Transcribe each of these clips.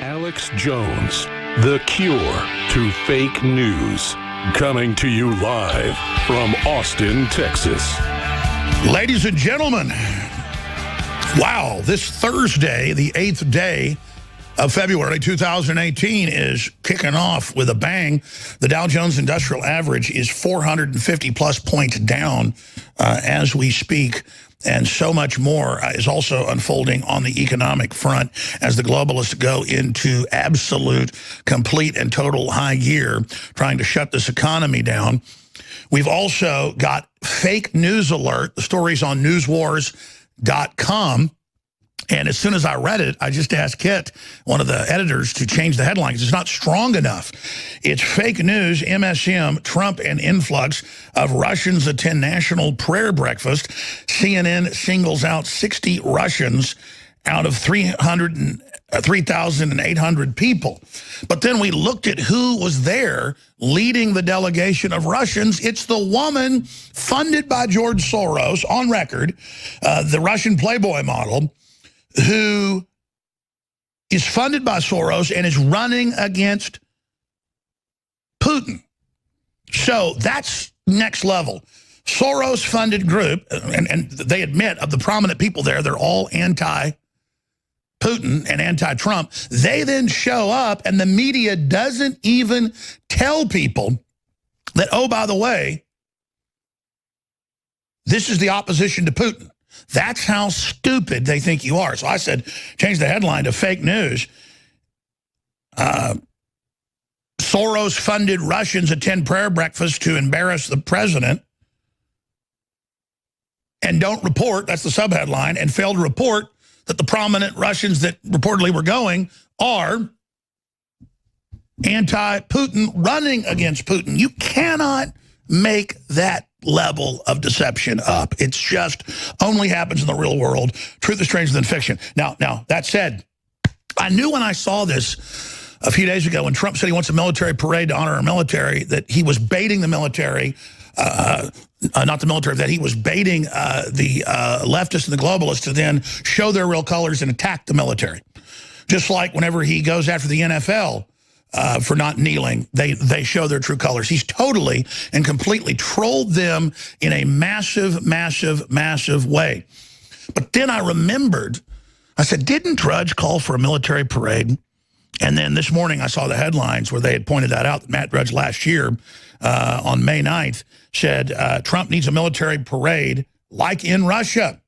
Alex Jones, the cure to fake news. Coming to you live from Austin, Texas. Ladies and gentlemen, wow, this Thursday, the 8th day of February 2018 is kicking off with a bang. The Dow Jones Industrial Average is 450 plus points down as we speak. And so much more is also unfolding on the economic front as the globalists go into absolute, complete, and total high gear, trying to shut this economy down. We've also got fake news alert. The story's on newswars.com. And as soon as I read it, I just asked Kit, one of the editors, to change the headline because it's not strong enough. It's fake news, MSM, Trump and influx of Russians attend national prayer breakfast. CNN singles out 60 Russians out of 3,800 people. But then we looked at who was there leading the delegation of Russians. It's the woman funded by George Soros, on record, the Russian Playboy model, who is funded by Soros and is running against Putin. So that's next level. Soros-funded group, and they admit of the prominent people there, they're all anti-Putin and anti-Trump. They then show up, and the media doesn't even tell people that, oh, by the way, this is the opposition to Putin. That's how stupid they think you are. So I said, change the headline to fake news. Soros-funded Russians attend prayer breakfast to embarrass the president and don't report, that's the subheadline, and fail to report that the prominent Russians that reportedly were going are anti-Putin, running against Putin. You cannot make that level of deception up. It's just only happens in the real world. Truth is stranger than fiction. Now, that said, I knew when I saw this a few days ago when Trump said he wants a military parade to honor our military, that he was baiting the military, not the military, that he was baiting the leftists and the globalists to then show their real colors and attack the military. Just like whenever he goes after the NFL, for not kneeling, they show their true colors. He's totally and completely trolled them in a massive, massive, massive way. But then I remembered, I said, didn't Drudge call for a military parade? And then this morning I saw the headlines where they had pointed that out, that Matt Drudge last year on May 9th said Trump needs a military parade like in Russia.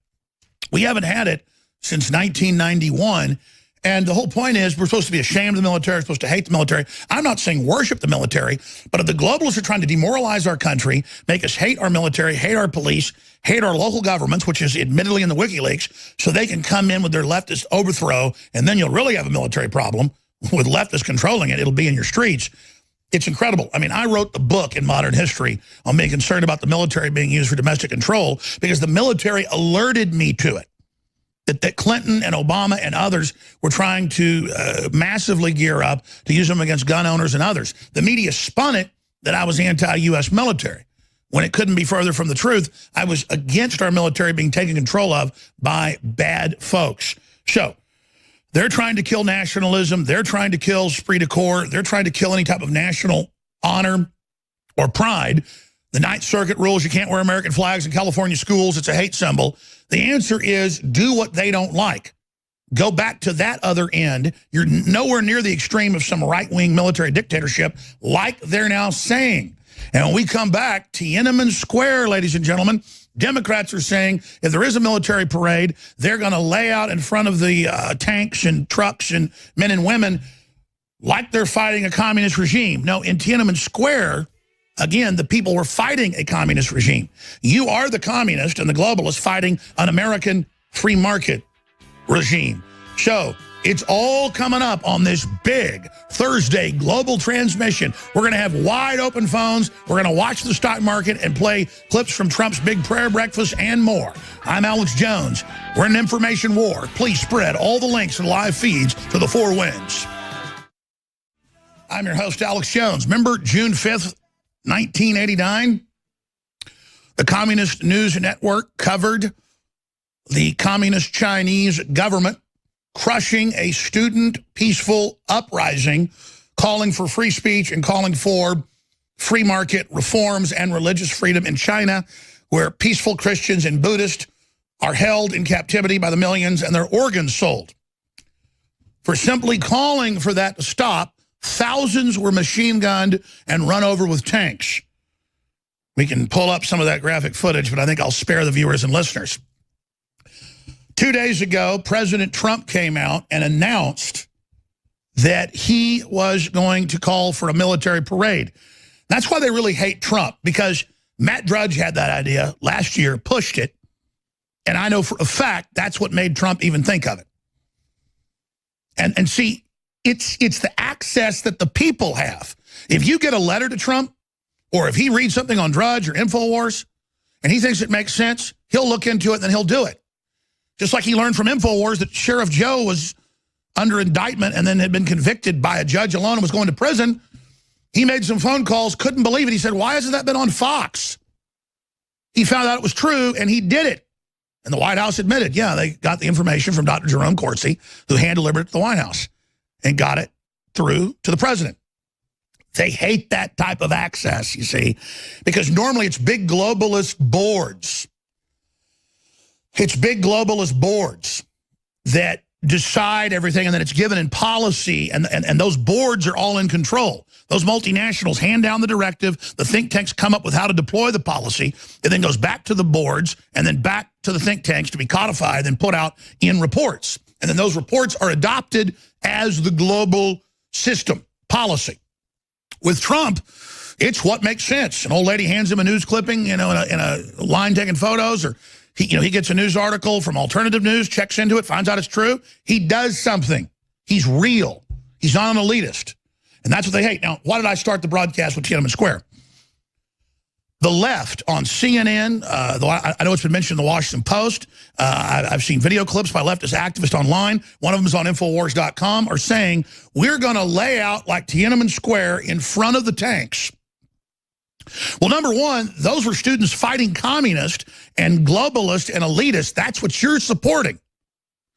We haven't had it since 1991. And the whole point is we're supposed to be ashamed of the military, we're supposed to hate the military. I'm not saying worship the military, but if the globalists are trying to demoralize our country, make us hate our military, hate our police, hate our local governments, which is admittedly in the WikiLeaks, so they can come in with their leftist overthrow, and then you'll really have a military problem with leftists controlling it. It'll be in your streets. It's incredible. I mean, I wrote the book in Modern History on being concerned about the military being used for domestic control because the military alerted me to it. That Clinton and Obama and others were trying to massively gear up to use them against gun owners and others. The media spun it that I was anti-U.S. military. When it couldn't be further from the truth, I was against our military being taken control of by bad folks. So they're trying to kill nationalism. They're trying to kill esprit de corps. They're trying to kill any type of national honor or pride. The Ninth Circuit rules you can't wear American flags in California schools. It's a hate symbol. The answer is do what they don't like. Go back to that other end. You're nowhere near the extreme of some right-wing military dictatorship like they're now saying. And when we come back, Tiananmen Square, ladies and gentlemen, Democrats are saying if there is a military parade, they're going to lay out in front of the tanks and trucks and men and women like they're fighting a communist regime. No, in Tiananmen Square, again, the people were fighting a communist regime. You are the communist and the globalist fighting an American free market regime. So it's all coming up on this big Thursday global transmission. We're going to have wide open phones. We're going to watch the stock market and play clips from Trump's big prayer breakfast and more. I'm Alex Jones. We're in an information war. Please spread all the links and live feeds to the four winds. I'm your host, Alex Jones. Remember June 5th, 1989, the Communist News Network covered the communist Chinese government crushing a student peaceful uprising, calling for free speech and calling for free market reforms and religious freedom in China, where peaceful Christians and Buddhists are held in captivity by the millions and their organs sold. For simply calling for that to stop, thousands were machine gunned and run over with tanks. We can pull up some of that graphic footage, but I think I'll spare the viewers and listeners. 2 days ago, President Trump came out and announced that he was going to call for a military parade. That's why they really hate Trump, because Matt Drudge had that idea last year, pushed it, and I know for a fact that's what made Trump even think of it. And see, it's the access that the people have. If you get a letter to Trump, or if he reads something on Drudge or InfoWars, and he thinks it makes sense, he'll look into it and then he'll do it. Just like he learned from InfoWars that Sheriff Joe was under indictment and then had been convicted by a judge alone and was going to prison. He made some phone calls, couldn't believe it. He said, why hasn't that been on Fox? He found out it was true, and he did it. And the White House admitted, yeah, they got the information from Dr. Jerome Corsi, who hand-delivered it to the White House, and got it through to the president. They hate that type of access, you see, because normally it's big globalist boards. It's big globalist boards that decide everything, and then it's given in policy, and those boards are all in control. Those multinationals hand down the directive, the think tanks come up with how to deploy the policy, it then goes back to the boards, and then back to the think tanks to be codified and put out in reports. And then those reports are adopted as the global system policy. With Trump, it's what makes sense. An old lady hands him a news clipping, in a line taking photos, or he gets a news article from alternative news, checks into it, finds out it's true. He does something. He's real. He's not an elitist. And that's what they hate. Now, why did I start the broadcast with Tiananmen Square? The left on CNN, though I know it's been mentioned in the Washington Post, I've seen video clips by leftist activists online, one of them is on Infowars.com, are saying, we're going to lay out like Tiananmen Square in front of the tanks. Well, number one, those were students fighting communists and globalists and elitists. That's what you're supporting.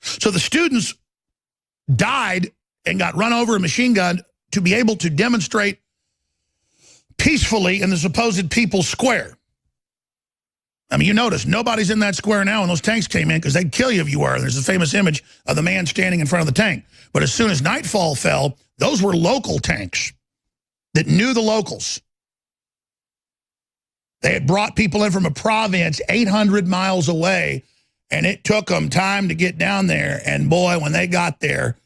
So the students died and got run over and machine gunned to be able to demonstrate peacefully in the supposed People's Square. I mean, you notice nobody's in that square now, and those tanks came in because they'd kill you if you were. There's a famous image of the man standing in front of the tank. But as soon as nightfall fell, those were local tanks that knew the locals. They had brought people in from a province 800 miles away, and it took them time to get down there. And boy, when they got there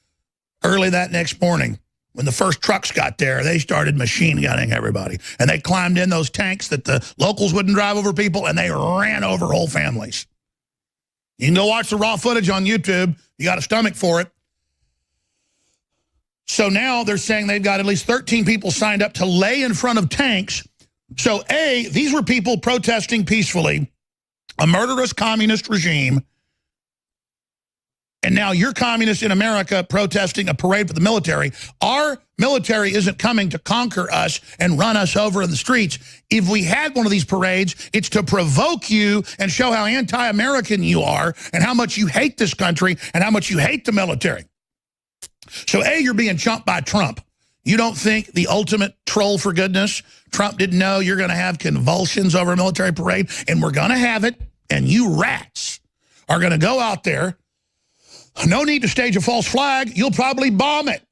early that next morning, when the first trucks got there, they started machine gunning everybody. And they climbed in those tanks that the locals wouldn't drive over people, and they ran over whole families. You can go watch the raw footage on YouTube. You got a stomach for it. So now they're saying they've got at least 13 people signed up to lay in front of tanks. So, A, these were people protesting peacefully a murderous communist regime. And now you're communists in America protesting a parade for the military. Our military isn't coming to conquer us and run us over in the streets. If we had one of these parades, it's to provoke you and show how anti-American you are and how much you hate this country and how much you hate the military. So, A, you're being chumped by Trump. You don't think the ultimate troll for goodness, Trump didn't know you're going to have convulsions over a military parade, and we're going to have it, and you rats are going to go out there. No need to stage a false flag. You'll probably bomb it.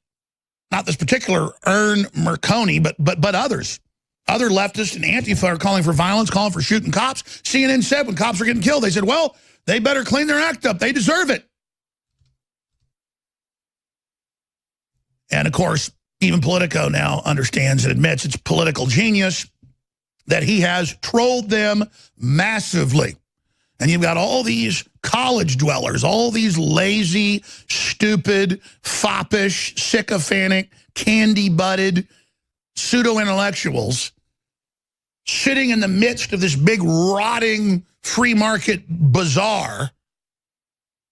Not this particular Ern Merconi, but others. Other leftists and Antifa are calling for violence, calling for shooting cops. CNN said when cops are getting killed, they said, well, they better clean their act up. They deserve it. And, of course, even Politico now understands and admits it's political genius that he has trolled them massively. And you've got all these college dwellers, all these lazy, stupid, foppish, sycophantic, candy-butted pseudo-intellectuals sitting in the midst of this big, rotting free market bazaar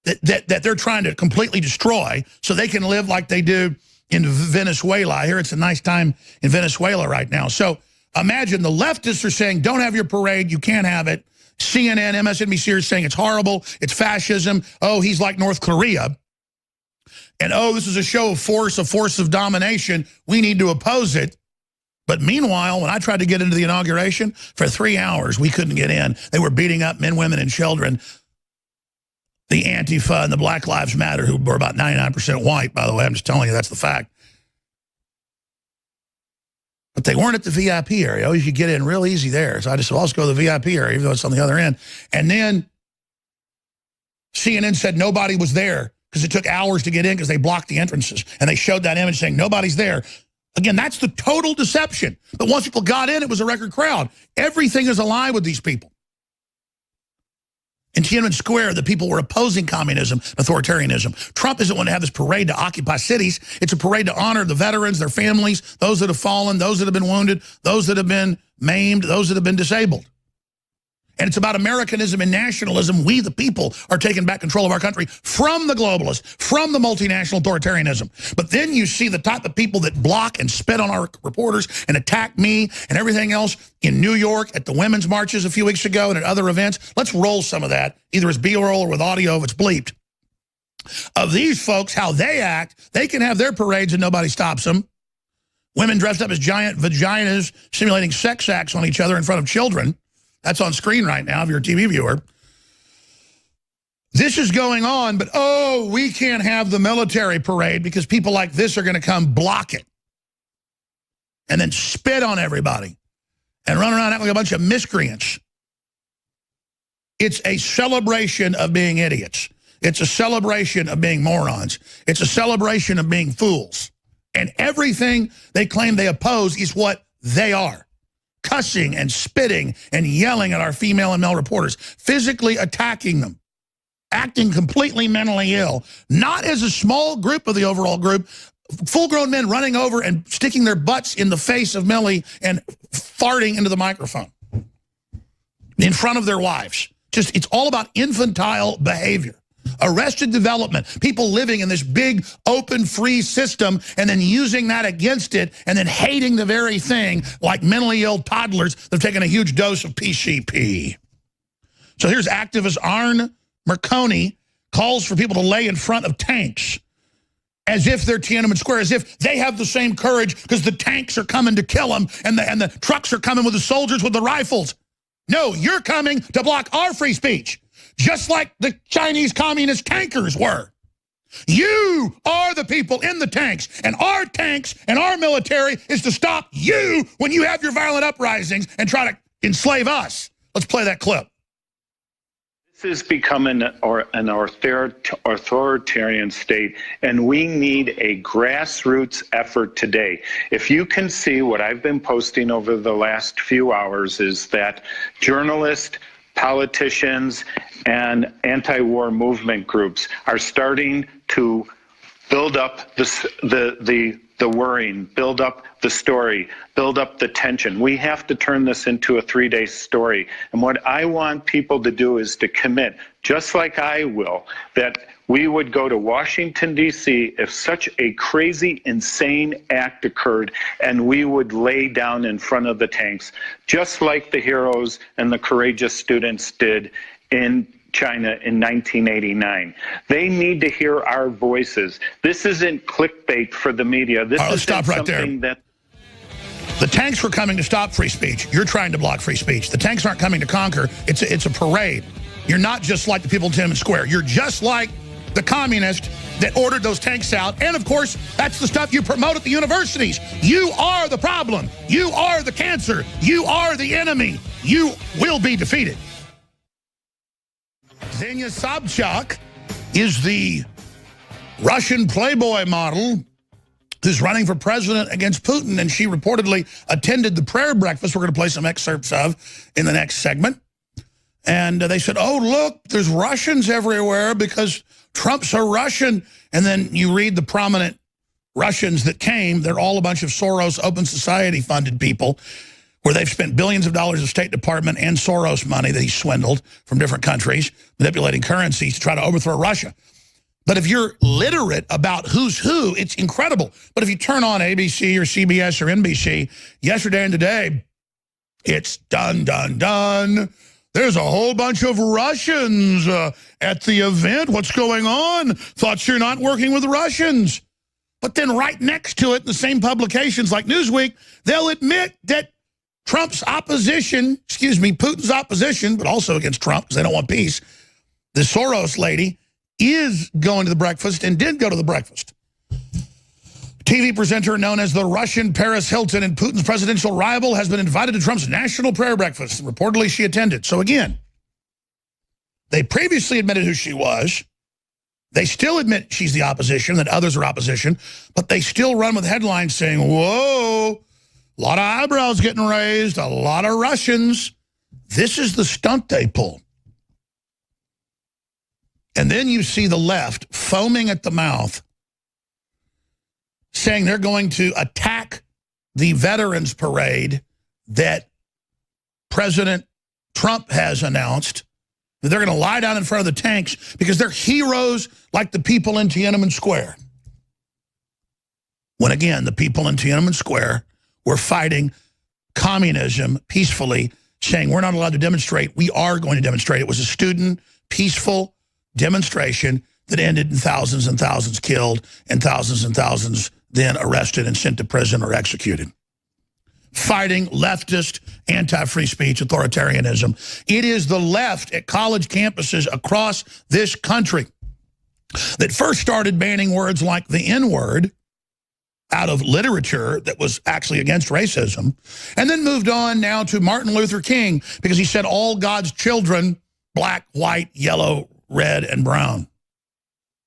that they're trying to completely destroy so they can live like they do in Venezuela. I hear it's a nice time in Venezuela right now. So imagine the leftists are saying, don't have your parade, you can't have it. CNN, MSNBC are saying it's horrible, it's fascism, oh, he's like North Korea. And, oh, this is a show of force, a force of domination. We need to oppose it. But meanwhile, when I tried to get into the inauguration, for 3 hours, we couldn't get in. They were beating up men, women, and children. The Antifa and the Black Lives Matter, who were about 99% white, by the way. I'm just telling you, that's the fact. But they weren't at the VIP area. Oh, you could get in real easy there. So I just said, well, let's go to the VIP area, even though it's on the other end. And then CNN said nobody was there because it took hours to get in because they blocked the entrances. And they showed that image saying nobody's there. Again, that's the total deception. But once people got in, it was a record crowd. Everything is a lie with these people. In Tiananmen Square, the people were opposing communism, authoritarianism. Trump isn't one to have this parade to occupy cities. It's a parade to honor the veterans, their families, those that have fallen, those that have been wounded, those that have been maimed, those that have been disabled. And it's about Americanism and nationalism. We, the people, are taking back control of our country from the globalists, from the multinational authoritarianism. But then you see the type of people that block and spit on our reporters and attack me and everything else in New York at the women's marches a few weeks ago and at other events. Let's roll some of that, either as B-roll or with audio if it's bleeped. Of these folks, how they act, they can have their parades and nobody stops them. Women dressed up as giant vaginas simulating sex acts on each other in front of children. That's on screen right now if you're a TV viewer. This is going on, but, oh, we can't have the military parade because people like this are going to come block it and then spit on everybody and run around acting like a bunch of miscreants. It's a celebration of being idiots. It's a celebration of being morons. It's a celebration of being fools. And everything they claim they oppose is what they are. Cussing and spitting and yelling at our female and male reporters, physically attacking them, acting completely mentally ill, not as a small group of the overall group, full-grown men running over and sticking their butts in the face of Millie and farting into the microphone in front of their wives. Just, it's all about infantile behavior. Arrested development, people living in this big, open, free system and then using that against it and then hating the very thing like mentally ill toddlers that have taken a huge dose of PCP. So here's activist Arne Merconi calls for people to lay in front of tanks as if they're Tiananmen Square, as if they have the same courage because the tanks are coming to kill them and the trucks are coming with the soldiers with the rifles. No, you're coming to block our free speech. Just like the Chinese communist tankers were. You are the people in the tanks, and our military is to stop you when you have your violent uprisings and try to enslave us. Let's play that clip. This is becoming an authoritarian state, and we need a grassroots effort today. If you can see what I've been posting over the last few hours is that journalists, politicians, and anti-war movement groups are starting to build up the worrying, build up the story, build up the tension. We have to turn this into a 3-day story. And what I want people to do is to commit, just like I will, that we would go to Washington, D.C. if such a crazy, insane act occurred, and we would lay down in front of the tanks, just like the heroes and the courageous students did in China in 1989. They need to hear our voices. This isn't clickbait for the media. This is something that... The tanks were coming to stop free speech. You're trying to block free speech. The tanks aren't coming to conquer. It's a parade. You're not just like the people in Tiananmen Square. You're just like the communist that ordered those tanks out. And, of course, that's the stuff you promote at the universities. You are the problem. You are the cancer. You are the enemy. You will be defeated. Ksenia Sobchak is the Russian Playboy model who's running for president against Putin, and she reportedly attended the prayer breakfast we're going to play some excerpts of in the next segment. And they said, oh, look, there's Russians everywhere because Trump's a Russian. And then you read the prominent Russians that came. They're all a bunch of Soros Open Society funded people where they've spent billions of dollars of State Department and Soros money that he swindled from different countries, manipulating currencies to try to overthrow Russia. But if you're literate about who's who, it's incredible. But if you turn on ABC or CBS or NBC, yesterday and today, it's done, done, done. there's a whole bunch of Russians at the event. What's going on? Thought you're not working with the Russians. But then right next to it, in the same publications like Newsweek, they'll admit that Trump's opposition, Putin's opposition, but also against Trump because they don't want peace, the Soros lady is going to the breakfast and did go to the breakfast. TV presenter known as the Russian Paris Hilton and Putin's presidential rival has been invited to Trump's national prayer breakfast. Reportedly, she attended. So again, they previously admitted who she was. They still admit she's the opposition, that others are opposition, but they still run with headlines saying, whoa, a lot of eyebrows getting raised, a lot of Russians. This is the stunt they pull. And then you see the left foaming at the mouth, saying they're going to attack the Veterans Parade that President Trump has announced. That they're going to lie down in front of the tanks because they're heroes like the people in Tiananmen Square. When again, the people in Tiananmen Square were fighting communism peacefully, saying we're not allowed to demonstrate. We are going to demonstrate. It was a student, peaceful demonstration that ended in thousands and thousands killed and thousands then arrested and sent to prison or executed. Fighting leftist, anti-free speech, authoritarianism. It is the left at college campuses across this country that first started banning words like the N-word out of literature that was actually against racism, and then moved on now to Martin Luther King because he said all God's children, black, white, yellow, red, and brown.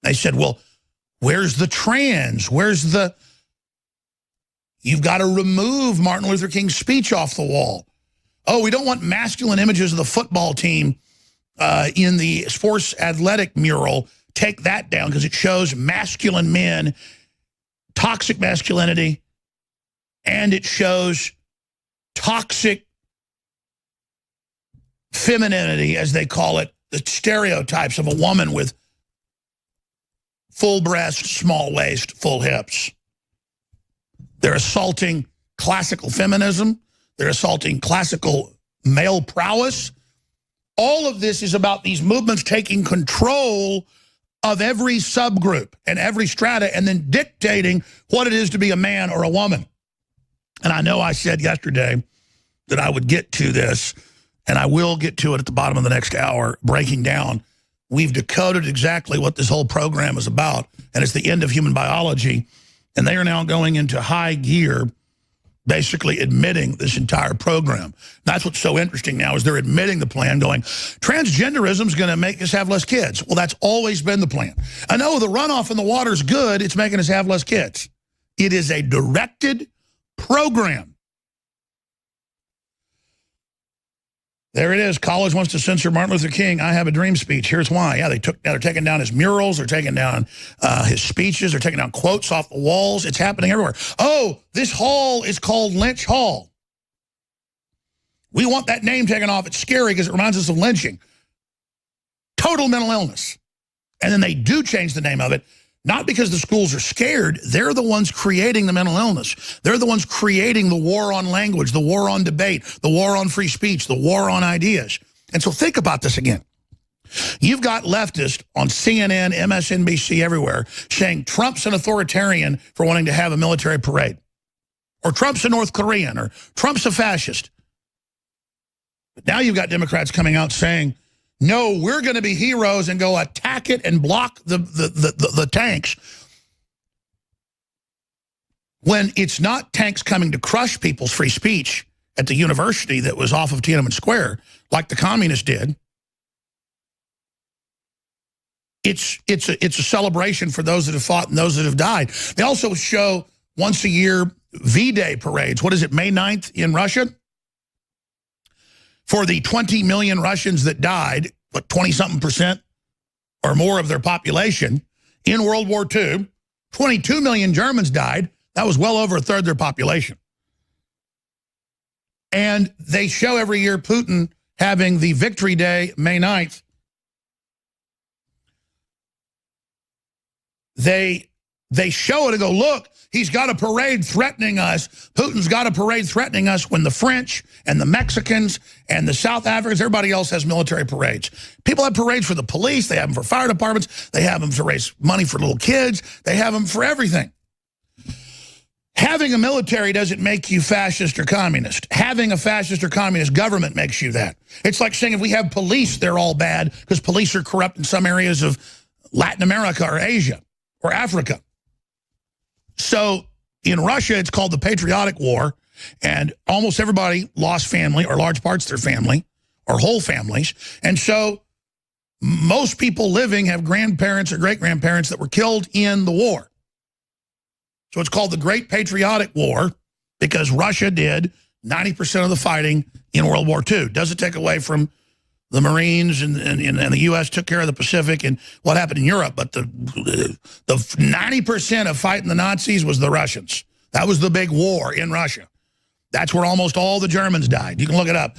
They said, well, where's the trans? Where's the... You've got to remove Martin Luther King's speech off the wall. Oh, we don't want masculine images of the football team in the sports athletic mural. Take that down because it shows masculine men, toxic masculinity, and it shows toxic femininity, as they call it, the stereotypes of a woman with full breast, small waist, full hips. They're assaulting classical feminism. They're assaulting classical male prowess. All of this is about these movements taking control of every subgroup and every strata and then dictating what it is to be a man or a woman. And I know I said yesterday that I would get to this, and I will get to it at the bottom of the next hour, breaking down. We've decoded exactly what this whole program is about, and it's the end of human biology. And they are now going into high gear, basically admitting this entire program. That's what's so interesting now is they're admitting the plan, going, transgenderism is going to make us have less kids. Well, that's always been the plan. I know the runoff in the water is good. It's making us have less kids. It is a directed program. There it is. College wants to censor Martin Luther King. I have a dream speech. Here's why. Yeah, they're taking down his murals. They're taking down his speeches. They're taking down quotes off the walls. It's happening everywhere. Oh, this hall is called Lynch Hall. We want that name taken off. It's scary because it reminds us of lynching. Total mental illness. And then they do change the name of it. Not because the schools are scared. They're the ones creating the mental illness. They're the ones creating the war on language, the war on debate, the war on free speech, the war on ideas. And so think about this again. You've got leftists on CNN, MSNBC, everywhere, saying Trump's an authoritarian for wanting to have a military parade. Or Trump's a North Korean, or Trump's a fascist. But now you've got Democrats coming out saying, no, we're going to be heroes and go attack it and block the tanks. When it's not tanks coming to crush people's free speech at the university that was off of Tiananmen Square, like the communists did. It's a celebration for those that have fought and those that have died. They also show once a year V-Day parades. What is it, May 9th in Russia? For the 20 million Russians that died, but 20-something% or more of their population in World War II, 22 million Germans died. That was well over a third of their population. And they show every year Putin having the Victory Day, May 9th. They show it and go, look, he's got a parade threatening us. Putin's got a parade threatening us when the French and the Mexicans and the South Africans, everybody else has military parades. People have parades for the police. They have them for fire departments. They have them to raise money for little kids. They have them for everything. Having a military doesn't make you fascist or communist. Having a fascist or communist government makes you that. It's like saying if we have police, they're all bad because police are corrupt in some areas of Latin America or Asia or Africa. So in Russia, it's called the Patriotic War, and almost everybody lost family or large parts of their family or whole families. And so most people living have grandparents or great-grandparents that were killed in the war. So it's called the Great Patriotic War because Russia did 90% of the fighting in World War II. Doesn't take away from the Marines and the U.S. took care of the Pacific and what happened in Europe. But the 90% of fighting the Nazis was the Russians. That was the big war in Russia. That's where almost all the Germans died. You can look it up.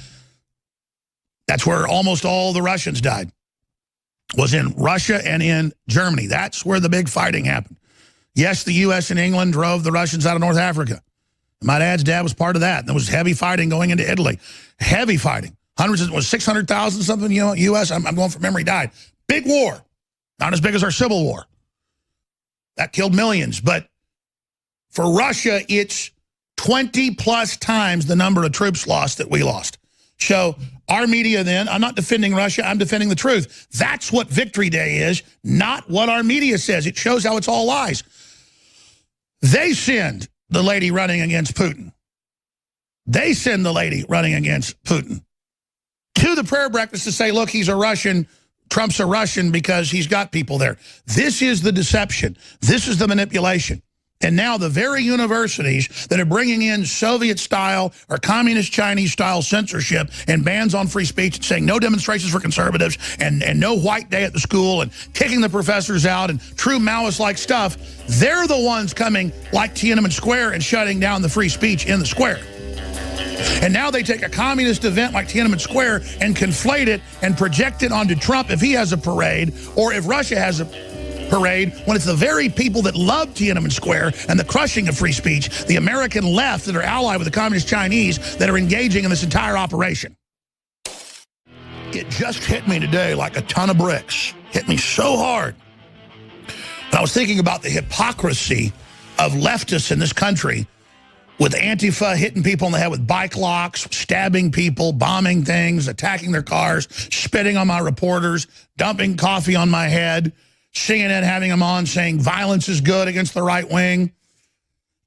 That's where almost all the Russians died, was in Russia and in Germany. That's where the big fighting happened. Yes, the U.S. and England drove the Russians out of North Africa. My dad's dad was part of that. There was heavy fighting going into Italy. Heavy fighting. Hundreds, it was 600,000 something, U.S., I'm going from memory, died. Big war. Not as big as our Civil War. That killed millions. But for Russia, it's 20-plus times the number of troops lost that we lost. So our media then, I'm not defending Russia, I'm defending the truth. That's what Victory Day is, not what our media says. It shows how it's all lies. They send the lady running against Putin. They send the lady running against Putin to the prayer breakfast to say, look, he's a Russian, Trump's a Russian because he's got people there. This is the deception. This is the manipulation. And now the very universities that are bringing in Soviet-style or communist Chinese-style censorship and bans on free speech and saying no demonstrations for conservatives and no white day at the school and kicking the professors out and true Maoist-like stuff, they're the ones coming like Tiananmen Square and shutting down the free speech in the square. And now they take a communist event like Tiananmen Square and conflate it and project it onto Trump if he has a parade or if Russia has a parade, when it's the very people that love Tiananmen Square and the crushing of free speech, the American left that are allied with the communist Chinese that are engaging in this entire operation. It just hit me today like a ton of bricks. Hit me so hard. And I was thinking about the hypocrisy of leftists in this country with Antifa hitting people in the head with bike locks, stabbing people, bombing things, attacking their cars, spitting on my reporters, dumping coffee on my head, CNN having them on saying violence is good against the right wing.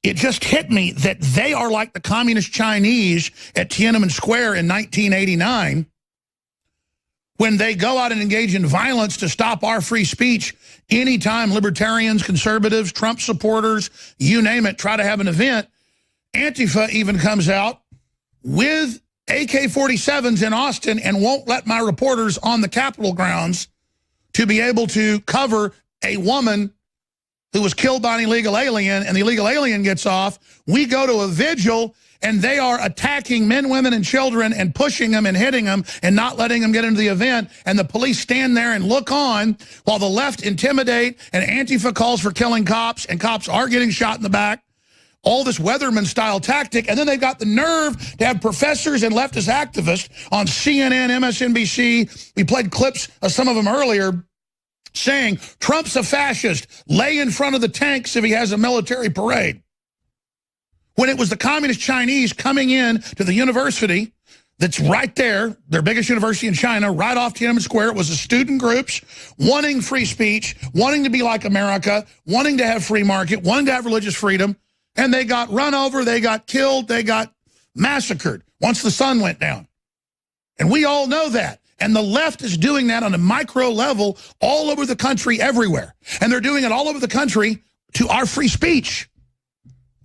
It just hit me that they are like the communist Chinese at Tiananmen Square in 1989 when they go out and engage in violence to stop our free speech. Anytime libertarians, conservatives, Trump supporters, you name it, try to have an event, Antifa even comes out with AK-47s in Austin and won't let my reporters on the Capitol grounds to be able to cover a woman who was killed by an illegal alien, and the illegal alien gets off. We go to a vigil, and they are attacking men, women, and children and pushing them and hitting them and not letting them get into the event, and the police stand there and look on while the left intimidate, and Antifa calls for killing cops, and cops are getting shot in the back. All this Weatherman-style tactic, and then they've got the nerve to have professors and leftist activists on CNN, MSNBC. We played clips of some of them earlier saying, Trump's a fascist, lay in front of the tanks if he has a military parade. When it was the communist Chinese coming in to the university that's right there, their biggest university in China, right off Tiananmen Square. It was the student groups wanting free speech, wanting to be like America, wanting to have free market, wanting to have religious freedom. And they got run over, they got killed, they got massacred once the sun went down. And we all know that. And the left is doing that on a micro level all over the country, everywhere. And they're doing it all over the country to our free speech.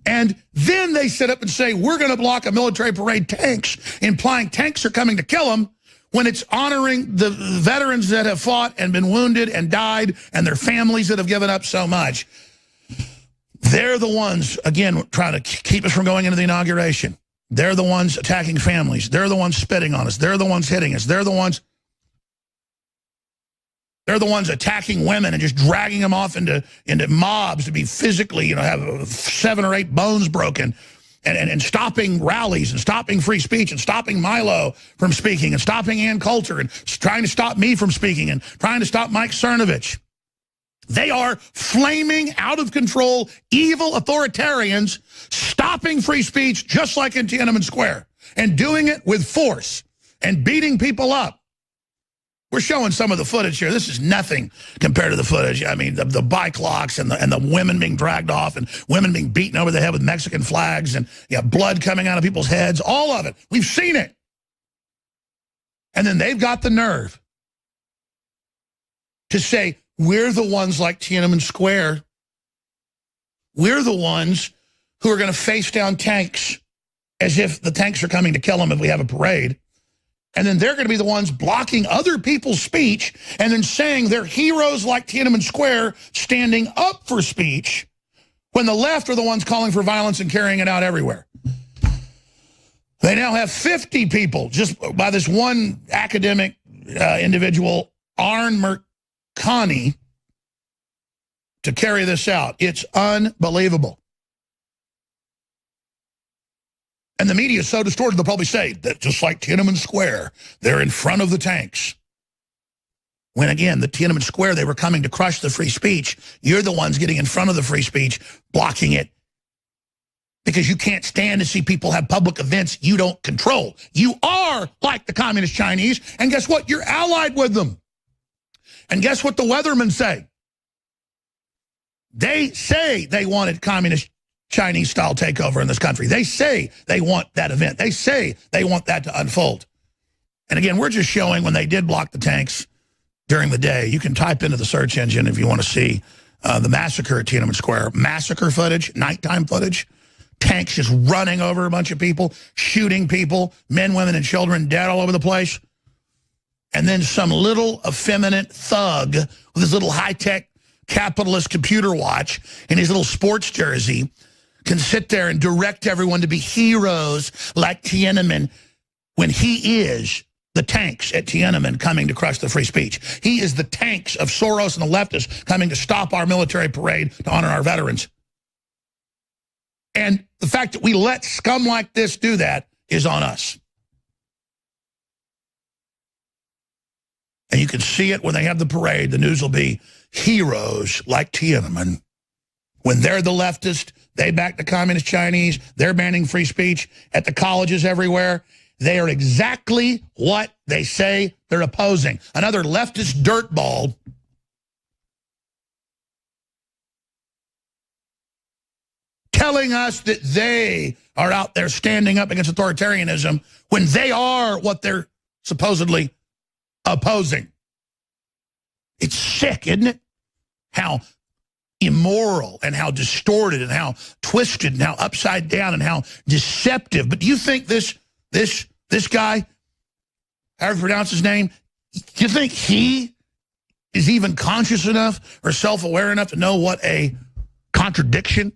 And then they sit up and say, we're going to block a military parade tanks, implying tanks are coming to kill them, when it's honoring the veterans that have fought and been wounded and died and their families that have given up so much. They're the ones, again, trying to keep us from going into the inauguration. They're the ones attacking families. They're the ones spitting on us. They're the ones hitting us. They're the ones They're the ones attacking women and just dragging them off into mobs to be physically, have 7 or 8 bones broken, and stopping rallies and stopping free speech and stopping Milo from speaking and stopping Ann Coulter and trying to stop me from speaking and trying to stop Mike Cernovich. They are flaming, out of control, evil authoritarians stopping free speech just like in Tiananmen Square and doing it with force and beating people up. We're showing some of the footage here. This is nothing compared to the footage. I mean, the bike locks and the women being dragged off and women being beaten over the head with Mexican flags and blood coming out of people's heads. All of it. We've seen it. And then they've got the nerve to say, we're the ones like Tiananmen Square. We're the ones who are going to face down tanks as if the tanks are coming to kill them if we have a parade. And then they're going to be the ones blocking other people's speech and then saying they're heroes like Tiananmen Square standing up for speech when the left are the ones calling for violence and carrying it out everywhere. They now have 50 people just by this one academic individual, Arn Mercani, to carry this out. It's unbelievable. And the media is so distorted, they'll probably say that just like Tiananmen Square, they're in front of the tanks. When, again, the Tiananmen Square, they were coming to crush the free speech. You're the ones getting in front of the free speech, blocking it, because you can't stand to see people have public events you don't control. You are like the Communist Chinese, and guess what? You're allied with them. And guess what the weathermen say? They say they wanted Communist Chinese-style takeover in this country. They say they want that event. They say they want that to unfold. And again, we're just showing when they did block the tanks during the day. You can type into the search engine if you want to see the massacre at Tiananmen Square. Massacre footage, nighttime footage, tanks just running over a bunch of people, shooting people, men, women, and children dead all over the place. And then some little effeminate thug with his little high-tech capitalist computer watch and his little sports jersey can sit there and direct everyone to be heroes like Tiananmen when he is the tanks at Tiananmen coming to crush the free speech. He is the tanks of Soros and the leftists coming to stop our military parade to honor our veterans. And the fact that we let scum like this do that is on us. And you can see it when they have the parade. The news will be heroes like Tiananmen. When they're the leftist, they back the Communist Chinese, they're banning free speech at the colleges everywhere. They are exactly what they say they're opposing. Another leftist dirtball telling us that they are out there standing up against authoritarianism when they are what they're supposedly opposing. It's sick, isn't it? How immoral and how distorted and how twisted and how upside down and how deceptive. But do you think this guy, however you pronounce his name, do you think he is even conscious enough or self-aware enough to know what a contradiction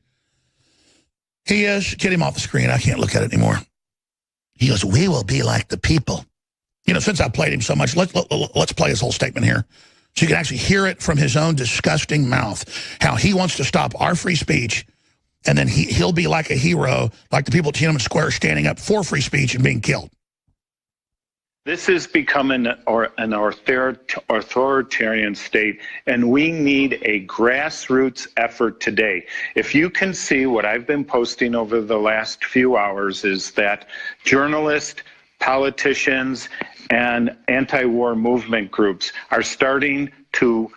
he is? Get him off the screen. I can't look at it anymore. He goes, we will be like the people. Since I played him so much, let's play his whole statement here. So you can actually hear it from his own disgusting mouth, how he wants to stop our free speech, and then he'll be like a hero, like the people at Tiananmen Square standing up for free speech and being killed. This has become an authoritarian state, and we need a grassroots effort today. If you can see what I've been posting over the last few hours is that journalists, politicians, and anti-war movement groups are starting to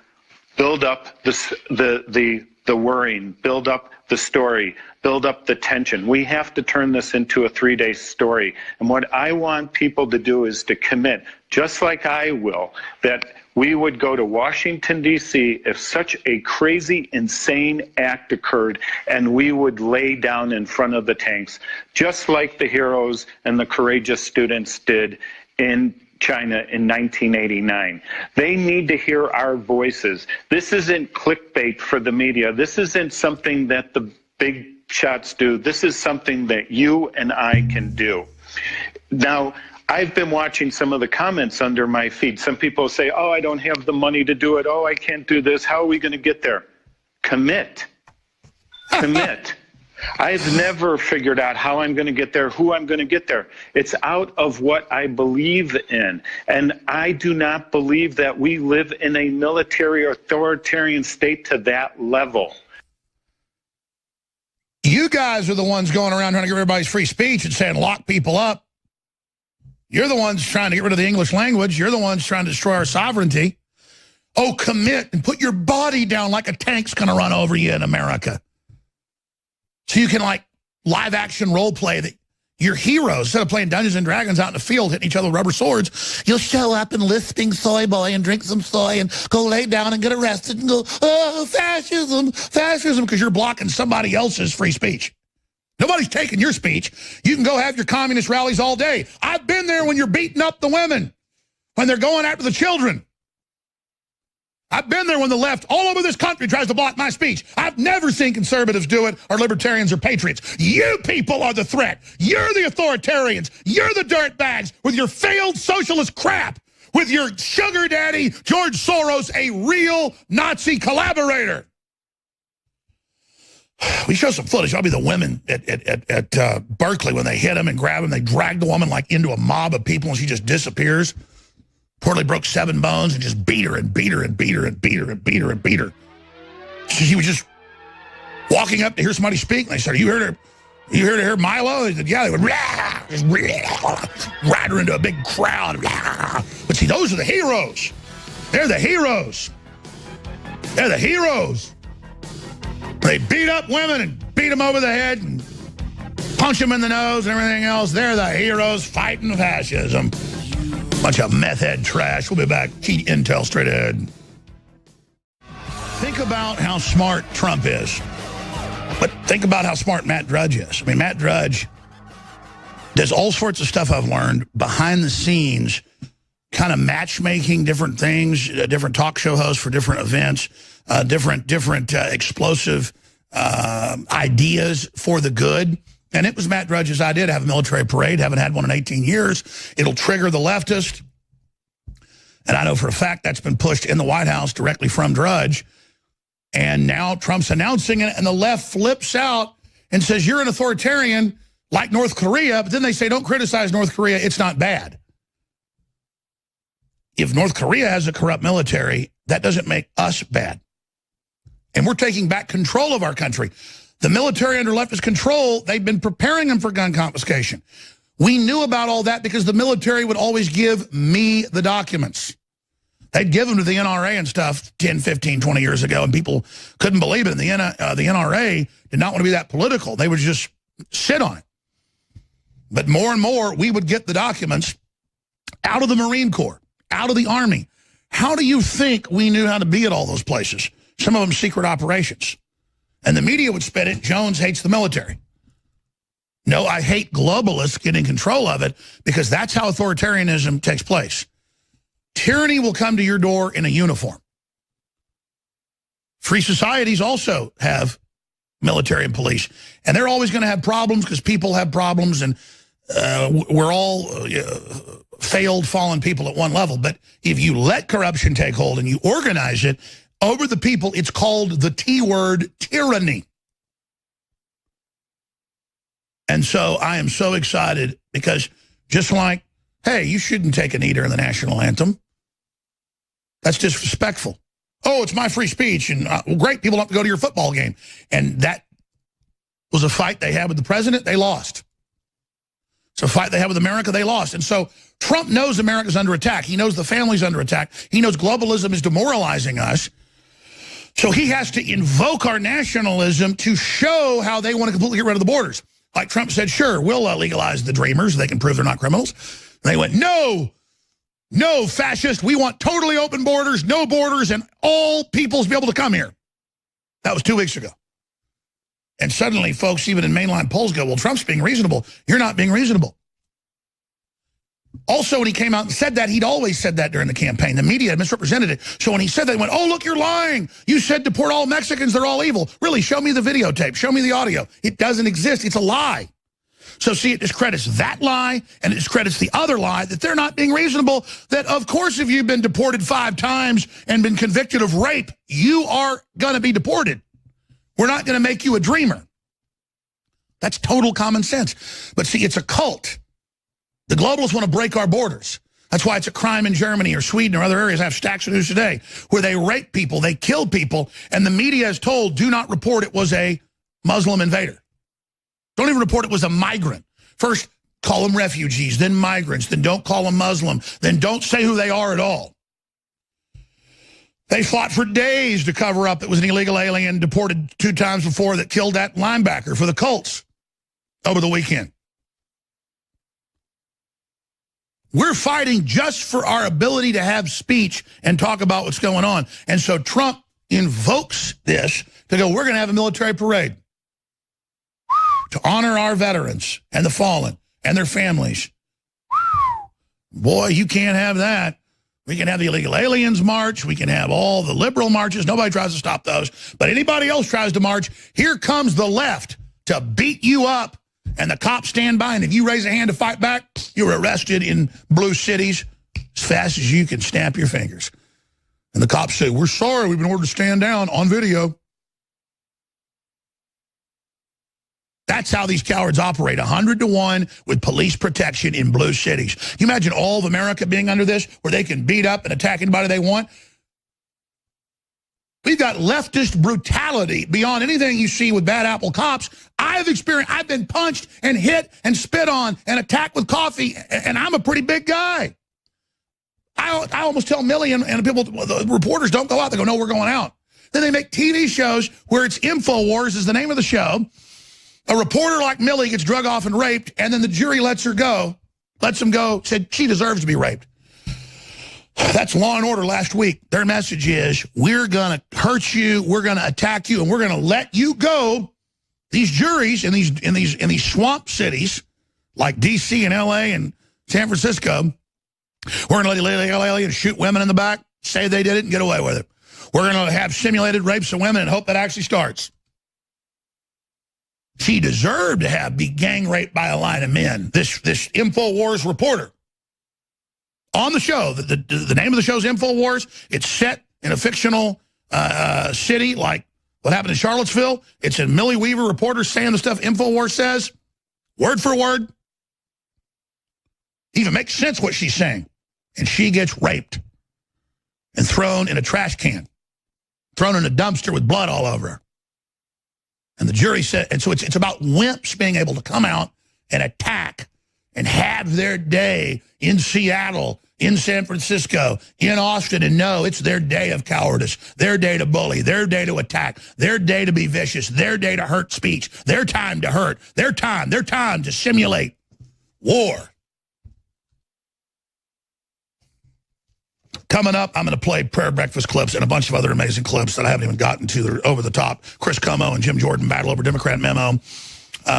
build up the worrying, build up the story, build up the tension. We have to turn this into a 3-day story. And what I want people to do is to commit, just like I will, that we would go to Washington, D.C. if such a crazy, insane act occurred, and we would lay down in front of the tanks, just like the heroes and the courageous students did in China in 1989. They need to hear our voices. This isn't clickbait for the media. This isn't something that the big shots do. This is something that you and I can do. Now, I've been watching some of the comments under my feed. Some people say, oh, I don't have the money to do it. Oh, I can't do this. How are we going to get there? Commit. Commit. I've never figured out how I'm going to get there, who I'm going to get there. It's out of what I believe in. And I do not believe that we live in a military authoritarian state to that level. You guys are the ones going around trying to get rid of everybody's free speech and saying lock people up. You're the ones trying to get rid of the English language. You're the ones trying to destroy our sovereignty. Oh, commit and put your body down like a tank's going to run over you in America. So you can, like, live action role play that you're heroes. Instead of playing Dungeons and Dragons out in the field, hitting each other with rubber swords, you'll show up in lisping soy boy and drink some soy and go lay down and get arrested and go, oh, fascism, fascism, because you're blocking somebody else's free speech. Nobody's taking your speech. You can go have your communist rallies all day. I've been there when you're beating up the women, when they're going after the children. I've been there when the left all over this country tries to block my speech. I've never seen conservatives do it, or libertarians or patriots. You people are the threat. You're the authoritarians. You're the dirtbags with your failed socialist crap, with your sugar daddy, George Soros, a real Nazi collaborator. We show some footage. I'll be the women at Berkeley when they hit him and grab him. They drag the woman like into a mob of people and she just disappears. Reportedly broke 7 bones and just beat her and beat her and beat her and beat her and beat her and beat her. So she was just walking up to hear somebody speak. And they said, you heard her? You heard her, Milo? They said, yeah. They would just ride her into a big crowd. But see, those are the heroes. They're the heroes. They're the heroes. They beat up women and beat them over the head and punch them in the nose and everything else. They're the heroes fighting fascism. Bunch of meth head trash. We'll be back. Key intel straight ahead. Think about how smart Trump is. But think about how smart Matt Drudge is. I mean, Matt Drudge does all sorts of stuff I've learned behind the scenes, kind of matchmaking different things, different talk show hosts for different events, different explosive ideas for the good. And it was Matt Drudge's idea to have a military parade. Haven't had one in 18 years. It'll trigger the leftist. And I know for a fact that's been pushed in the White House directly from Drudge. And now Trump's announcing it, and the left flips out and says, you're an authoritarian like North Korea. But then they say, don't criticize North Korea. It's not bad. If North Korea has a corrupt military, that doesn't make us bad. And we're taking back control of our country. The military under leftist control, they've been preparing them for gun confiscation. We knew about all that because the military would always give me the documents. They'd give them to the NRA and stuff 10, 15, 20 years ago, and people couldn't believe it. And the NRA did not want to be that political. They would just sit on it. But more and more, we would get the documents out of the Marine Corps, out of the Army. How do you think we knew how to be at all those places? Some of them secret operations. And the media would spin it, Jones hates the military. No, I hate globalists getting control of it because that's how authoritarianism takes place. Tyranny will come to your door in a uniform. Free societies also have military and police. And they're always going to have problems because people have problems, and we're all failed, fallen people at one level. But if you let corruption take hold and you organize it over the people, it's called the T word, tyranny. And so I am so excited because just like, hey, you shouldn't take a knee during the national anthem. That's disrespectful. Oh, it's my free speech. And well, great, people don't have to go to your football game. And that was a fight they had with the president. They lost. It's a fight they had with America. They lost. And so Trump knows America's under attack. He knows the family's under attack. He knows globalism is demoralizing us. So he has to invoke our nationalism to show how they want to completely get rid of the borders. Like Trump said, sure, we'll legalize the dreamers. They can prove they're not criminals. And they went, no, fascist. We want totally open borders, no borders, and all peoples be able to come here. That was 2 weeks ago. And suddenly, folks, even in mainline polls go, well, Trump's being reasonable. You're not being reasonable. Also, when he came out and said that, he'd always said that during the campaign. The media had misrepresented it. So when he said that, they went, oh, look, you're lying. You said deport all Mexicans. They're all evil. Really, show me the videotape. Show me the audio. It doesn't exist. It's a lie. So see, it discredits that lie, and it discredits the other lie that they're not being reasonable, that of course if you've been deported 5 times and been convicted of rape, you are going to be deported. We're not going to make you a dreamer. That's total common sense. But see, it's a cult. The globalists want to break our borders. That's why it's a crime in Germany or Sweden or other areas. I have stacks of news today where they rape people, they kill people, and the media is told, do not report it was a Muslim invader. Don't even report it was a migrant. First, call them refugees, then migrants, then don't call them Muslim, then don't say who they are at all. They fought for days to cover up it was an illegal alien deported 2 times before that killed that linebacker for the Colts over the weekend. We're fighting just for our ability to have speech and talk about what's going on. And so Trump invokes this to go, we're going to have a military parade to honor our veterans and the fallen and their families. Boy, you can't have that. We can have the illegal aliens march. We can have all the liberal marches. Nobody tries to stop those. But anybody else tries to march, here comes the left to beat you up. And the cops stand by, and if you raise a hand to fight back, you're arrested in blue cities as fast as you can snap your fingers. And the cops say, we're sorry, we've been ordered to stand down on video. That's how these cowards operate, 100 to 1 with police protection in blue cities. Can you imagine all of America being under this, where they can beat up and attack anybody they want? We've got leftist brutality beyond anything you see with bad apple cops. I've been punched and hit and spit on and attacked with coffee, and I'm a pretty big guy. I almost tell Millie and people, the reporters don't go out. They go, no, we're going out. Then they make TV shows where it's InfoWars is the name of the show. A reporter like Millie gets drug off and raped, and then the jury lets him go, said she deserves to be raped. That's Law and Order last week. Their message is, we're going to hurt you, we're going to attack you, and we're going to let you go. These juries in these swamp cities like D.C. and L.A. and San Francisco, we're going to let illegal aliens shoot women in the back, say they did it, and get away with it. We're going to have simulated rapes of women and hope that actually starts. She deserved to be gang raped by a line of men. This InfoWars reporter. On the show, the name of the show is InfoWars. It's set in a fictional city like what happened in Charlottesville. It's a Millie Weaver reporter saying the stuff InfoWars says, word for word. Even makes sense what she's saying. And she gets raped and thrown in a trash can, thrown in a dumpster with blood all over her. And the jury said, and so it's about wimps being able to come out and attack and have their day in Seattle, in San Francisco, in Austin, and no, it's their day of cowardice, their day to bully, their day to attack, their day to be vicious, their day to hurt speech, their time to hurt, their time to simulate war. Coming up, I'm going to play prayer breakfast clips and a bunch of other amazing clips that I haven't even gotten to. They're over the top. Chris Cuomo and Jim Jordan battle over Democrat memo.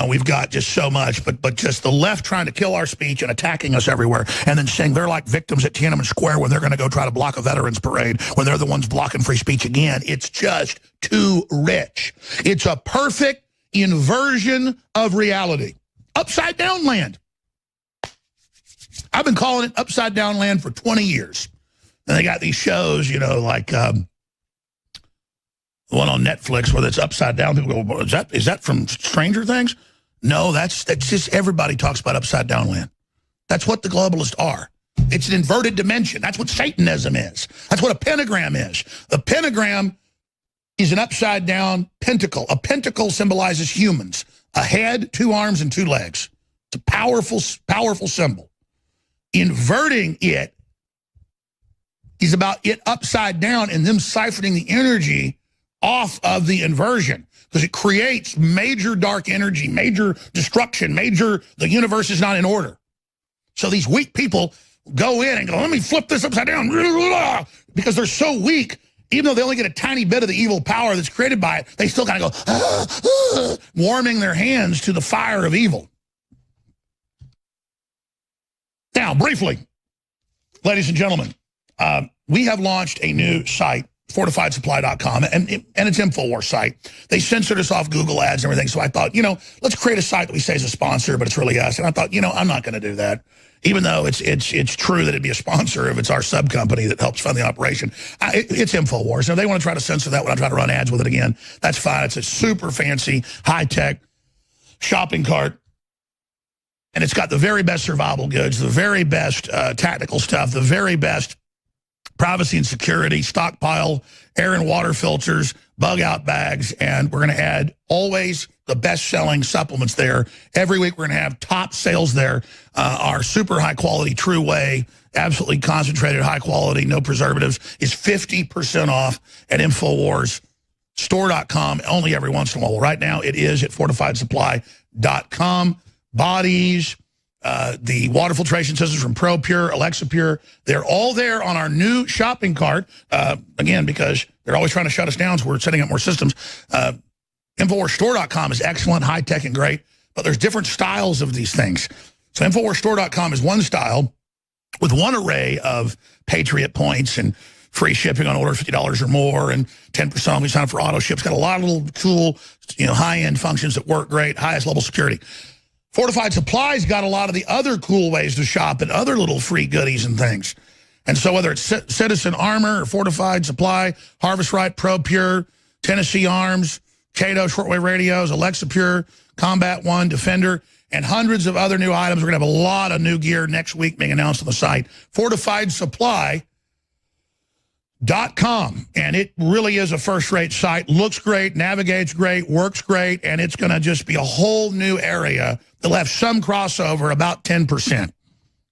We've got just so much, but just the left trying to kill our speech and attacking us everywhere, and then saying they're like victims at Tiananmen Square when they're going to go try to block a veterans parade when they're the ones blocking free speech again. It's just too rich. It's a perfect inversion of reality. Upside down land. I've been calling it upside down land for 20 years. And they got these shows, you know, like the one on Netflix where it's upside down. People go, is that from Stranger Things? No, that's just everybody talks about upside down land. That's what the globalists are. It's an inverted dimension. That's what Satanism is. That's what a pentagram is. The pentagram is an upside down pentacle. A pentacle symbolizes humans. A head, 2 arms, and 2 legs. It's a powerful, powerful symbol. Inverting it is about it upside down and them siphoning the energy off of the inversion, because it creates major dark energy, major destruction, the universe is not in order. So these weak people go in and go, let me flip this upside down, because they're so weak, even though they only get a tiny bit of the evil power that's created by it, they still kind of go, warming their hands to the fire of evil. Now, briefly, ladies and gentlemen, we have launched a new site FortifiedSupply.com, and it's InfoWars site. They censored us off Google ads and everything, so I thought, let's create a site that we say is a sponsor, but it's really us. And I thought, I'm not going to do that, even though it's true that it'd be a sponsor if it's our sub company that helps fund the operation. It's InfoWars. Now, if they want to try to censor that when I try to run ads with it again, that's fine. It's a super fancy, high-tech shopping cart. And it's got the very best survival goods, the very best tactical stuff, the very best privacy and security, stockpile, air and water filters, bug-out bags, and we're going to add always the best-selling supplements there. Every week we're going to have top sales there. Our super high-quality True Whey, absolutely concentrated, high-quality, no preservatives, is 50% off at InfoWarsStore.com only every once in a while. Right now it is at FortifiedSupply.com. Bodies, the water filtration systems from ProPure, AlexaPure, they're all there on our new shopping cart. Again, because they're always trying to shut us down, so we're setting up more systems. InfoWarsStore.com is excellent, high-tech, and great, but there's different styles of these things. So InfoWarsStore.com is one style with one array of Patriot points and free shipping on order $50 or more, and 10% when you sign up for auto ships. Got a lot of little cool, high-end functions that work great, highest level security. Fortified Supply's got a lot of the other cool ways to shop and other little free goodies and things. And so whether it's Citizen Armor or Fortified Supply, Harvest Right, ProPure, Tennessee Arms, Cato shortwave radios, AlexaPure, Combat One, Defender, and hundreds of other new items. We're going to have a lot of new gear next week being announced on the site. FortifiedSupply.com, and it really is a first-rate site. Looks great, navigates great, works great, and it's going to just be a whole new area. They'll have some crossover, about 10%.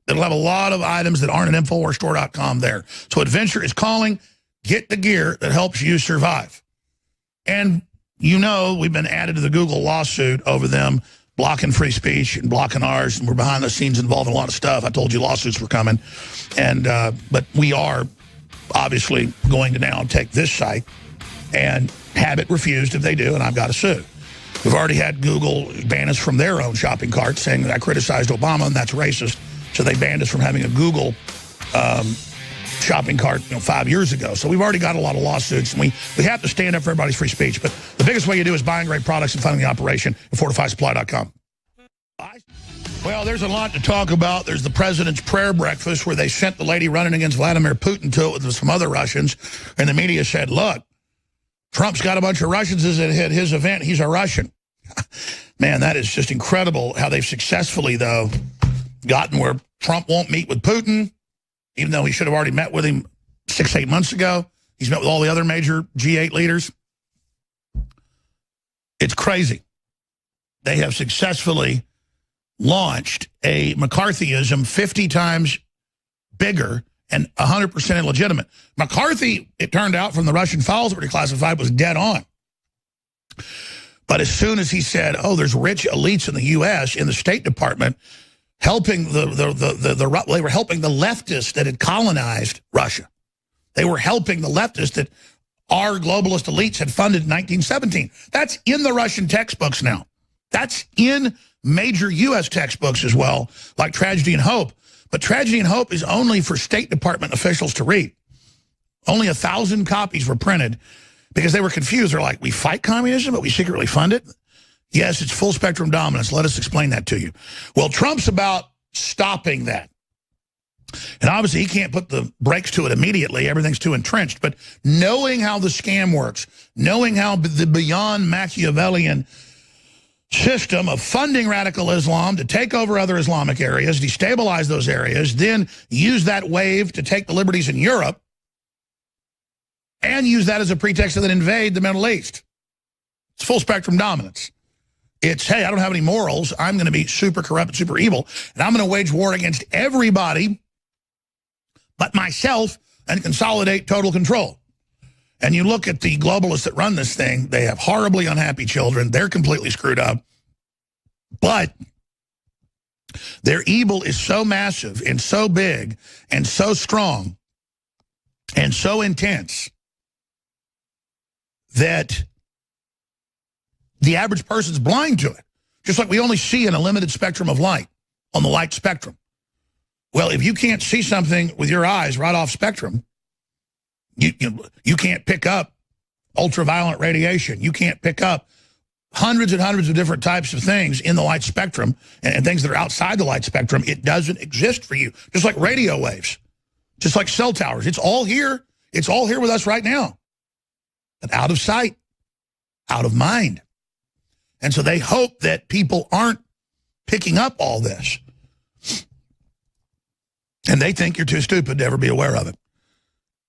They'll have a lot of items that aren't at InfoWarsStore.com there. So Adventure is calling. Get the gear that helps you survive. And we've been added to the Google lawsuit over them blocking free speech and blocking ours, and we're behind the scenes involved in a lot of stuff. I told you lawsuits were coming. And but we are obviously going to now take this site and have it refused if they do, and I've got to sue. We've already had Google ban us from their own shopping cart, saying that I criticized Obama and that's racist. So they banned us from having a Google shopping cart 5 years ago. So we've already got a lot of lawsuits, and we have to stand up for everybody's free speech. But the biggest way you do is buying great products and funding the operation at FortifiedSupply.com. Well, there's a lot to talk about. There's the president's prayer breakfast where they sent the lady running against Vladimir Putin to it with some other Russians. And the media said, look, Trump's got a bunch of Russians at his event. He's a Russian. Man, that is just incredible how they've successfully, though, gotten where Trump won't meet with Putin, even though he should have already met with him 6-8 months ago. He's met with all the other major G8 leaders. It's crazy. They have successfully launched a McCarthyism 50 times bigger and 100% illegitimate. McCarthy, it turned out from the Russian files that were declassified, was dead on. But as soon as he said, oh, there's rich elites in the U.S., in the State Department, helping they were helping the leftists that had colonized Russia. They were helping the leftists that our globalist elites had funded in 1917. That's in the Russian textbooks now. That's in major U.S. textbooks as well, like Tragedy and Hope. But Tragedy and Hope is only for State Department officials to read. Only 1,000 copies were printed because they were confused. They're like, we fight communism, but we secretly fund it? Yes, it's full spectrum dominance. Let us explain that to you. Well, Trump's about stopping that. And obviously he can't put the brakes to it immediately. Everything's too entrenched. But knowing how the scam works, knowing how the beyond Machiavellian system of funding radical Islam to take over other Islamic areas, destabilize those areas, then use that wave to take the liberties in Europe, and use that as a pretext to then invade the Middle East. It's full spectrum dominance. It's, hey, I don't have any morals. I'm going to be super corrupt and super evil, and I'm going to wage war against everybody but myself and consolidate total control. And you look at the globalists that run this thing, they have horribly unhappy children. They're completely screwed up. But their evil is so massive and so big and so strong and so intense that the average person's blind to it. Just like we only see in a limited spectrum of light, on the light spectrum. Well, if you can't see something with your eyes right off spectrum, You can't pick up ultraviolet radiation. You can't pick up hundreds and hundreds of different types of things in the light spectrum and things that are outside the light spectrum. It doesn't exist for you. Just like radio waves, just like cell towers. It's all here. It's all here with us right now. But out of sight, out of mind. And so they hope that people aren't picking up all this. And they think you're too stupid to ever be aware of it.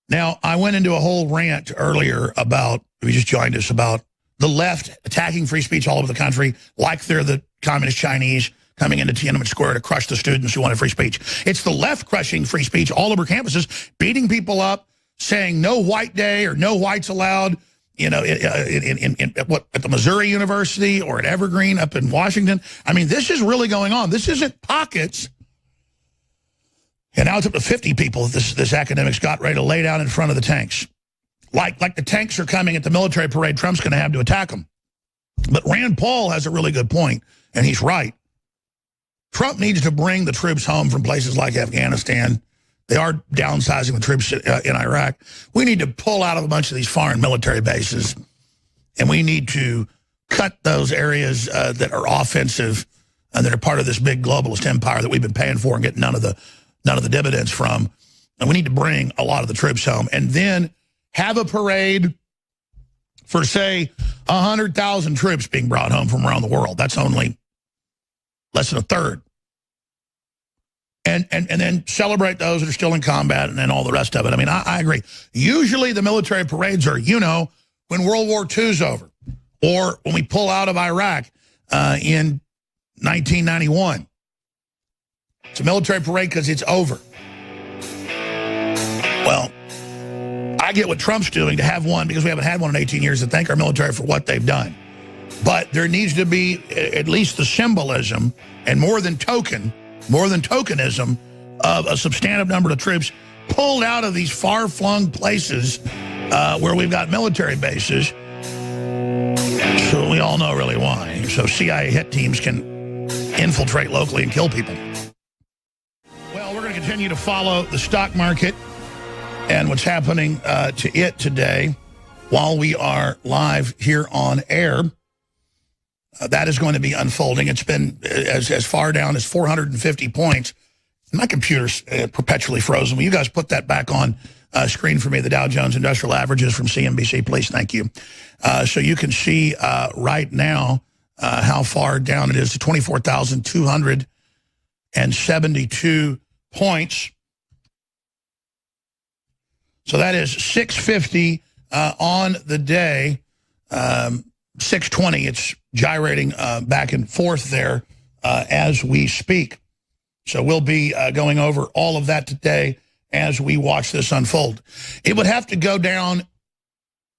Now, I went into a whole rant earlier about, if you just joined us, about the left attacking free speech all over the country like they're the communist Chinese coming into Tiananmen Square to crush the students who wanted free speech. It's the left crushing free speech all over campuses, beating people up, saying no white day or no whites allowed, you know, at the Missouri University or at Evergreen up in Washington. I mean, this is really going on. This isn't pockets. And now it's up to 50 people this academic's got ready to lay down in front of the tanks. Like the tanks are coming at the military parade Trump's going to have to attack them. But Rand Paul has a really good point, and he's right. Trump needs to bring the troops home from places like Afghanistan. They are downsizing the troops in Iraq. We need to pull out of a bunch of these foreign military bases, and we need to cut those areas that are offensive and that are part of this big globalist empire that we've been paying for and getting none of the dividends from. And we need to bring a lot of the troops home and then have a parade for, say, 100,000 troops being brought home from around the world. That's only less than a third. And then celebrate those that are still in combat and then all the rest of it. I mean, I agree. Usually the military parades are, you know, when World War II's over or when we pull out of Iraq in 1991. It's a military parade because it's over. Well, I get what Trump's doing to have one because we haven't had one in 18 years to thank our military for what they've done. But there needs to be at least the symbolism and more than tokenism of a substantive number of troops pulled out of these far-flung places where we've got military bases. So we all know really why. So CIA hit teams can infiltrate locally and kill people. Well, we're going to continue to follow the stock market and what's happening to it today while we are live here on air. That is going to be unfolding. It's been as far down as 450 points. My computer's perpetually frozen. Will you guys put that back on screen for me, the Dow Jones Industrial Averages from CNBC, please? Thank you. So you can see right now how far down it is to 24,272 points. So that is 650 on the day, 620. It's gyrating back and forth there as we speak. So we'll be going over all of that today as we watch this unfold. It would have to go down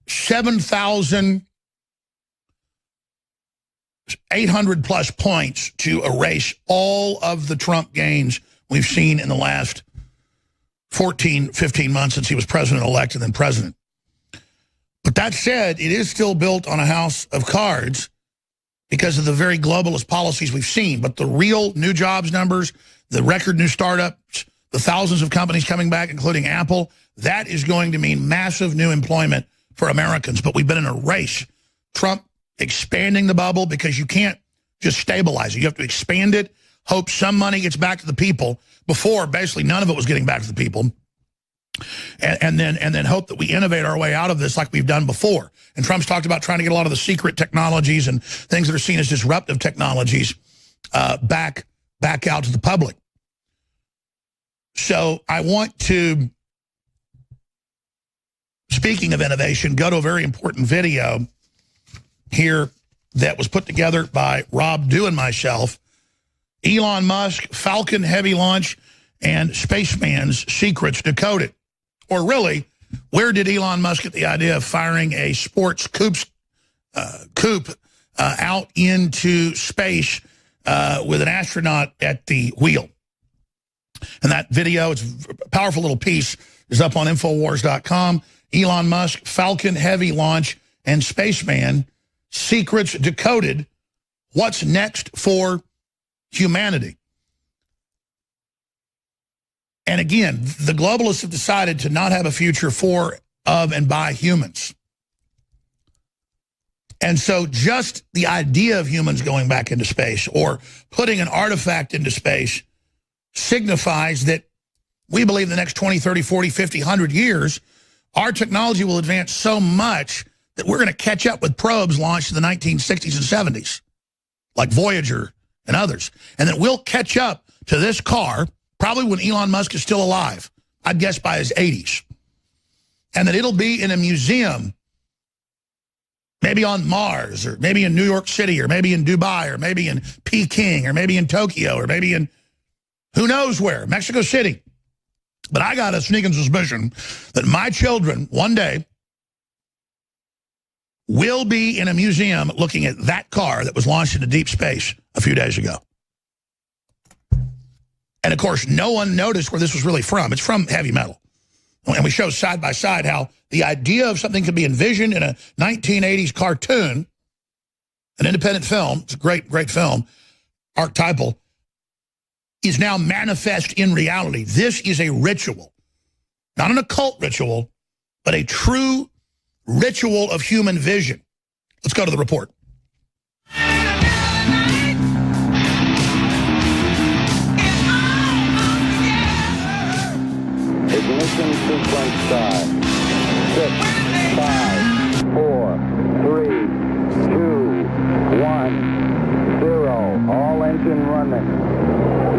7,800 plus points to erase all of the Trump gains we've seen in the last 14, 15 months since he was president-elect and then president. But that said, it is still built on a house of cards because of the very globalist policies we've seen. But the real new jobs numbers, the record new startups, the thousands of companies coming back, including Apple, that is going to mean massive new employment for Americans. But we've been in a race. Trump expanding the bubble because you can't just stabilize it. You have to expand it, hope some money gets back to the people. Before, basically, none of it was getting back to the people. And then hope that we innovate our way out of this like we've done before. And Trump's talked about trying to get a lot of the secret technologies and things that are seen as disruptive technologies back out to the public. So I want to, speaking of innovation, go to a very important video here that was put together by Rob Dew and myself. Elon Musk, Falcon Heavy launch, and Spaceman's secrets decoded. Or really, where did Elon Musk get the idea of firing a sports coupe out into space with an astronaut at the wheel? And that video, it's a powerful little piece, is up on Infowars.com. Elon Musk, Falcon Heavy launch, and Spaceman, secrets decoded. What's next for humanity? And again, the globalists have decided to not have a future for of and by humans. And so just the idea of humans going back into space or putting an artifact into space signifies that we believe the next 20, 30, 40, 50, 100 years, our technology will advance so much that we're going to catch up with probes launched in the 1960s and 70s, like Voyager and others. And that we'll catch up to this car, probably when Elon Musk is still alive, I'd guess by his 80s. And that it'll be in a museum, maybe on Mars, or maybe in New York City, or maybe in Dubai, or maybe in Peking, or maybe in Tokyo, or maybe in who knows where, Mexico City. But I got a sneaking suspicion that my children one day will be in a museum looking at that car that was launched into deep space a few days ago. And of course, no one noticed where this was really from. It's from heavy metal. And we show side by side how the idea of something could be envisioned in a 1980s cartoon, an independent film, it's a great, great film, archetypal, is now manifest in reality. This is a ritual, not an occult ritual, but a true ritual of human vision. Let's go to the report. Ignition sequence start. 6, 5, 4, 3, 2, 1, 0. All engine running.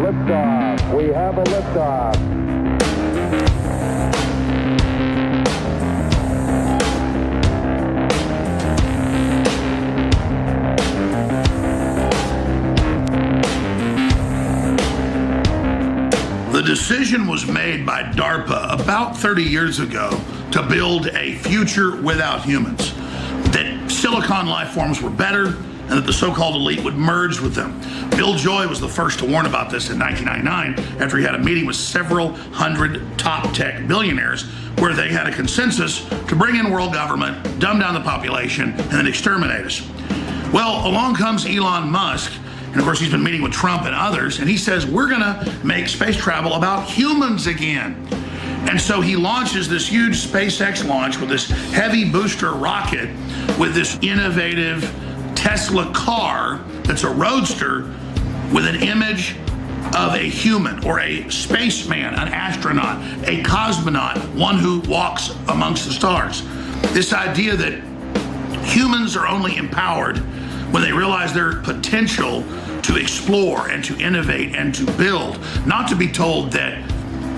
Liftoff. We have a liftoff. The decision was made by DARPA about 30 years ago to build a future without humans, that silicon life forms were better and that the so-called elite would merge with them. Bill Joy was the first to warn about this in 1999 after he had a meeting with several hundred top tech billionaires where they had a consensus to bring in world government, dumb down the population, and then exterminate us. Well, along comes Elon Musk. And of course, he's been meeting with Trump and others, and he says, we're gonna make space travel about humans again. And so he launches this huge SpaceX launch with this heavy booster rocket with this innovative Tesla car that's a roadster with an image of a human or a spaceman, an astronaut, a cosmonaut, one who walks amongst the stars. This idea that humans are only empowered when they realize their potential to explore and to innovate and to build, not to be told that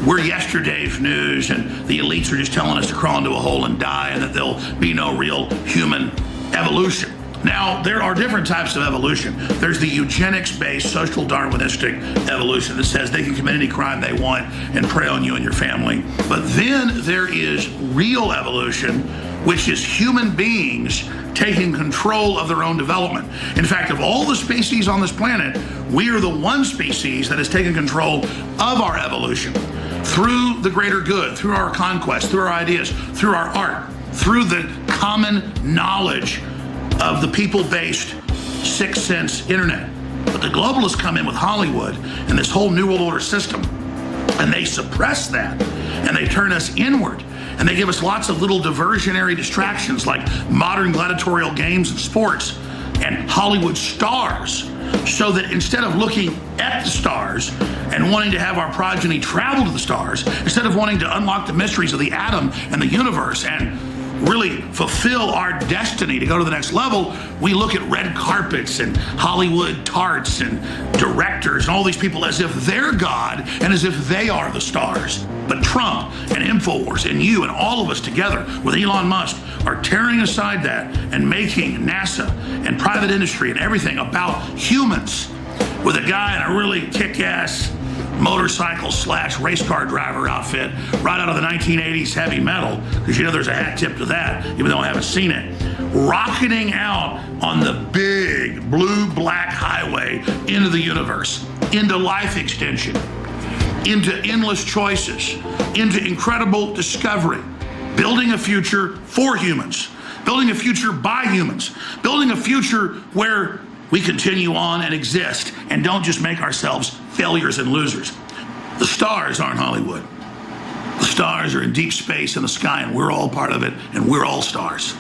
we're yesterday's news and the elites are just telling us to crawl into a hole and die and that there'll be no real human evolution. Now, there are different types of evolution. There's the eugenics-based social Darwinistic evolution that says they can commit any crime they want and prey on you and your family. But then there is real evolution, which is human beings taking control of their own development. In fact, of all the species on this planet, we are the one species that has taken control of our evolution through the greater good, through our conquest, through our ideas, through our art, through the common knowledge of the people-based sixth sense internet. But the globalists come in with Hollywood and this whole New World Order system, and they suppress that, and they turn us inward. And they give us lots of little diversionary distractions like modern gladiatorial games and sports and Hollywood stars, so that instead of looking at the stars and wanting to have our progeny travel to the stars, instead of wanting to unlock the mysteries of the atom and the universe and really fulfill our destiny to go to the next level, we look at red carpets and Hollywood tarts and directors and all these people as if they're God and as if they are the stars. But Trump and InfoWars and you and all of us together with Elon Musk are tearing aside that and making NASA and private industry and everything about humans, with a guy in a really kick-ass motorcycle / race car driver outfit right out of the 1980s heavy metal, because you know there's a hat tip to that, even though I haven't seen it, rocketing out on the big blue-black highway into the universe, into life extension, into endless choices, into incredible discovery, building a future for humans, building a future by humans, building a future where we continue on and exist and don't just make ourselves failures and losers. The stars aren't Hollywood. The stars are in deep space in the sky, and we're all part of it, and we're all stars.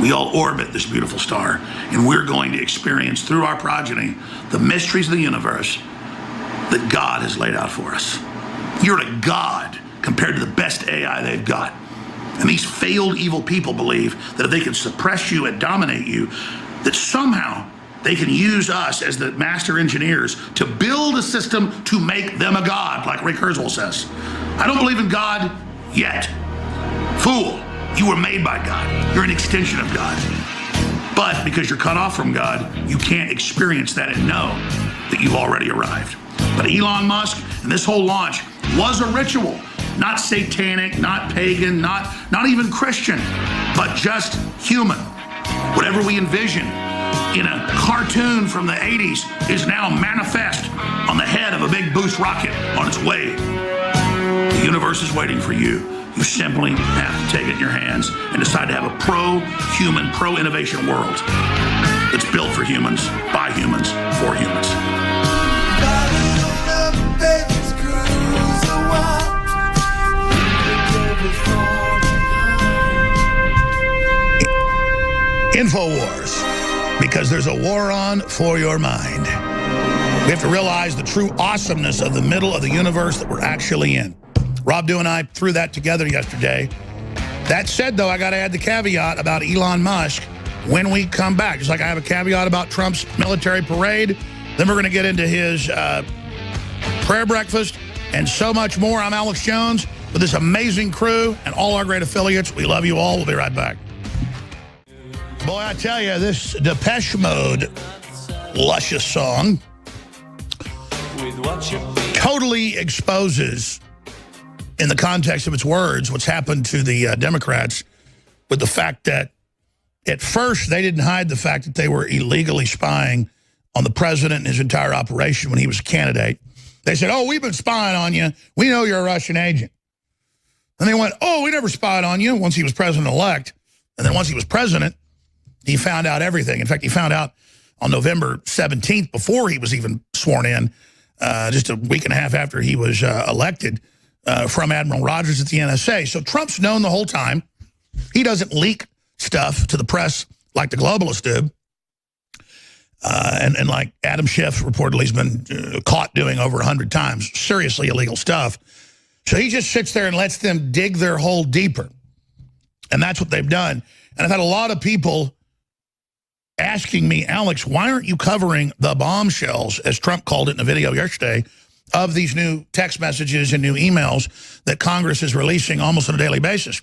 We all orbit this beautiful star, and we're going to experience through our progeny the mysteries of the universe that God has laid out for us. You're a god compared to the best AI they've got. And these failed evil people believe that if they can suppress you and dominate you, that somehow they can use us as the master engineers to build a system to make them a god, like Ray Kurzweil says. I don't believe in God yet. Fool, you were made by God. You're an extension of God. But because you're cut off from God, you can't experience that and know that you've already arrived. But Elon Musk and this whole launch was a ritual. Not satanic, not pagan, not even Christian, but just human. Whatever we envision in a cartoon from the 80s is now manifest on the head of a big boost rocket on its way. The universe is waiting for you. You simply have to take it in your hands and decide to have a pro-human, pro-innovation world that's built for humans, by humans, for humans. InfoWars, because there's a war on for your mind. We have to realize the true awesomeness of the middle of the universe that we're actually in. Rob Dew and I threw that together yesterday. That said, though, I got to add the caveat about Elon Musk when we come back. Just like I have a caveat about Trump's military parade. Then we're going to get into his prayer breakfast and so much more. I'm Alex Jones with this amazing crew and all our great affiliates. We love you all. We'll be right back. Boy, I tell you, this Depeche Mode luscious song totally exposes, in the context of its words, what's happened to the Democrats with the fact that at first they didn't hide the fact that they were illegally spying on the president and his entire operation when he was a candidate. They said, oh, we've been spying on you. We know you're a Russian agent. And they went, oh, we never spied on you once he was president-elect. And then once he was president, he found out everything. In fact, he found out on November 17th, before he was even sworn in, just a week and a half after he was elected, from Admiral Rogers at the NSA. So Trump's known the whole time. He doesn't leak stuff to the press like the globalists do. And like Adam Schiff reportedly has been caught doing over 100 times. Seriously illegal stuff. So he just sits there and lets them dig their hole deeper. And that's what they've done. And I've had a lot of people asking me, Alex, why aren't you covering the bombshells, as Trump called it in a video yesterday, of these new text messages and new emails that Congress is releasing almost on a daily basis?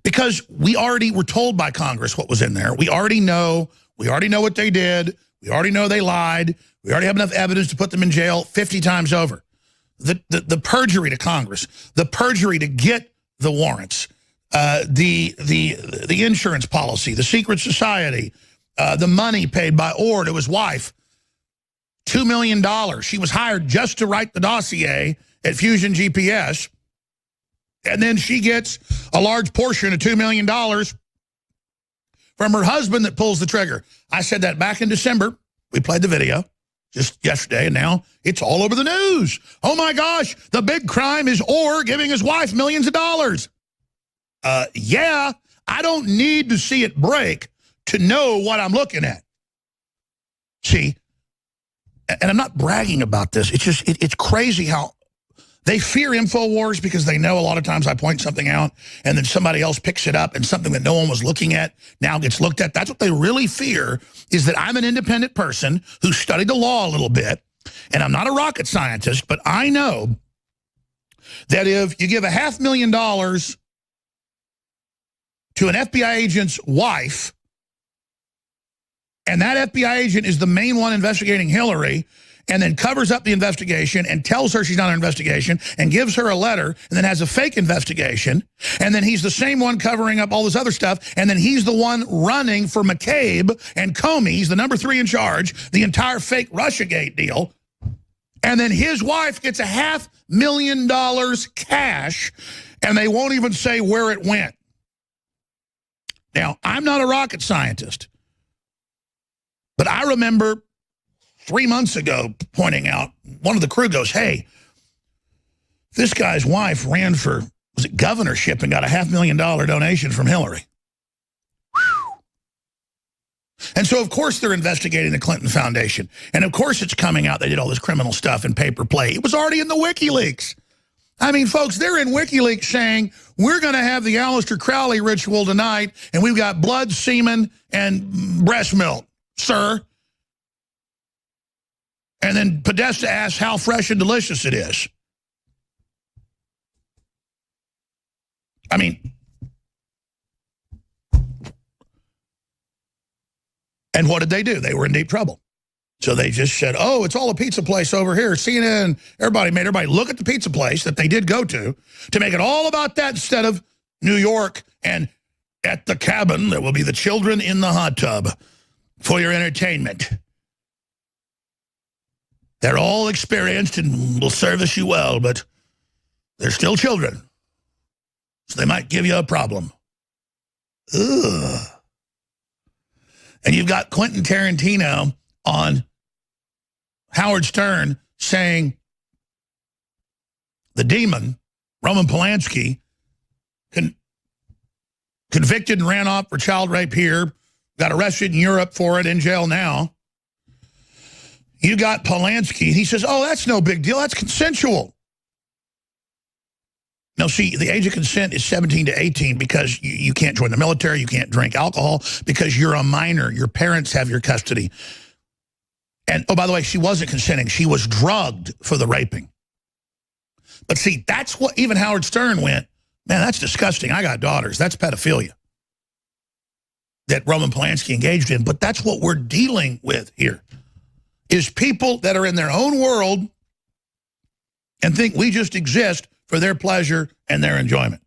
Because we already were told by Congress what was in there. We already know what they did. We already know they lied. We already have enough evidence to put them in jail 50 times over. The perjury to Congress, the perjury to get the warrants, the insurance policy, the secret society, the money paid by Orr to his wife, $2 million. She was hired just to write the dossier at Fusion GPS, and then she gets a large portion of $2 million from her husband that pulls the trigger. I said that back in December. We played the video just yesterday, and now it's all over the news. Oh, my gosh, the big crime is Orr giving his wife millions of dollars. Yeah, I don't need to see it break to know what I'm looking at. See, and I'm not bragging about this. It's just, it's crazy how they fear InfoWars because they know a lot of times I point something out and then somebody else picks it up and something that no one was looking at now gets looked at. That's what they really fear, is that I'm an independent person who studied the law a little bit, and I'm not a rocket scientist, but I know that if you give $500,000 to an FBI agent's wife, and that FBI agent is the main one investigating Hillary, and then covers up the investigation and tells her she's not an investigation and gives her a letter and then has a fake investigation, and then he's the same one covering up all this other stuff, and then he's the one running for McCabe and Comey, he's the number 3 in charge, the entire fake Russiagate deal, and then his wife gets $500,000 cash, and they won't even say where it went. Now, I'm not a rocket scientist, but I remember 3 months ago pointing out, one of the crew goes, hey, This guy's wife ran for, was it governorship, and got a $500,000 donation from Hillary. And so, of course, they're investigating the Clinton Foundation. And, of course, it's coming out they did all this criminal stuff in paper play. It was already in the WikiLeaks. I mean, folks, they're in WikiLeaks saying, we're going to have the Aleister Crowley ritual tonight, and we've got blood, semen, and breast milk, sir. And then Podesta asks how fresh and delicious it is. I mean, and what did they do? They were in deep trouble. So they just said, oh, it's all a pizza place over here. CNN, everybody made everybody look at the pizza place that they did go to make it all about that instead of New York and at the cabin, there will be the children in the hot tub for your entertainment. They're all experienced and will service you well, but they're still children. So they might give you a problem. Ugh. And you've got Quentin Tarantino on Howard Stern saying the demon, Roman Polanski, convicted and ran off for child rape here, got arrested in Europe for it, in jail now. You got Polanski, he says, oh, that's no big deal, that's consensual. Now, see, the age of consent is 17 to 18 because you can't join the military, you can't drink alcohol, because you're a minor, your parents have your custody. And, oh, by the way, she wasn't consenting. She was drugged for the raping. But see, that's what even Howard Stern went, man, that's disgusting. I got daughters. That's pedophilia that Roman Polanski engaged in. But that's what we're dealing with here, is people that are in their own world and think we just exist for their pleasure and their enjoyment.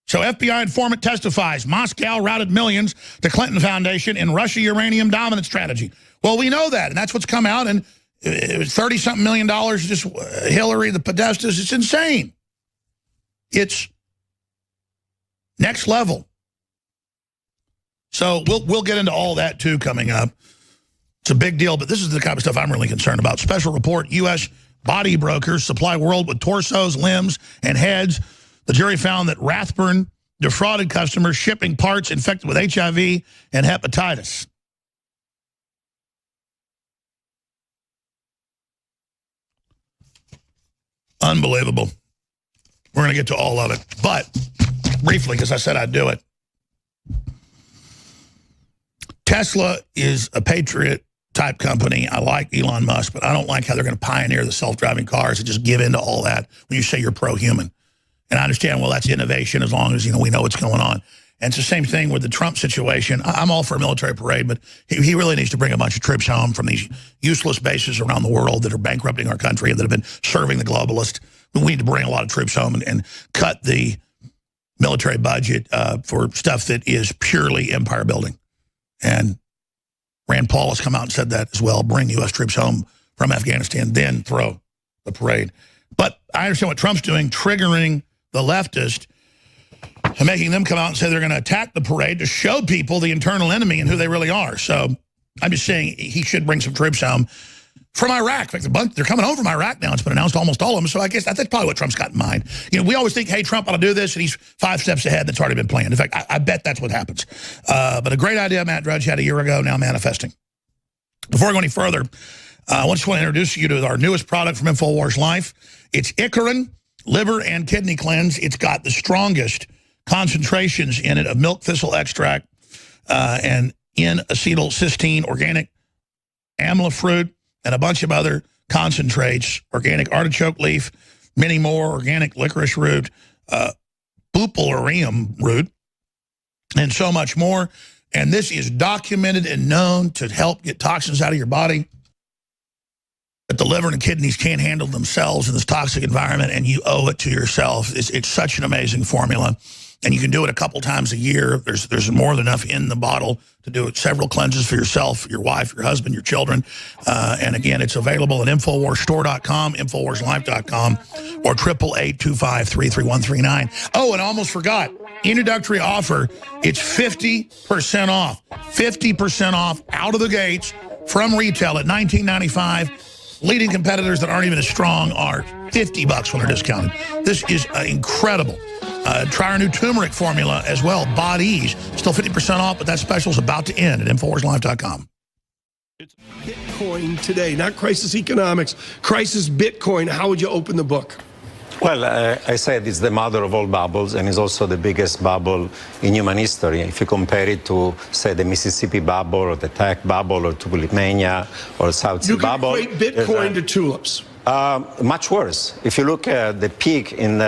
So FBI informant testifies, Moscow routed millions to Clinton Foundation in Russia uranium dominance strategy. Well, we know that, and that's what's come out, and it was $30-something million, just Hillary, the Podestas. It's insane. It's next level. So we'll get into all that, too, coming up. It's a big deal, but this is the kind of stuff I'm really concerned about. Special report, U.S. body brokers supply world with torsos, limbs, and heads. The jury found that Rathburn defrauded customers shipping parts infected with HIV and hepatitis. Unbelievable. We're going to get to all of it. But, briefly, because I said I'd do it. Tesla is a patriot-type company. I like Elon Musk, but I don't like how they're going to pioneer the self-driving cars and just give in to all that when you say you're pro-human. And I understand, well, that's innovation as long as, we know what's going on. And it's the same thing with the Trump situation. I'm all for a military parade, but he really needs to bring a bunch of troops home from these useless bases around the world that are bankrupting our country and that have been serving the globalists. We need to bring a lot of troops home and cut the military budget for stuff that is purely empire building. And Rand Paul has come out and said that as well. Bring U.S. troops home from Afghanistan, then throw the parade. But I understand what Trump's doing, triggering the leftist and making them come out and say they're going to attack the parade to show people the internal enemy and who they really are. So I'm just saying he should bring some troops home from Iraq. In fact, they're coming home from Iraq now. It's been announced, almost all of them. So I guess that's probably what Trump's got in mind. We always think, hey, Trump ought to do this, and he's 5 steps ahead. That's already been planned. In fact, I bet that's what happens. But a great idea Matt Drudge had a year ago, now manifesting. Before I go any further, I just want to introduce you to our newest product from InfoWars Life. It's Icarin Liver and Kidney Cleanse. It's got the strongest concentrations in it of milk thistle extract and N-acetylcysteine, organic amla fruit, and a bunch of other concentrates, organic artichoke leaf, many more, organic licorice root, bupleurum root, and so much more. And this is documented and known to help get toxins out of your body that the liver and kidneys can't handle themselves in this toxic environment, and you owe it to yourself. It's such an amazing formula. And you can do it a couple times a year. There's more than enough in the bottle to do it, several cleanses for yourself, your wife, your husband, your children. And again, it's available at InfoWarsStore.com, InfoWarsLife.com, or 888-253-3139. Oh, and I almost forgot. Introductory offer. It's 50% off. 50% off out of the gates from retail at $19.95. Leading competitors that aren't even as strong are $50 when they're discounted. This is incredible. Try our new turmeric formula as well, Bod Ease. Still 50% off, but that special is about to end at InfoWarsLive.com. It's Bitcoin today, not crisis economics, crisis Bitcoin. How would you open the book? Well, I said it's the mother of all bubbles, and it's also the biggest bubble in human history. If you compare it to, say, the Mississippi bubble or the tech bubble or tulip mania or South Sea bubble. You could equate Bitcoin to tulips. Much worse. If you look at the peak in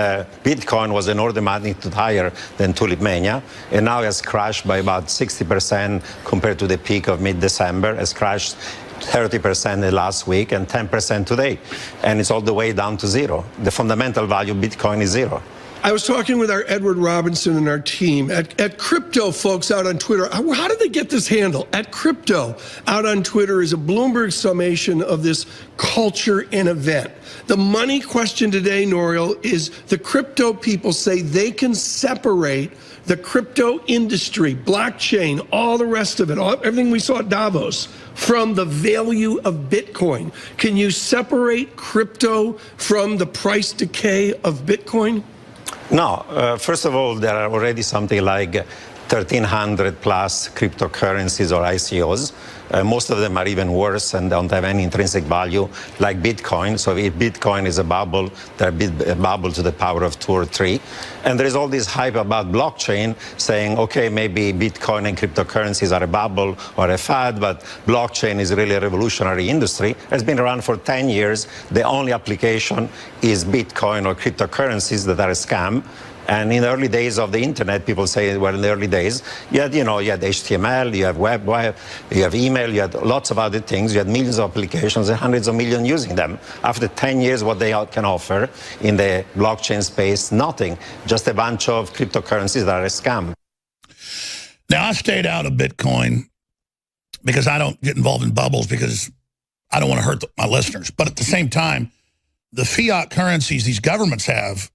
Bitcoin was an order of magnitude higher than tulip mania, and now has crashed by about 60% compared to the peak of mid-December, has crashed 30% last week and 10% today. And it's all the way down to zero. The fundamental value of Bitcoin is zero. I was talking with our Edward Robinson and our team at Crypto, folks, out on Twitter. How did they get this handle? At Crypto, out on Twitter, is a Bloomberg summation of this culture and event. The money question today, Nouriel, is the crypto people say they can separate the crypto industry, blockchain, all the rest of it, everything we saw at Davos, from the value of Bitcoin. Can you separate crypto from the price decay of Bitcoin? No. First of all, there are already something like 1,300 plus cryptocurrencies or ICOs. Most of them are even worse and don't have any intrinsic value, like Bitcoin. So if Bitcoin is a bubble, they're a bubble to the power of 2 or 3. And there is all this hype about blockchain saying, okay, maybe Bitcoin and cryptocurrencies are a bubble or a fad, but blockchain is really a revolutionary industry. It's been around for 10 years. The only application is Bitcoin or cryptocurrencies that are a scam. And in the early days of the internet, people say, well, in the early days, you had HTML, you have web, you have email, you had lots of other things. You had millions of applications and hundreds of millions using them. After 10 years, what they can offer in the blockchain space, nothing. Just a bunch of cryptocurrencies that are a scam. Now, I stayed out of Bitcoin because I don't get involved in bubbles because I don't want to hurt my listeners. But at the same time, the fiat currencies these governments have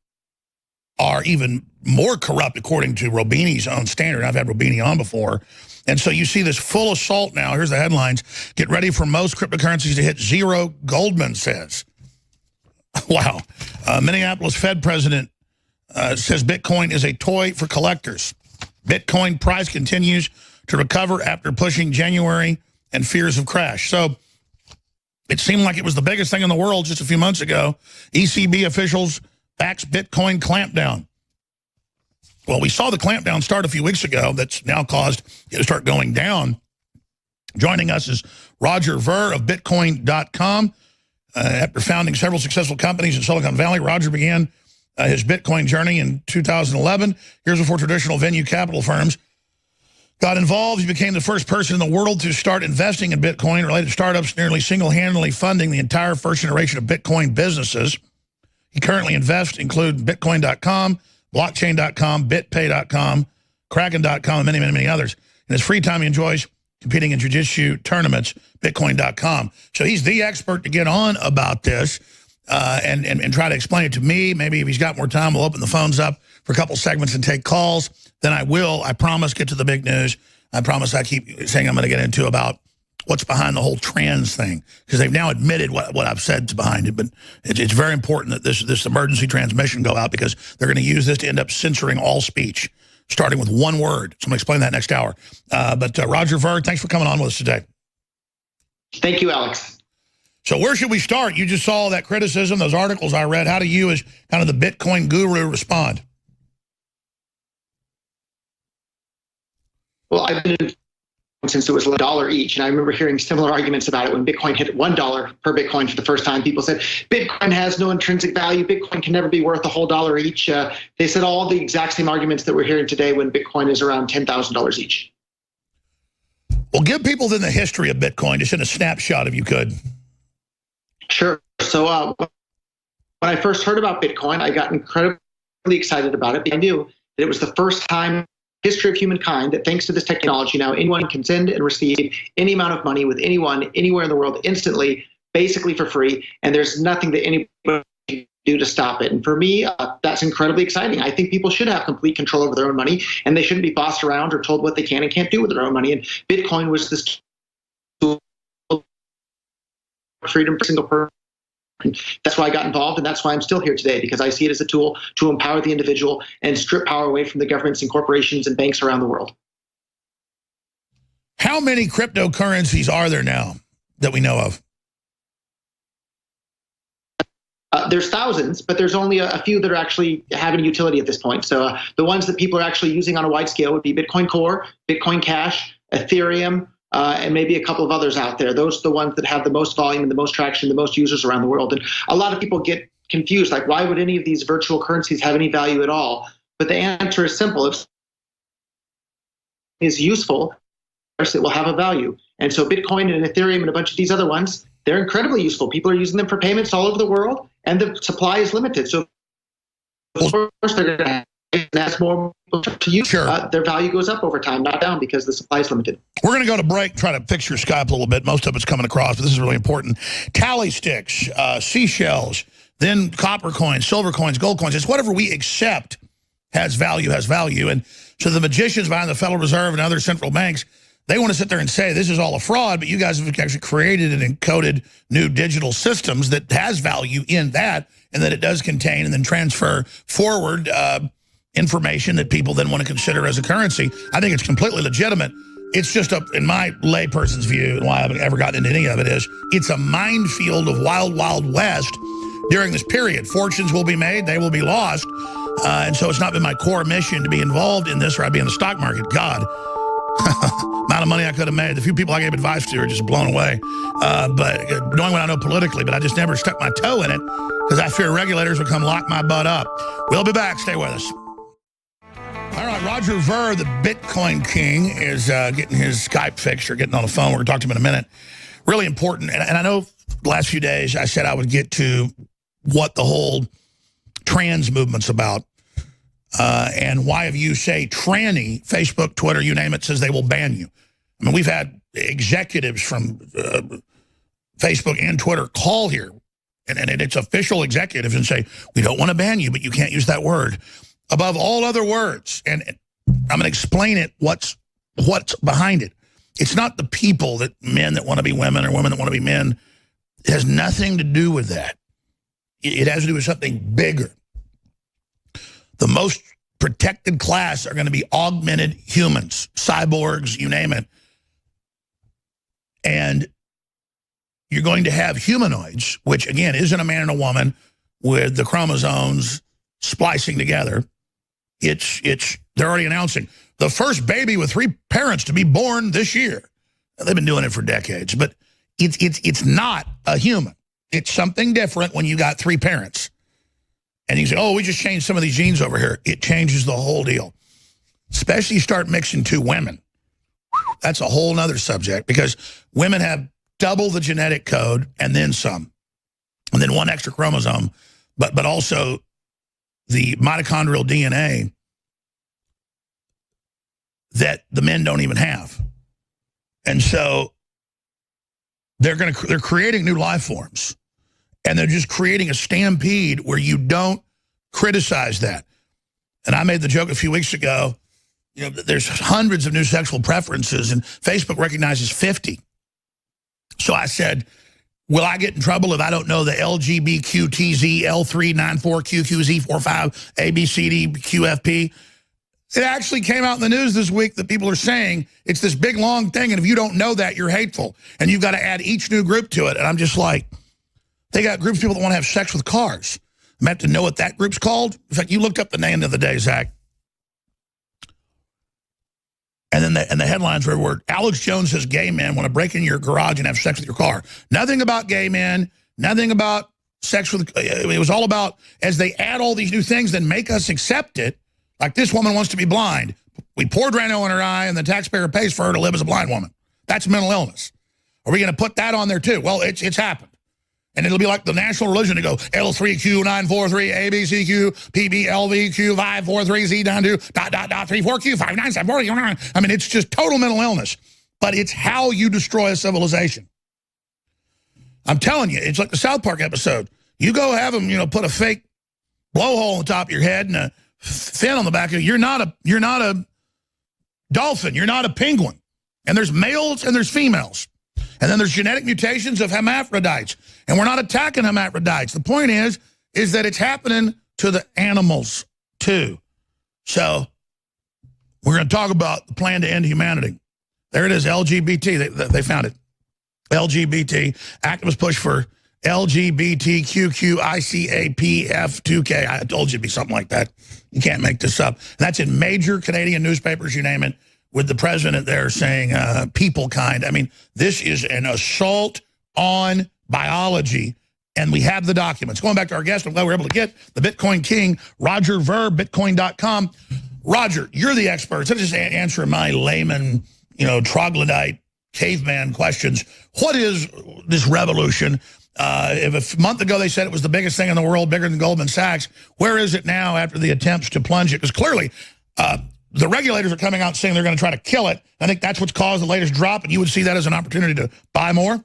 are even more corrupt, according to Roubini's own standard. I've had Roubini on before. And so you see this full assault now. Here's the headlines. Get ready for most cryptocurrencies to hit zero, Goldman says. Wow. Minneapolis Fed president says Bitcoin is a toy for collectors. Bitcoin price continues to recover after pushing January and fears of crash. So it seemed like it was the biggest thing in the world just a few months ago. ECB officials backs Bitcoin clampdown. Well, we saw the clampdown start a few weeks ago. That's now caused it to start going down. Joining us is Roger Ver of Bitcoin.com. After founding several successful companies in Silicon Valley, Roger began his Bitcoin journey in 2011. Years before traditional venture capital firms got involved, he became the first person in the world to start investing in Bitcoin-related startups, nearly single-handedly funding the entire first generation of Bitcoin businesses. He currently invests include Bitcoin.com, Blockchain.com, BitPay.com, Kraken.com, and many, many, many others. In his free time, he enjoys competing in jiu-jitsu tournaments, Bitcoin.com. So he's the expert to get on about this and try to explain it to me. Maybe if he's got more time, we'll open the phones up for a couple segments and take calls. Then I will, I promise, get to the big news. I promise I keep saying I'm going to get into about what's behind the whole trans thing, because they've now admitted what I've said is behind it. But it's very important that this emergency transmission go out, because they're going to use this to end up censoring all speech, starting with one word. So I'm going to explain that next hour. But Roger Ver, thanks for coming on with us today. Thank you, Alex. So where should we start? You just saw that criticism, those articles I read. How do you, as kind of the Bitcoin guru, respond? Well, I've been in since it was $1 each. And I remember hearing similar arguments about it when Bitcoin hit $1 per Bitcoin for the first time. People said, Bitcoin has no intrinsic value. Bitcoin can never be worth a whole $1 each. They said all the exact same arguments that we're hearing today when Bitcoin is around $10,000 each. Well, give people then the history of Bitcoin, just in a snapshot, if you could. Sure. So when I first heard about Bitcoin, I got incredibly excited about it. I knew that it was the first time history of humankind that thanks to this technology now anyone can send and receive any amount of money with anyone anywhere in the world instantly, basically for free, and there's nothing that anybody can do to stop it. And for me, that's incredibly exciting. I think people should have complete control over their own money, and they shouldn't be bossed around or told what they can and can't do with their own money. And Bitcoin was this tool for freedom for single person That's why I got involved, and that's why I'm still here today, because I see it as a tool to empower the individual and strip power away from the governments and corporations and banks around the world. How many cryptocurrencies are there now that we know of? There's thousands, but there's only a few that are actually having utility at this point. So the ones that people are actually using on a wide scale would be Bitcoin Core, Bitcoin Cash, Ethereum, and maybe a couple of others out there. Those are the ones that have the most volume and the most traction, the most users around the world. And a lot of people get confused, like, why would any of these virtual currencies have any value at all? But the answer is simple. If it is useful, it will have a value. And so Bitcoin and Ethereum and a bunch of these other ones, they're incredibly useful. People are using them for payments all over the world, and the supply is limited. So of course they're going to ask more to use. Sure. Their value goes up over time, not down, because the supply is limited. We're going to go to break, try to fix your Skype a little bit. Most of it's coming across, but this is really important. Tally sticks, seashells, then copper coins, silver coins, gold coins. It's whatever we accept has value. And so the magicians behind the Federal Reserve and other central banks, they want to sit there and say this is all a fraud, but you guys have actually created and encoded new digital systems that has value in that, and that it does contain and then transfer forward information that people then want to consider as a currency. I think it's completely legitimate. It's just, in my layperson's view, and why I haven't ever gotten into any of it, is it's a minefield of wild, wild west during this period. Fortunes will be made, they will be lost, and so it's not been my core mission to be involved in this, or I'd be in the stock market. God. Amount of money I could have made. The few people I gave advice to are just blown away. But knowing what I know politically, but I just never stuck my toe in it because I fear regulators will come lock my butt up. We'll be back. Stay with us. All right, Roger Ver, the Bitcoin King, is getting his Skype fixed or getting on the phone. We're going to talk to him in a minute. Really important. And I know the last few days I said I would get to what the whole trans movement's about. And why if you say tranny, Facebook, Twitter, you name it, says they will ban you. I mean, we've had executives from Facebook and Twitter call here, and it's official executives, and say, we don't want to ban you, but you can't use that word above all other words. And I'm going to explain it, what's behind it. It's not the people, that men that want to be women or women that want to be men. It has nothing to do with that. It has to do with something bigger. The most protected class are going to be augmented humans, cyborgs, you name it. And you're going to have humanoids, which, again, isn't a man and a woman with the chromosomes splicing together. They're already announcing the first baby with 3 parents to be born this year. They've been doing it for decades, but it's not a human. It's something different when you got 3 parents. And you say, oh, we just changed some of these genes over here. It changes the whole deal. Especially you start mixing 2 women. That's a whole nother subject, because women have double the genetic code and then some. And then 1 extra chromosome, but also the mitochondrial DNA that the men don't even have. And so they're creating new life forms. And they're just creating a stampede where you don't criticize that. And I made the joke a few weeks ago, there's hundreds of new sexual preferences, and Facebook recognizes 50. So I said, will I get in trouble if I don't know the LGBTQTZ, L394QQZ45, ABCDQFP? It actually came out in the news this week that people are saying it's this big, long thing, and if you don't know that, you're hateful. And you've got to add each new group to it. And I'm just like, they got groups of people that want to have sex with cars. I'm have to know what that group's called. In fact, you looked up the name the other day, Zach. And then the headlines were Alex Jones says gay men want to break in your garage and have sex with your car. Nothing about gay men, nothing about sex with, it was all about, as they add all these new things, then make us accept it. Like, this woman wants to be blind. We pour Drano in her eye and the taxpayer pays for her to live as a blind woman. That's mental illness. Are we going to put that on there too? Well, it's happened. And it'll be like the national religion to go L3Q943 ABCQ PBLVQ543Z92 ... 34Q59740. I mean, it's just total mental illness. But it's how you destroy a civilization. I'm telling you, it's like the South Park episode. You go have them, put a fake blowhole on the top of your head and a fin on the back of you. You're not a dolphin. You're not a penguin. And there's males and there's females. And then there's genetic mutations of hermaphrodites. And we're not attacking hermaphrodites. The point is that it's happening to the animals too. So we're going to talk about the plan to end humanity. There it is, LGBT. They found it. LGBT. Activists push for LGBTQQICAPF2K. I told you it'd be something like that. You can't make this up. And that's in major Canadian newspapers, you name it, with the president there saying people kind. I mean, this is an assault on biology, and we have the documents. Going back to our guest, I'm glad we were able to get the Bitcoin King, Roger Ver, Bitcoin.com. Roger, you're the expert. Instead of just answering my layman, troglodyte, caveman questions, what is this revolution? If a month ago they said it was the biggest thing in the world, bigger than Goldman Sachs, where is it now after the attempts to plunge it? Because clearly the regulators are coming out saying they're going to try to kill it. I think that's what's caused the latest drop, and you would see that as an opportunity to buy more?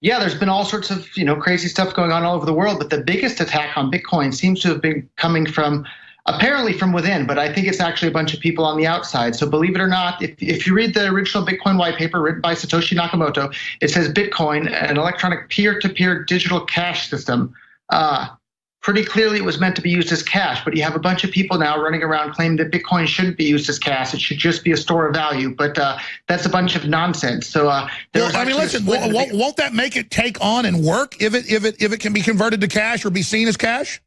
Yeah, there's been all sorts of crazy stuff going on all over the world, but the biggest attack on Bitcoin seems to have been coming from apparently from within, but I think it's actually a bunch of people on the outside. So believe it or not, if you read the original Bitcoin white paper written by Satoshi Nakamoto, it says Bitcoin, an electronic peer-to-peer digital cash system. Pretty clearly it was meant to be used as cash, but you have a bunch of people now running around claiming that Bitcoin shouldn't be used as cash. It should just be a store of value, but that's a bunch of nonsense. So listen, won't that make it take on and work if it can be converted to cash or be seen as cash?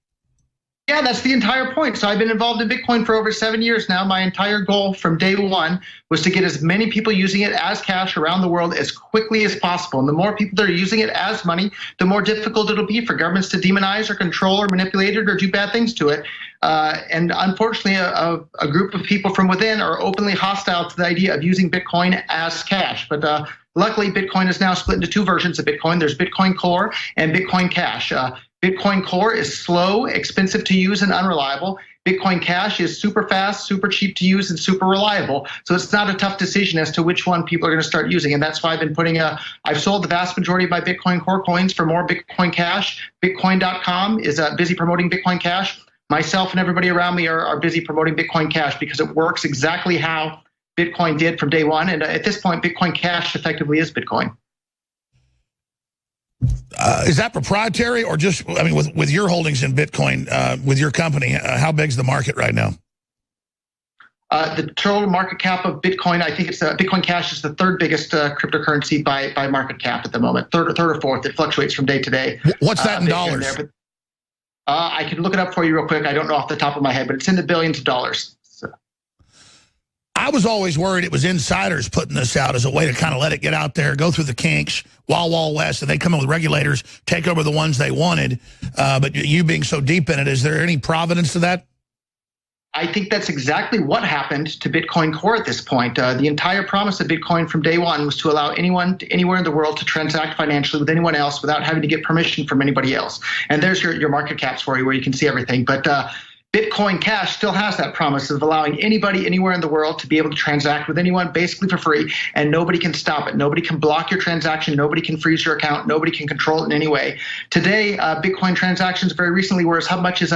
Yeah, that's the entire point. So I've been involved in Bitcoin for over 7 years now. My entire goal from day one was to get as many people using it as cash around the world as quickly as possible. And the more people that are using it as money, the more difficult it'll be for governments to demonize or control or manipulate it or do bad things to it. And unfortunately, a group of people from within are openly hostile to the idea of using Bitcoin as cash. But luckily, Bitcoin is now split into two versions of Bitcoin. There's Bitcoin Core and Bitcoin Cash. Bitcoin Core is slow, expensive to use, and unreliable. Bitcoin Cash is super fast, super cheap to use, and super reliable. So it's not a tough decision as to which one people are going to start using. And that's why I've been I've sold the vast majority of my Bitcoin Core coins for more Bitcoin Cash. Bitcoin.com is busy promoting Bitcoin Cash. Myself and everybody around me are busy promoting Bitcoin Cash because it works exactly how Bitcoin did from day one. And at this point, Bitcoin Cash effectively is Bitcoin. Is that proprietary or just, with your holdings in Bitcoin, with your company, how big's the market right now? The total market cap of Bitcoin, I think it's Bitcoin Cash is the third biggest cryptocurrency by market cap at the moment, third or fourth. It fluctuates from day to day. What's that in dollars? I can look it up for you real quick. I don't know off the top of my head, but it's in the billions of dollars. So. I was always worried it was insiders putting this out as a way to kind of let it get out there, go through the kinks, Wild West, and they come in with regulators, take over the ones they wanted. But you being so deep in it, is there any provenance to that? I think that's exactly what happened to Bitcoin Core at this point. The entire promise of Bitcoin from day one was to allow anyone anywhere in the world to transact financially with anyone else without having to get permission from anybody else. And there's your market caps for you where you can see everything. But Bitcoin Cash still has that promise of allowing anybody anywhere in the world to be able to transact with anyone basically for free, and nobody can stop it. Nobody can block your transaction. Nobody can freeze your account. Nobody can control it in any way. Today, Bitcoin transactions very recently were as much as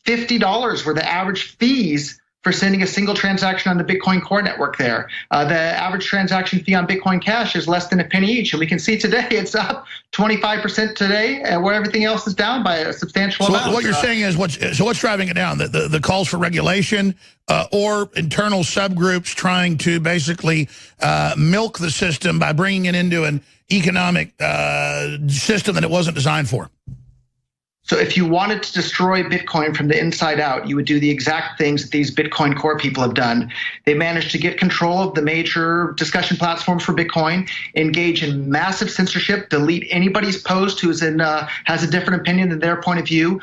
$50 were the average fees for sending a single transaction on the Bitcoin Core network there. The average transaction fee on Bitcoin Cash is less than a penny each. And we can see today it's up 25% today, where everything else is down by a substantial amount. So what you're saying is, what's driving it down? The calls for regulation or internal subgroups trying to basically milk the system by bringing it into an economic system that it wasn't designed for? So if you wanted to destroy Bitcoin from the inside out, you would do the exact things that these Bitcoin Core people have done. They managed to get control of the major discussion platforms for Bitcoin, engage in massive censorship, delete anybody's post who's has a different opinion than their point of view,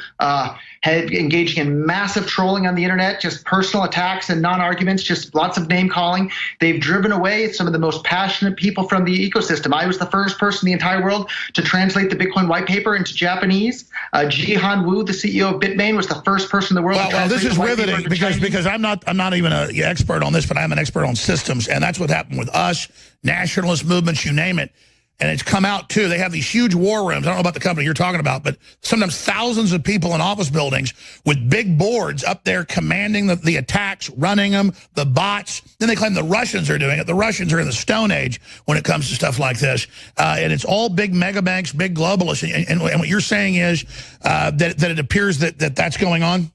engaging in massive trolling on the internet, just personal attacks and non-arguments, just lots of name calling. They've driven away some of the most passionate people from the ecosystem. I was the first person in the entire world to translate the Bitcoin white paper into Japanese. Jihan Wu, the CEO of Bitmain, was the first person in the world to translate. Well, this is the white riveting paper because I'm not even an expert on this, but I'm an expert on systems, and that's what happened with us, nationalist movements, you name it. And it's come out, too. They have these huge war rooms. I don't know about the company you're talking about, but sometimes thousands of people in office buildings with big boards up there commanding the attacks, running them, the bots. Then they claim the Russians are doing it. The Russians are in the Stone Age when it comes to stuff like this. And it's all big mega banks, big globalists. And what you're saying is that it appears that that's going on?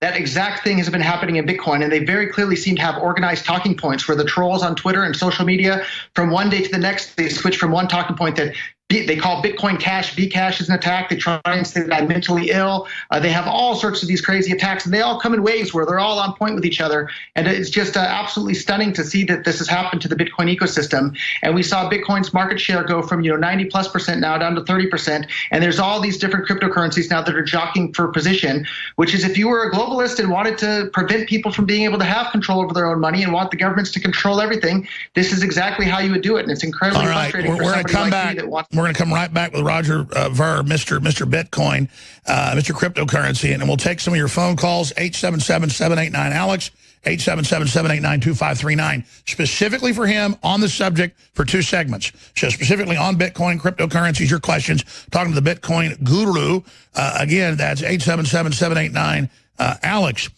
That exact thing has been happening in Bitcoin, and they very clearly seem to have organized talking points where the trolls on Twitter and social media, from one day to the next, they switch from one talking point that they call Bitcoin Cash, Bcash is an attack. They try and say that I'm mentally ill. They have all sorts of these crazy attacks, and they all come in waves where they're all on point with each other. And it's just absolutely stunning to see that this has happened to the Bitcoin ecosystem. And we saw Bitcoin's market share go from 90+% now down to 30%. And there's all these different cryptocurrencies now that are jockeying for position, which is if you were a globalist and wanted to prevent people from being able to have control over their own money and want the governments to control everything, this is exactly how you would do it. And it's incredibly frustrating for somebody like me that wants. We're going to come right back with Roger Ver, Mr. Bitcoin, Mr. Cryptocurrency, and we'll take some of your phone calls, 877-789-ALEX, 877-789-2539, specifically for him on the subject for 2 segments. So specifically on Bitcoin, cryptocurrencies, your questions, talking to the Bitcoin guru. Again, that's 877-789-ALEX.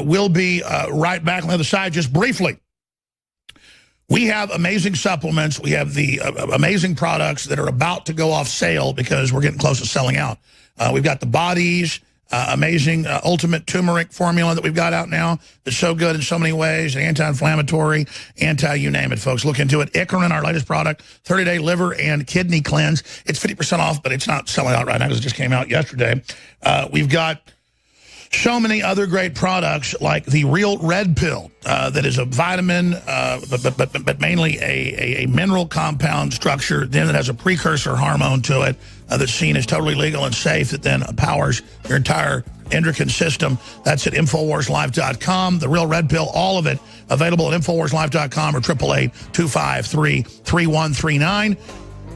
We'll be right back on the other side just briefly. We have amazing supplements. We have the amazing products that are about to go off sale because we're getting close to selling out. We've got the Bodies, amazing ultimate turmeric formula that we've got out now. It's so good in so many ways, anti-inflammatory, you name it, folks. Look into it. Ikarin, our latest product, 30-day liver and kidney cleanse. It's 50% off, but it's not selling out right now because it just came out yesterday. We've got so many other great products like the Real Red Pill that is a vitamin, but mainly a mineral compound structure. Then it has a precursor hormone to it that's seen as totally legal and safe that then powers your entire endocrine system. That's at InfoWarsLife.com. The Real Red Pill, all of it available at InfoWarsLife.com or 888-253-3139.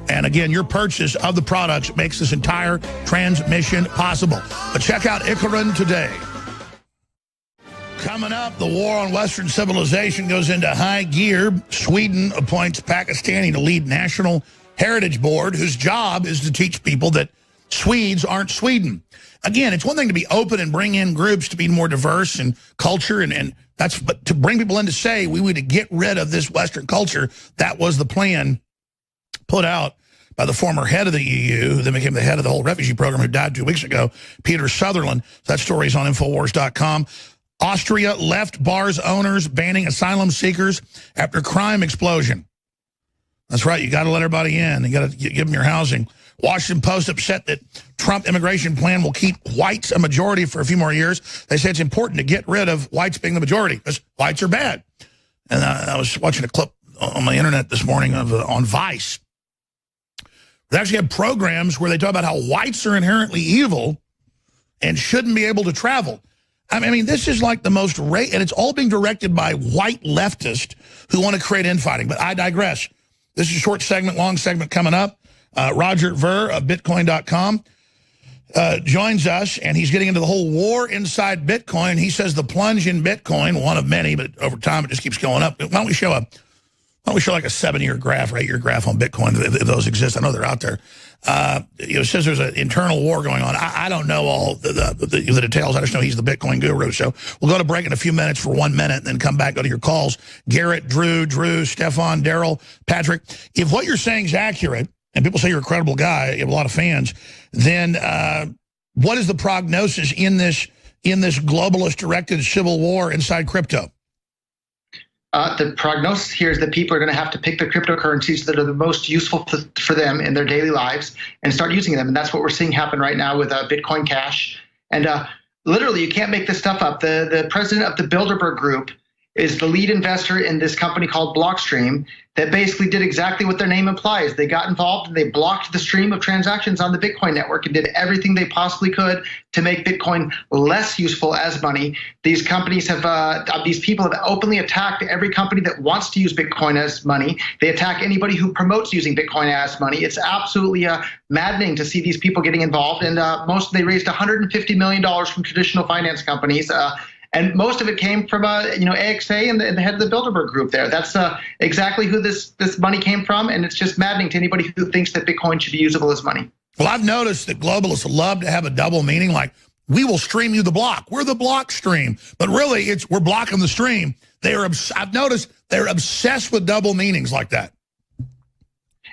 And again, your purchase of the products makes this entire transmission possible. But check out Ikarin today. Coming up, the war on Western civilization goes into high gear. Sweden appoints Pakistani to lead National Heritage Board, whose job is to teach people that Swedes aren't Sweden. Again, it's one thing to be open and bring in groups to be more diverse in culture, and that's, but to bring people in to say we need to get rid of this Western culture, that was the plan put out by the former head of the EU, who then became the head of the whole refugee program, who died 2 weeks ago, Peter Sutherland. That story is on Infowars.com. Austria left bars owners banning asylum seekers after crime explosion. That's right, you got to let everybody in. You got to give them your housing. Washington Post upset that Trump immigration plan will keep whites a majority for a few more years. They say it's important to get rid of whites being the majority because whites are bad. And I was watching a clip on my internet this morning on Vice. They actually have programs where they talk about how whites are inherently evil and shouldn't be able to travel. I mean, this is like the most and it's all being directed by white leftists who want to create infighting. But I digress. This is a short segment, long segment coming up. Roger Ver of Bitcoin.com joins us, and he's getting into the whole war inside Bitcoin. He says the plunge in Bitcoin, one of many, but over time it just keeps going up. Why don't we show like a 7-year graph or 8-year graph on Bitcoin, if those exist? I know they're out there. It says there's an internal war going on. I don't know all the details. I just know he's the Bitcoin guru. So we'll go to break in a few minutes for 1 minute and then come back, go to your calls. Garrett, Drew, Stefan, Daryl, Patrick. If what you're saying is accurate, and people say you're a credible guy, you have a lot of fans, then what is the prognosis in this globalist-directed civil war inside crypto? The prognosis here is that people are going to have to pick the cryptocurrencies that are the most useful for them in their daily lives and start using them. And that's what we're seeing happen right now with Bitcoin Cash. And literally, you can't make this stuff up. The president of the Bilderberg Group is the lead investor in this company called Blockstream that basically did exactly what their name implies. They got involved and they blocked the stream of transactions on the Bitcoin network and did everything they possibly could to make Bitcoin less useful as money. These companies these people have openly attacked every company that wants to use Bitcoin as money. They attack anybody who promotes using Bitcoin as money. It's absolutely maddening to see these people getting involved. And they raised $150 million from traditional finance companies. And most of it came from AXA and the head of the Bilderberg group there. That's exactly who this money came from, and it's just maddening to anybody who thinks that Bitcoin should be usable as money. Well, I've noticed that globalists love to have a double meaning, like, we will stream you the block. We're the block stream. But really, we're blocking the stream. I've noticed they're obsessed with double meanings like that.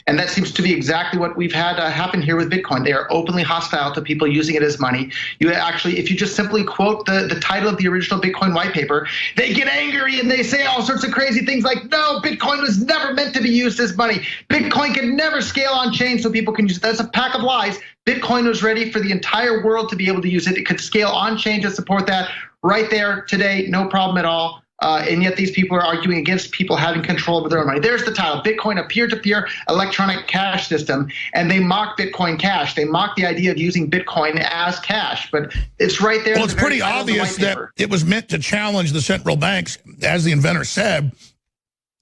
And that seems to be exactly what we've had happen here with Bitcoin. They are openly hostile to people using it as money. You actually, if you just simply quote the title of the original Bitcoin white paper, they get angry and they say all sorts of crazy things like, no, Bitcoin was never meant to be used as money. Bitcoin can never scale on chain so people can use it. That's a pack of lies. Bitcoin was ready for the entire world to be able to use it. It could scale on chain to support that right there today, no problem at all. And yet these people are arguing against people having control over their own money. There's the title, Bitcoin, a peer-to-peer electronic cash system. And they mock Bitcoin Cash. They mock the idea of using Bitcoin as cash. But it's right there. Well, it's pretty obvious that it was meant to challenge the central banks, as the inventor said.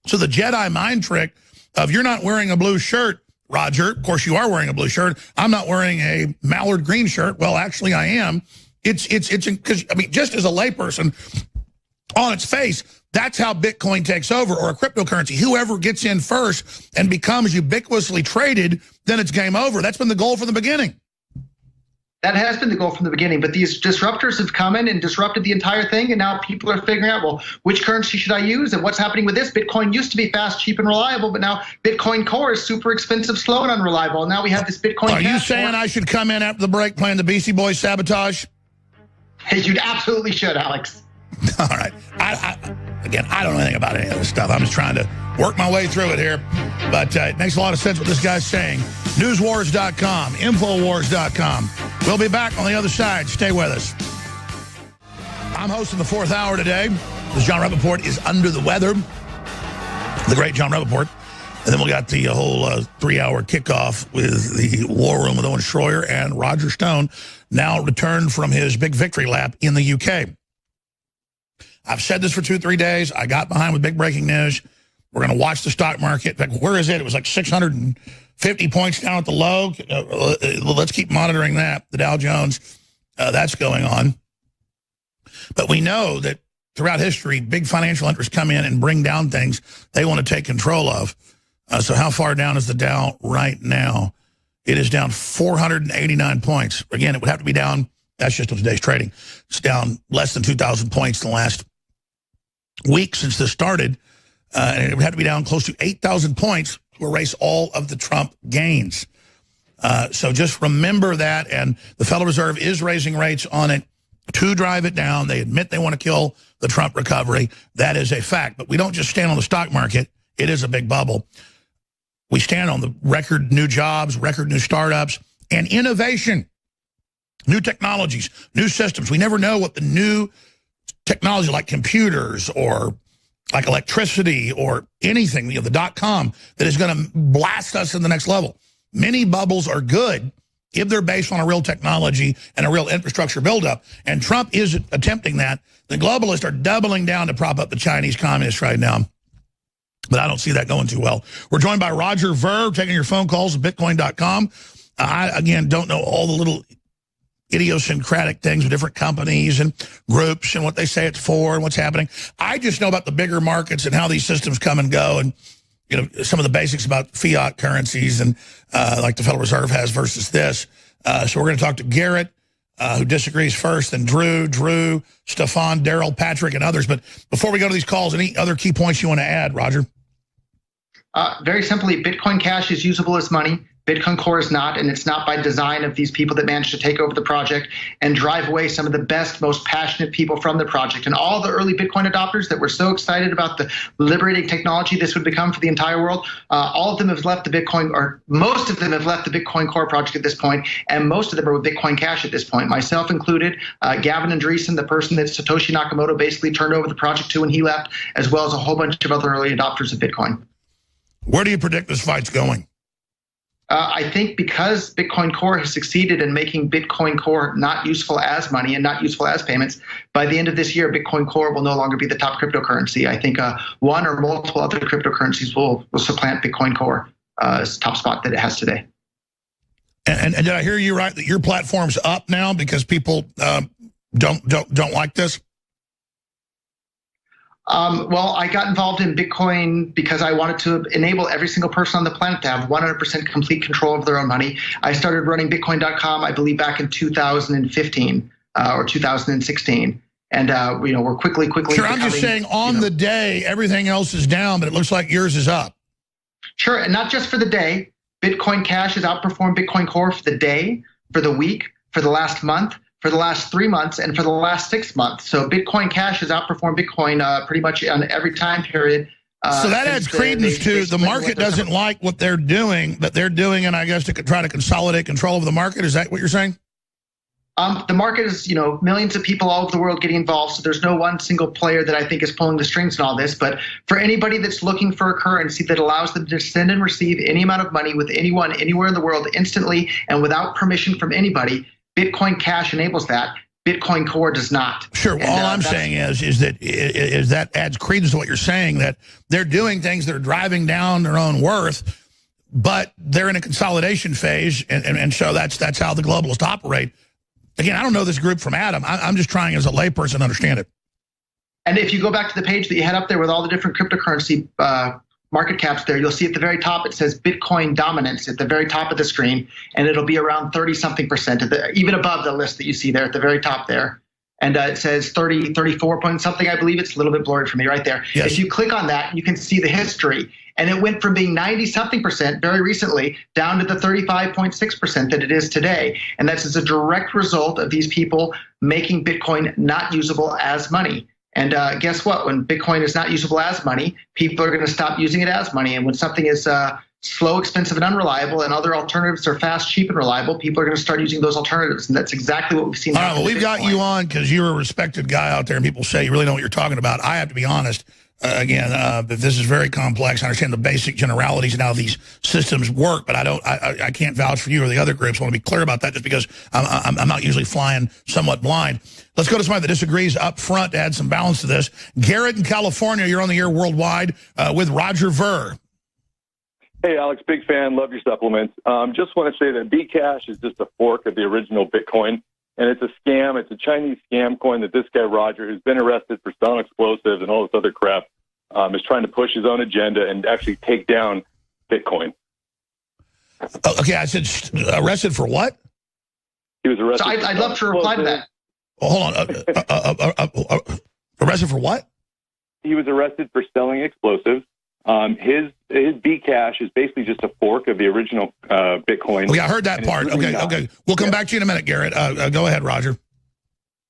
So the Jedi mind trick of you're not wearing a blue shirt, Roger. Of course, you are wearing a blue shirt. I'm not wearing a mallard green shirt. Well, actually, I am. It's because, I mean, just as a layperson, on its face, that's how Bitcoin takes over, or a cryptocurrency. Whoever gets in first and becomes ubiquitously traded, then it's game over. That's been the goal from the beginning. That has been the goal from the beginning, but these disruptors have come in and disrupted the entire thing, and now people are figuring out, well, which currency should I use, and what's happening with this? Bitcoin used to be fast, cheap, and reliable, but now Bitcoin Core is super expensive, slow, and unreliable. Now we have this Bitcoin. Are you saying I should come in after the break playing the Beastie Boys Sabotage? Hey, you absolutely should, Alex. All right. Again, I don't know anything about any of this stuff. I'm just trying to work my way through it here. But it makes a lot of sense what this guy's saying. Newswars.com, Infowars.com. We'll be back on the other side. Stay with us. I'm hosting the 4th hour today. This John Rappaport is under the weather. The great John Rappaport. And then we got the whole 3-hour kickoff with the War Room with Owen Schroyer and Roger Stone, now returned from his big victory lap in the UK. I've said this for 2-3 days. I got behind with big breaking news. We're going to watch the stock market. In fact, where is it? It was like 650 points down at the low. Let's keep monitoring that. The Dow Jones, that's going on. But we know that throughout history, big financial interests come in and bring down things they want to take control of. So how far down is the Dow right now? It is down 489 points. Again, it would have to be down. That's just on today's trading. It's down less than 2,000 points in the last week since this started. And it would have to be down close to 8,000 points to erase all of the Trump gains. So just remember that. And the Federal Reserve is raising rates on it to drive it down. They admit they want to kill the Trump recovery. That is a fact. But we don't just stand on the stock market. It is a big bubble. We stand on the record new jobs, record new startups, and innovation. New technologies, new systems. We never know what the new technology, like computers or like electricity or anything, the .com, that is going to blast us in the next level. Many bubbles are good if they're based on a real technology and a real infrastructure buildup. And Trump is attempting that. The globalists are doubling down to prop up the Chinese communists right now. But I don't see that going too well. We're joined by Roger Ver, taking your phone calls at Bitcoin.com. I, again, don't know all the little idiosyncratic things with different companies and groups and what they say it's for and what's happening. I just know about the bigger markets and how these systems come and go, and some of the basics about fiat currencies and like the Federal Reserve has versus this. So we're going to talk to Garrett, who disagrees first, and Drew, Stefan, Daryl, Patrick, and others. But before we go to these calls, any other key points you want to add, Roger? Very simply, Bitcoin Cash is usable as money. Bitcoin Core is not, and it's not by design of these people that managed to take over the project and drive away some of the best, most passionate people from the project. And all the early Bitcoin adopters that were so excited about the liberating technology this would become for the entire world, all of them have left the Bitcoin, or most of them have left the Bitcoin Core project at this point, and most of them are with Bitcoin Cash at this point, myself included. Gavin Andreessen, the person that Satoshi Nakamoto basically turned over the project to when he left, as well as a whole bunch of other early adopters of Bitcoin. Where do you predict this fight's going? I think because Bitcoin Core has succeeded in making Bitcoin Core not useful as money and not useful as payments, by the end of this year, Bitcoin Core will no longer be the top cryptocurrency. I think one or multiple other cryptocurrencies will supplant Bitcoin Core as top spot that it has today. And did I hear you right that your platform's up now because people don't like this? Well, I got involved in Bitcoin because I wanted to enable every single person on the planet to have 100% complete control of their own money. I started running Bitcoin.com, I believe, back in 2015 or 2016. And, we're quickly. Sure, I'm just saying on the day, everything else is down, but it looks like yours is up. Sure, and not just for the day. Bitcoin Cash has outperformed Bitcoin Core for the day, for the week, for the last month, for the last 3 months, and for the last 6 months. So Bitcoin Cash has outperformed Bitcoin pretty much on every time period. So that adds credence to the market doesn't like what they're doing, but they're doing it, I guess, to try to consolidate control of the market. Is that what you're saying? The market is, millions of people all over the world getting involved. So there's no one single player that I think is pulling the strings in all this. But for anybody that's looking for a currency that allows them to send and receive any amount of money with anyone, anywhere in the world instantly and without permission from anybody, Bitcoin Cash enables that. Bitcoin Core does not. Sure. Well, all I'm saying is that adds credence to what you're saying, that they're doing things that are driving down their own worth, but they're in a consolidation phase, and so that's how the globalists operate. Again, I don't know this group from Adam. I'm just trying as a layperson to understand it. And if you go back to the page that you had up there with all the different cryptocurrency market caps there, you'll see at the very top it says Bitcoin dominance at the very top of the screen, and it'll be around 30-something%, even above the list that you see there at the very top there. And it says 30, 34 point something, I believe. It's a little bit blurred for me right there. Yes. If you click on that, you can see the history. And it went from being 90-something% very recently down to the 35.6% that it is today. And that's as a direct result of these people making Bitcoin not usable as money. And guess what? When Bitcoin is not usable as money, people are going to stop using it as money. And when something is slow, expensive, and unreliable, and other alternatives are fast, cheap, and reliable, people are going to start using those alternatives. And that's exactly what we've seen. All right, well, we've got you on because you're a respected guy out there, and people say you really know what you're talking about. I have to be honest. Again, this is very complex. I understand the basic generalities and how these systems work, but I can't vouch for you or the other groups. I want to be clear about that just because I'm not usually flying somewhat blind. Let's go to somebody that disagrees up front to add some balance to this. Garrett in California, you're on the air worldwide with Roger Ver. Hey, Alex, big fan. Love your supplements. Just want to say that Bcash is just a fork of the original Bitcoin. And it's a scam. It's a Chinese scam coin that this guy, Roger, who's been arrested for selling explosives and all this other crap, is trying to push his own agenda and actually take down Bitcoin. Okay, I said arrested for what? He was arrested. So I'd love to reply to that. Well, hold on. Arrested for what? He was arrested for selling explosives. His Bcash is basically just a fork of the original Bitcoin. Okay, I heard that part. Really okay. We'll come back to you in a minute, Garrett. Go ahead, Roger.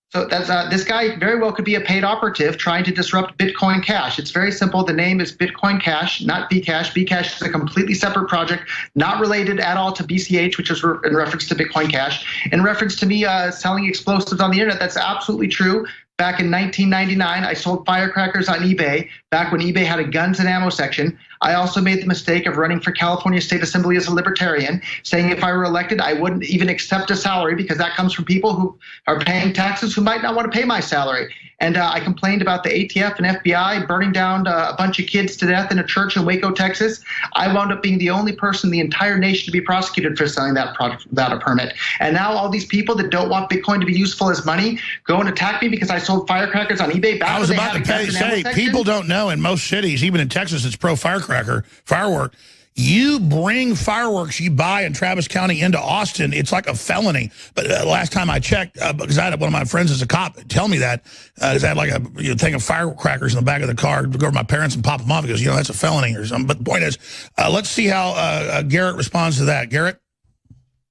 So that's this guy very well could be a paid operative trying to disrupt Bitcoin Cash. It's very simple. The name is Bitcoin Cash, not Bcash. Bcash is a completely separate project, not related at all to BCH, which is in reference to Bitcoin Cash. In reference to me selling explosives on the internet, that's absolutely true. Back in 1999, I sold firecrackers on eBay, back when eBay had a guns and ammo section. I also made the mistake of running for California State Assembly as a libertarian, saying if I were elected, I wouldn't even accept a salary because that comes from people who are paying taxes who might not want to pay my salary. And I complained about the ATF and FBI burning down a bunch of kids to death in a church in Waco, Texas. I wound up being the only person in the entire nation to be prosecuted for selling that product without a permit. And now all these people that don't want Bitcoin to be useful as money go and attack me because I sold firecrackers on eBay. I was about to say, people don't know in most cities, even in Texas, it's firework. You bring fireworks you buy in Travis County into Austin, it's like a felony. But last time I checked, because I had one of my friends as a cop tell me that, because I had like a thing of firecrackers in the back of the car, to go to my parents and pop them off. He goes, that's a felony or something. But the point is, let's see how Garrett responds to that. Garrett?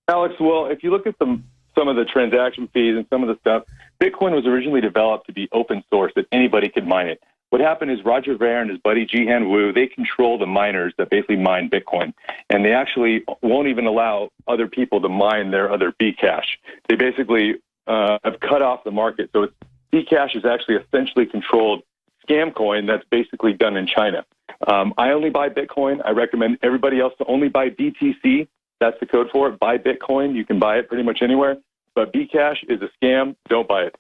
Alex, well, if you look at some of the transaction fees and some of the stuff, Bitcoin was originally developed to be open source, that anybody could mine it. What happened is Roger Ver and his buddy Jihan Wu, they control the miners that basically mine Bitcoin. And they actually won't even allow other people to mine their other Bcash. They basically have cut off the market. So Bcash is actually essentially controlled scam coin that's basically done in China. I only buy Bitcoin. I recommend everybody else to only buy BTC. That's the code for it. Buy Bitcoin. You can buy it pretty much anywhere. But Bcash is a scam. Don't buy it.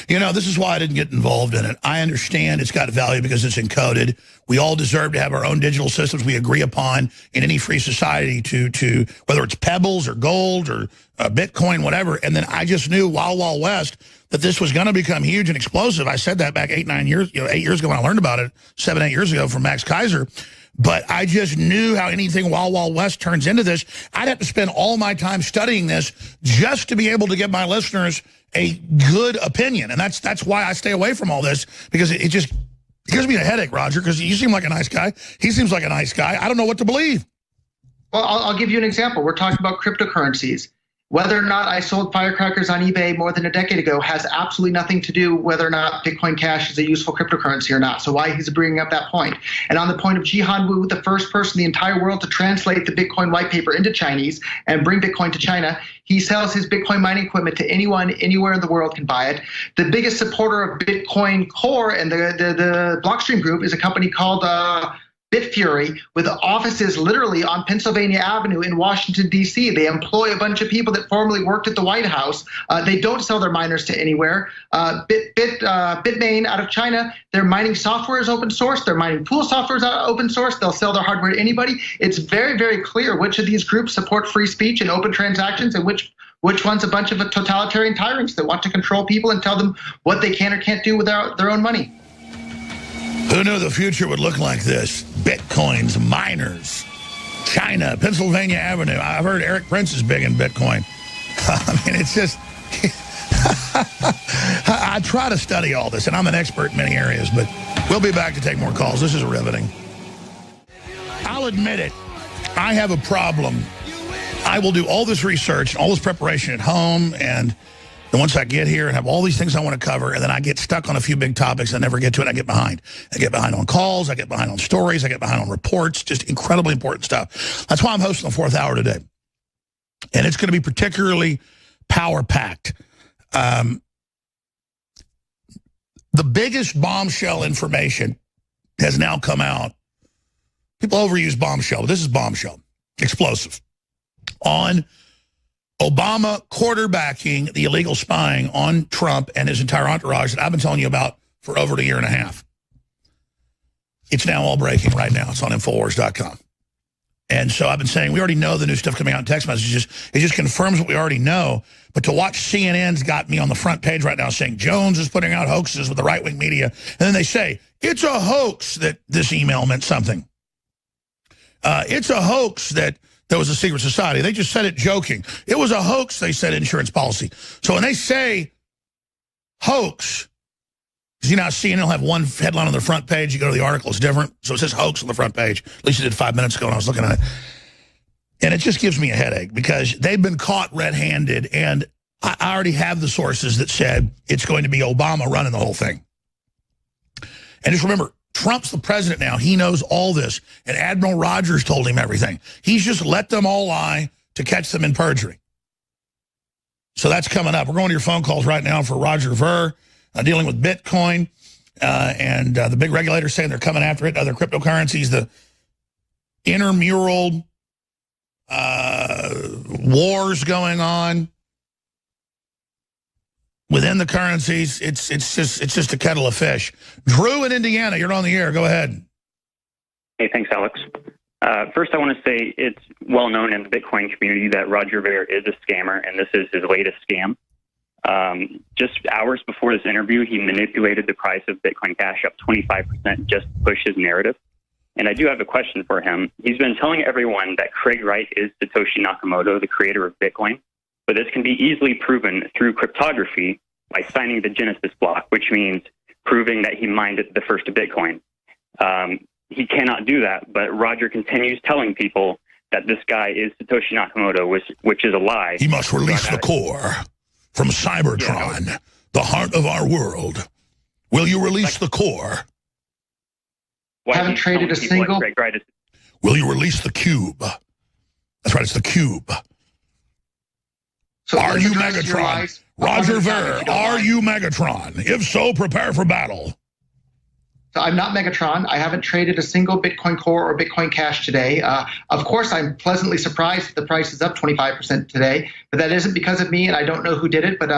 You know, this is why I didn't get involved in it. I understand it's got value because it's encoded. We all deserve to have our own digital systems we agree upon in any free society to whether it's pebbles or gold or Bitcoin, whatever. And then I just knew Wild West that this was going to become huge and explosive. I said that back 8 years ago when I learned about it, 7, 8 years ago from Max Kaiser. But I just knew how anything Wild West turns into this. I'd have to spend all my time studying this just to be able to give my listeners a good opinion. And that's why I stay away from all this, because it just gives me a headache, Roger, because you seem like a nice guy. He seems like a nice guy. I don't know what to believe. Well, I'll give you an example. We're talking about cryptocurrencies. Whether or not I sold firecrackers on eBay more than a decade ago has absolutely nothing to do whether or not Bitcoin Cash is a useful cryptocurrency or not. So why he's bringing up that point. And on the point of Jihan Wu, the first person in the entire world to translate the Bitcoin white paper into Chinese and bring Bitcoin to China, he sells his Bitcoin mining equipment to anyone, anywhere in the world can buy it. The biggest supporter of Bitcoin Core and the Blockstream group is a company called Bitfury, with offices literally on Pennsylvania Avenue in Washington, D.C. They employ a bunch of people that formerly worked at the White House. They don't sell their miners to anywhere. Bitmain out of China, their mining software is open source. Their mining pool software is open source. They'll sell their hardware to anybody. It's very, very clear which of these groups support free speech and open transactions and which one's a bunch of totalitarian tyrants that want to control people and tell them what they can or can't do with their own money. Who knew the future would look like this? Bitcoins, miners, China, Pennsylvania Avenue. I've heard Eric Prince is big in Bitcoin. I mean, it's just... I try to study all this, and I'm an expert in many areas, but we'll be back to take more calls. This is riveting. I'll admit it. I have a problem. I will do all this research, all this preparation at home, and then once I get here and have all these things I want to cover, and then I get stuck on a few big topics and never get to it, I get behind. I get behind on calls, I get behind on stories, I get behind on reports, just incredibly important stuff. That's why I'm hosting the 4th hour today. And it's going to be particularly power-packed. The biggest bombshell information has now come out. People overuse bombshell, but this is bombshell. Explosive. On Obama quarterbacking the illegal spying on Trump and his entire entourage that I've been telling you about for over a year and a half. It's now all breaking right now. It's on Infowars.com. And so I've been saying, we already know the new stuff coming out in text messages. It just confirms what we already know. But to watch CNN's got me on the front page right now saying Jones is putting out hoaxes with the right-wing media. And then they say, it's a hoax that this email meant something. It's a hoax that there was a secret society. They just said it joking. It was a hoax, they said, insurance policy. So when they say hoax, because you know, CNN will have one headline on their front page. You go to the article, it's different. So it says hoax on the front page. At least it did 5 minutes ago when I was looking at it. And it just gives me a headache because they've been caught red-handed, and I already have the sources that said it's going to be Obama running the whole thing. And just remember, Trump's the president now. He knows all this. And Admiral Rogers told him everything. He's just let them all lie to catch them in perjury. So that's coming up. We're going to your phone calls right now for Roger Ver, dealing with Bitcoin. And the big regulators saying they're coming after it, other cryptocurrencies, the intramural wars going on within the currencies. It's just a kettle of fish. Drew in Indiana, you're on the air. Go ahead. Hey, thanks, Alex. First, I want to say it's well known in the Bitcoin community that Roger Ver is a scammer, and this is his latest scam. Just hours before this interview, he manipulated the price of Bitcoin Cash up 25% just to push his narrative. And I do have a question for him. He's been telling everyone that Craig Wright is Satoshi Nakamoto, the creator of Bitcoin. But this can be easily proven through cryptography by signing the Genesis block, which means proving that he mined the first Bitcoin. He cannot do that, but Roger continues telling people that this guy is Satoshi Nakamoto, which is a lie. He must release the core from Cybertron, the heart of our world. Will you release the core? Why haven't traded a single... Will you release the cube? That's right, it's the cube. So are you Megatron? Roger Ver, are you Megatron? If so, prepare for battle. So I'm not Megatron. I haven't traded a single Bitcoin Core or Bitcoin Cash today. Of course, I'm pleasantly surprised that the price is up 25% today, but that isn't because of me, and I don't know who did it, but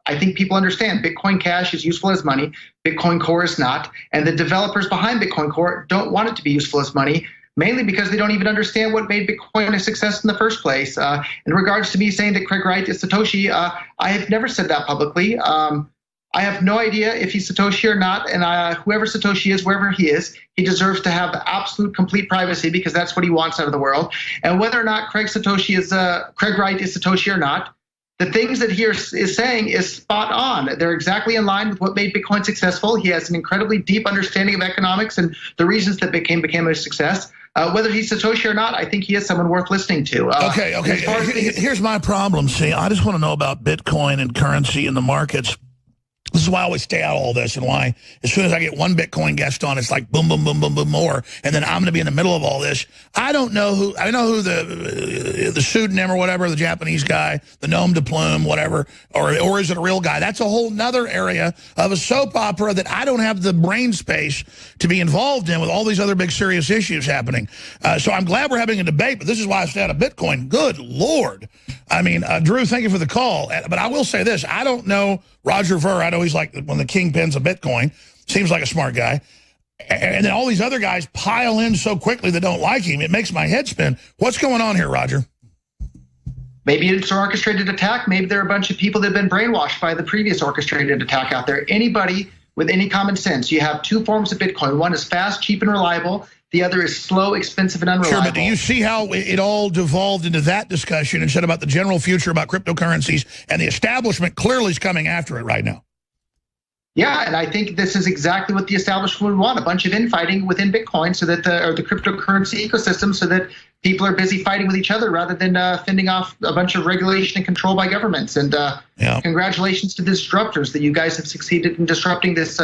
I think people understand Bitcoin Cash is useful as money. Bitcoin Core is not. And the developers behind Bitcoin Core don't want it to be useful as money, mainly because they don't even understand what made Bitcoin a success in the first place. In regards to me saying that Craig Wright is Satoshi, I have never said that publicly. I have no idea if he's Satoshi or not, and whoever Satoshi is, wherever he is, he deserves to have absolute complete privacy because that's what he wants out of the world. And whether or not Craig Wright is Satoshi or not, the things that he is saying is spot on. They're exactly in line with what made Bitcoin successful. He has an incredibly deep understanding of economics and the reasons that became a success. Whether he's Satoshi or not, I think he is someone worth listening to. Okay. Here's my problem. See, I just want to know about Bitcoin and currency and the markets. This is why I always stay out of all this, and why as soon as I get one Bitcoin guest on, it's like boom, boom, boom, boom, boom, more, and then I'm going to be in the middle of all this. I know who the pseudonym or whatever, the Japanese guy, the nom de plume, whatever, or is it a real guy? That's a whole nother area of a soap opera that I don't have the brain space to be involved in with all these other big serious issues happening. So I'm glad we're having a debate, but this is why I stay out of Bitcoin. Good Lord. I mean, Drew, thank you for the call. But I will say this. I don't know Roger Ver. I know he's like one of the kingpins of Bitcoin. Seems like a smart guy. And then all these other guys pile in so quickly that don't like him. It makes my head spin. What's going on here, Roger? Maybe it's an orchestrated attack. Maybe there are a bunch of people that have been brainwashed by the previous orchestrated attack out there. Anybody with any common sense, you have two forms of Bitcoin. One is fast, cheap, and reliable. The other is slow, expensive, and unreliable. Sure, but do you see how it all devolved into that discussion instead about the general future about cryptocurrencies, and the establishment clearly is coming after it right now? Yeah, and I think this is exactly what the establishment would want, a bunch of infighting within Bitcoin so that the cryptocurrency ecosystem, so that people are busy fighting with each other rather than fending off a bunch of regulation and control by governments. And congratulations to the disruptors that you guys have succeeded in disrupting this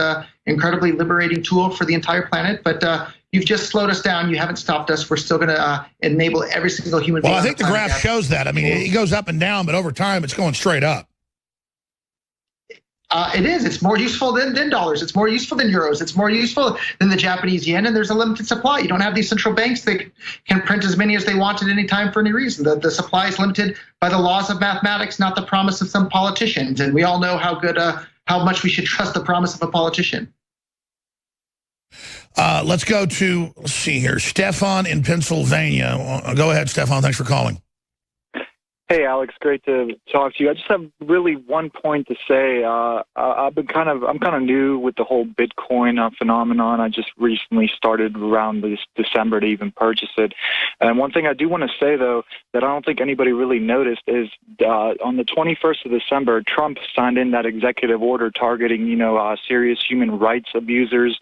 incredibly liberating tool for the entire planet. But you've just slowed us down. You haven't stopped us. We're still going to enable every single human being. Well, I think the graph shows that. I mean, it goes up and down, but over time, it's going straight up. It is. It's more useful than dollars. It's more useful than euros. It's more useful than the Japanese yen, and there's a limited supply. You don't have these central banks that can print as many as they want at any time for any reason. The supply is limited by the laws of mathematics, not the promise of some politicians. And we all know how much we should trust the promise of a politician. Let's go to, let's see here, Stefan in Pennsylvania. Go ahead, Stefan. Thanks for calling. Hey, Alex, great to talk to you. I just have really one point to say. I'm kind of new with the whole Bitcoin phenomenon. I just recently started around this December to even purchase it. And one thing I do want to say, though, that I don't think anybody really noticed is on the 21st of December, Trump signed in that executive order targeting, serious human rights abusers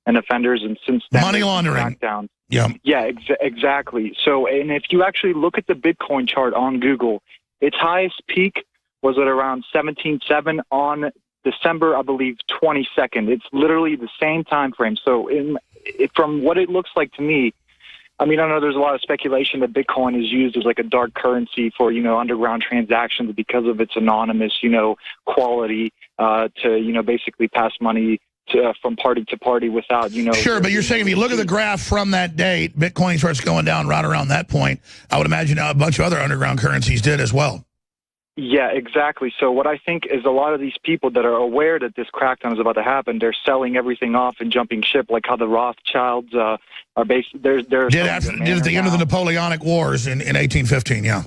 and offenders, and since then, money laundering. Crackdown. Yeah, exactly. So, and if you actually look at the Bitcoin chart on Google, its highest peak was at around 17.7 on December, I believe, 22nd. It's literally the same time frame. So, from what it looks like to me, I mean, I know there's a lot of speculation that Bitcoin is used as like a dark currency for, underground transactions because of its anonymous, quality to, basically pass money from party to party without, Sure, but you're saying if you look at the graph from that date, Bitcoin starts going down right around that point. I would imagine a bunch of other underground currencies did as well. Yeah, exactly. So what I think is a lot of these people that are aware that this crackdown is about to happen, they're selling everything off and jumping ship, like how the Rothschilds are based. Did at the end of the Napoleonic Wars in 1815, yeah.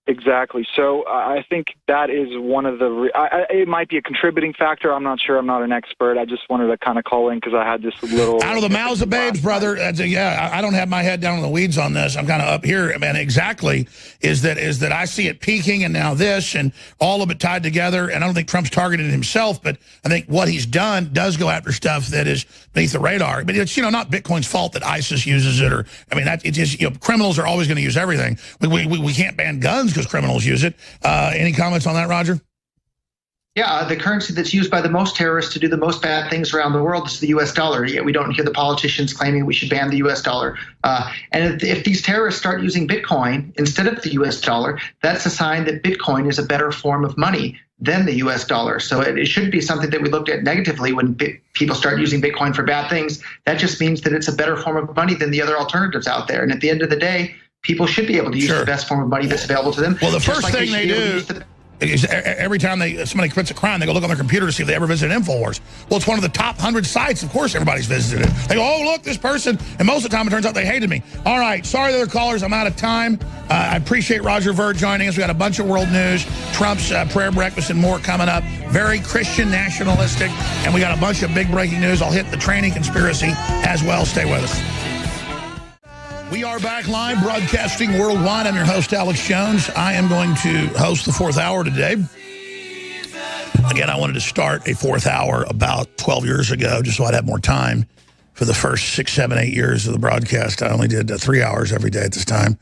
Exactly. So I think that is one of the it might be a contributing factor. I'm not sure. I'm not an expert. I just wanted to kind of call in because I had this little... Out of the mouths of babes, brother. Yeah, I don't have my head down in the weeds on this. I'm kind of up here. Man, exactly is that I see it peaking and now this and all of it tied together. And I don't think Trump's targeted himself, but I think what he's done does go after stuff that is beneath the radar. But it's, not Bitcoin's fault that ISIS uses it, or, I mean, it's just, criminals are always going to use everything. We can't ban guns because criminals use it. Any comments on that, Roger? Yeah, the currency that's used by the most terrorists to do the most bad things around the world is the U.S. dollar. Yet we don't hear the politicians claiming we should ban the U.S. dollar. And if these terrorists start using Bitcoin instead of the U.S. dollar, that's a sign that Bitcoin is a better form of money than the U.S. dollar. So it shouldn't be something that we looked at negatively when people start using Bitcoin for bad things. That just means that it's a better form of money than the other alternatives out there. And at the end of the day, people should be able to use the best form of money that's available to them. Well, the first thing they do... Every time somebody commits a crime, they go look on their computer to see if they ever visited InfoWars. Well, it's one of the top 100 sites. Of course, everybody's visited it. They go, oh, look, this person. And most of the time, it turns out they hated me. All right. Sorry, the other callers. I'm out of time. I appreciate Roger Ver joining us. We got a bunch of world news, Trump's prayer breakfast and more coming up. Very Christian nationalistic. And we got a bunch of big breaking news. I'll hit the training conspiracy as well. Stay with us. We are back live, broadcasting worldwide. I'm your host, Alex Jones. I am going to host the fourth hour today. Again, I wanted to start a fourth hour about 12 years ago, just so I'd have more time. For the first 6, 7, 8 years of the broadcast, I only did 3 hours every day at this time.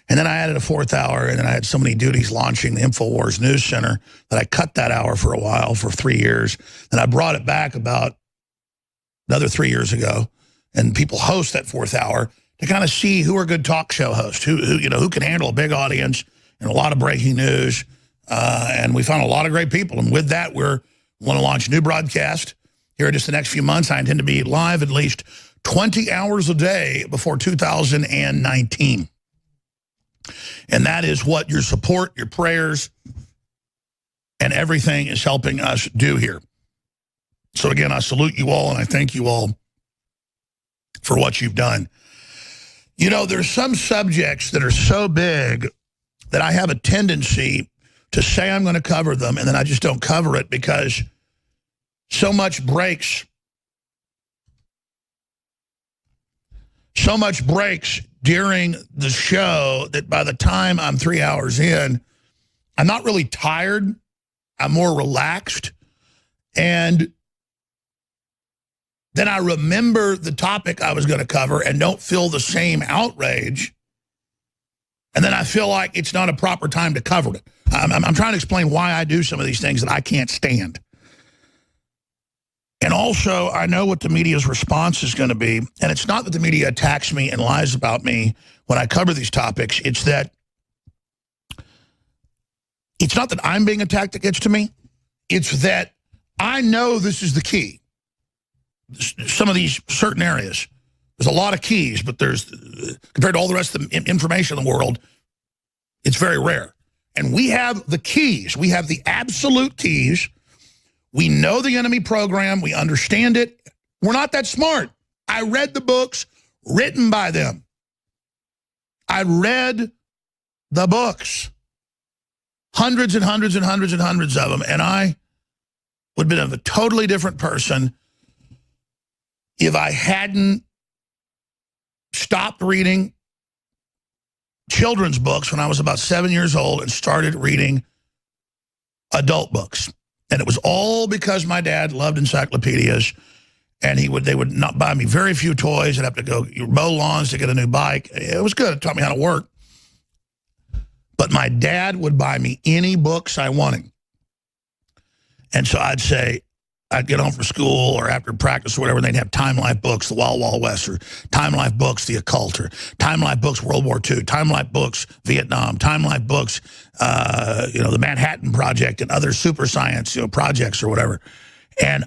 And then I added a fourth hour, and then I had so many duties launching the InfoWars News Center that I cut that hour for a while, for 3 years. Then I brought it back about another 3 years ago, and people host that fourth hour to kind of see who are good talk show hosts, who can handle a big audience and a lot of breaking news. And we found a lot of great people. And with that, we want to launch a new broadcast here in just the next few months. I intend to be live at least 20 hours a day before 2019. And that is what your support, your prayers, and everything is helping us do here. So again, I salute you all, and I thank you all for what you've done. You know, there's some subjects that are so big that I have a tendency to say I'm going to cover them, and then I just don't cover it because so much breaks during the show that by the time I'm 3 hours in, I'm not really tired. I'm more relaxed. And then I remember the topic I was going to cover and don't feel the same outrage. And then I feel like it's not a proper time to cover it. I'm trying to explain why I do some of these things that I can't stand. And also, I know what the media's response is going to be. And it's not that the media attacks me and lies about me when I cover these topics. It's not that I'm being attacked that gets to me. It's that I know this is the key. Some of these certain areas, there's a lot of keys, but there's, compared to all the rest of the information in the world, it's very rare. And we have the keys. We have the absolute keys. We know the enemy program. We understand it. We're not that smart. I read the books written by them. I read the books. Hundreds and hundreds and hundreds and hundreds of them. And I would have been a totally different person if I hadn't stopped reading children's books when I was about 7 years old and started reading adult books. And it was all because my dad loved encyclopedias, and they would not buy me very few toys. I'd have to go mow lawns to get a new bike. It was good. It taught me how to work. But my dad would buy me any books I wanted. And so I'd get home from school or after practice or whatever, and they'd have Time Life books, The Wild Wild West, or Time Life books, The Occult, or Time Life books, World War II, Time Life books, Vietnam, Time Life books, the Manhattan Project and other super science, projects or whatever. And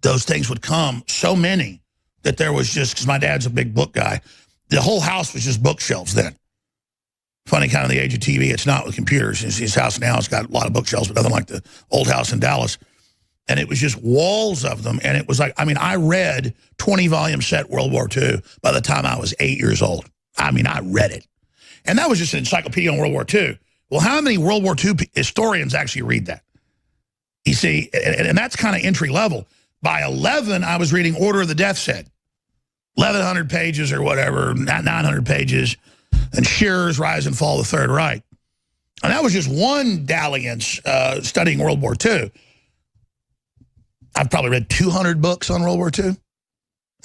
those things would come, so many, that there was just, because my dad's a big book guy, the whole house was just bookshelves then. Funny, kind of the age of TV, it's not with computers. His house now has got a lot of bookshelves, but nothing like the old house in Dallas. And it was just walls of them. And it was like, I read 20-volume set World War II by the time I was 8 years old. I read it. And that was just an encyclopedia on World War II. Well, how many World War II historians actually read that? You see, and that's kind of entry level. By 11, I was reading Order of the Death Set. 1,100 pages or whatever, 900 pages. And Shearer's Rise and Fall of the Third Reich. And that was just one dalliance studying World War II. I've probably read 200 books on World War II. And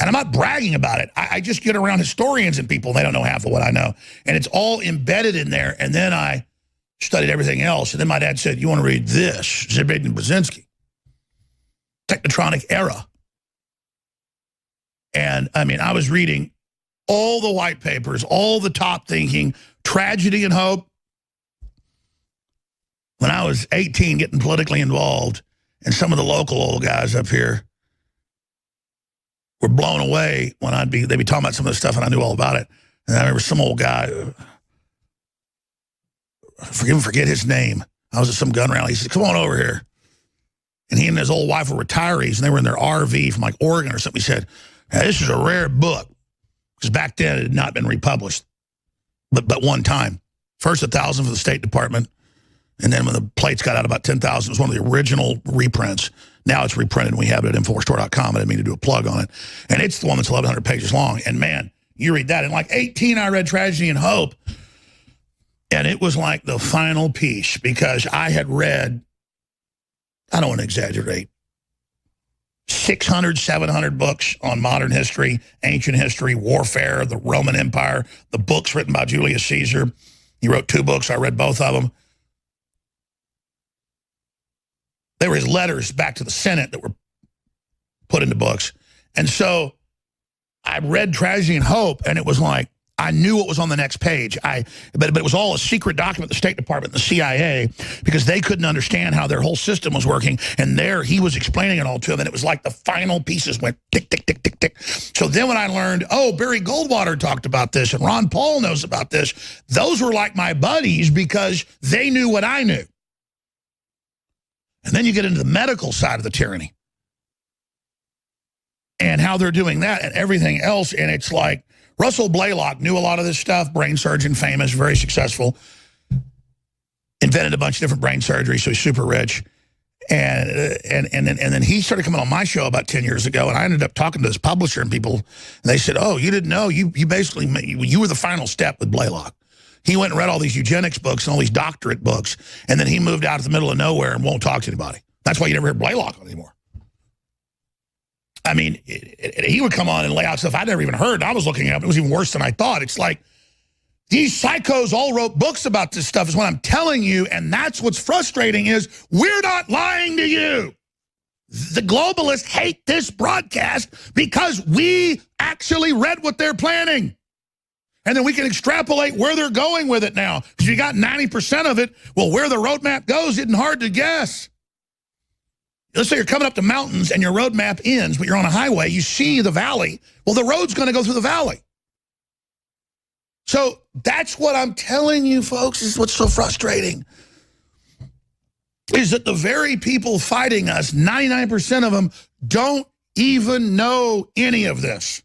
I'm not bragging about it. I just get around historians and people, and they don't know half of what I know. And it's all embedded in there. And then I studied everything else. And then my dad said, you want to read this, Zbigniew Brzezinski, Technotronic Era. And, I was reading all the white papers, all the top thinking, Tragedy and Hope. When I was 18, getting politically involved, and some of the local old guys up here were blown away when they'd be talking about some of the stuff, and I knew all about it. And I remember some old guy, forget his name. I was at some gun rally. He said, come on over here. And he and his old wife were retirees, and they were in their RV from like Oregon or something. He said, this is a rare book. Because back then it had not been republished. But one time. First 1,000 for the State Department. And then when the plates got out, about 10,000. It was one of the original reprints. Now it's reprinted, and we have it at InfoWarsStore.com. I didn't mean to do a plug on it. And it's the one that's 1,100 pages long. And man, you read that. In like 18, I read Tragedy and Hope. And it was like the final piece, because I had read, I don't want to exaggerate, 600, 700 books on modern history, ancient history, warfare, the Roman Empire, the books written by Julius Caesar. He wrote 2 books. I read both of them. They were his letters back to the Senate that were put into books. And so I read Tragedy and Hope, and it was like, I knew what was on the next page. But it was all a secret document, the State Department, the CIA, because they couldn't understand how their whole system was working. And there he was explaining it all to them, and it was like the final pieces went tick, tick, tick, tick, tick. So then when I learned, oh, Barry Goldwater talked about this, and Ron Paul knows about this, those were like my buddies because they knew what I knew. And then you get into the medical side of the tyranny and how they're doing that and everything else, and it's like, Russell Blaylock knew a lot of this stuff, brain surgeon, famous, very successful, invented a bunch of different brain surgery, so he's super rich. And then he started coming on my show about 10 years ago, and I ended up talking to his publisher and people, and they said, oh, you didn't know, you basically, you were the final step with Blaylock. He went and read all these eugenics books and all these doctorate books, and then he moved out to the middle of nowhere and won't talk to anybody. That's why you never hear Blaylock anymore. I mean, he would come on and lay out stuff I'd never even heard. I was looking up. It was even worse than I thought. It's like, these psychos all wrote books about this stuff is what I'm telling you, and that's what's frustrating is we're not lying to you. The globalists hate this broadcast because we actually read what they're planning. And then we can extrapolate where they're going with it now. Because you got 90% of it, well, where the roadmap goes isn't hard to guess. Let's say you're coming up the mountains and your road map ends, but you're on a highway, you see the valley. Well, the road's going to go through the valley. So that's what I'm telling you, folks, is what's so frustrating. Is that the very people fighting us, 99% of them, don't even know any of this.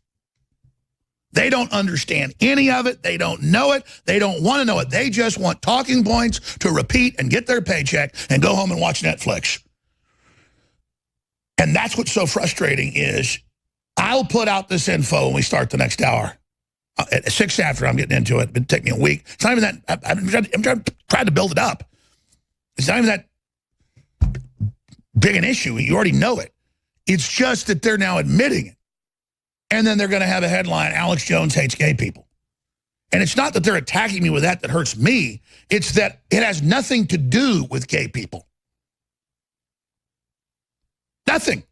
They don't understand any of it. They don't know it. They don't want to know it. They just want talking points to repeat and get their paycheck and go home and watch Netflix. And that's what's so frustrating is I'll put out this info when we start the next hour. At 6 after, I'm getting into it. It'll take me a week. It's not even that. I'm trying to build it up. It's not even that big an issue. You already know it. It's just that they're now admitting it. And then they're going to have a headline, Alex Jones hates gay people. And it's not that they're attacking me with that hurts me. It's that it has nothing to do with gay people. Nothing.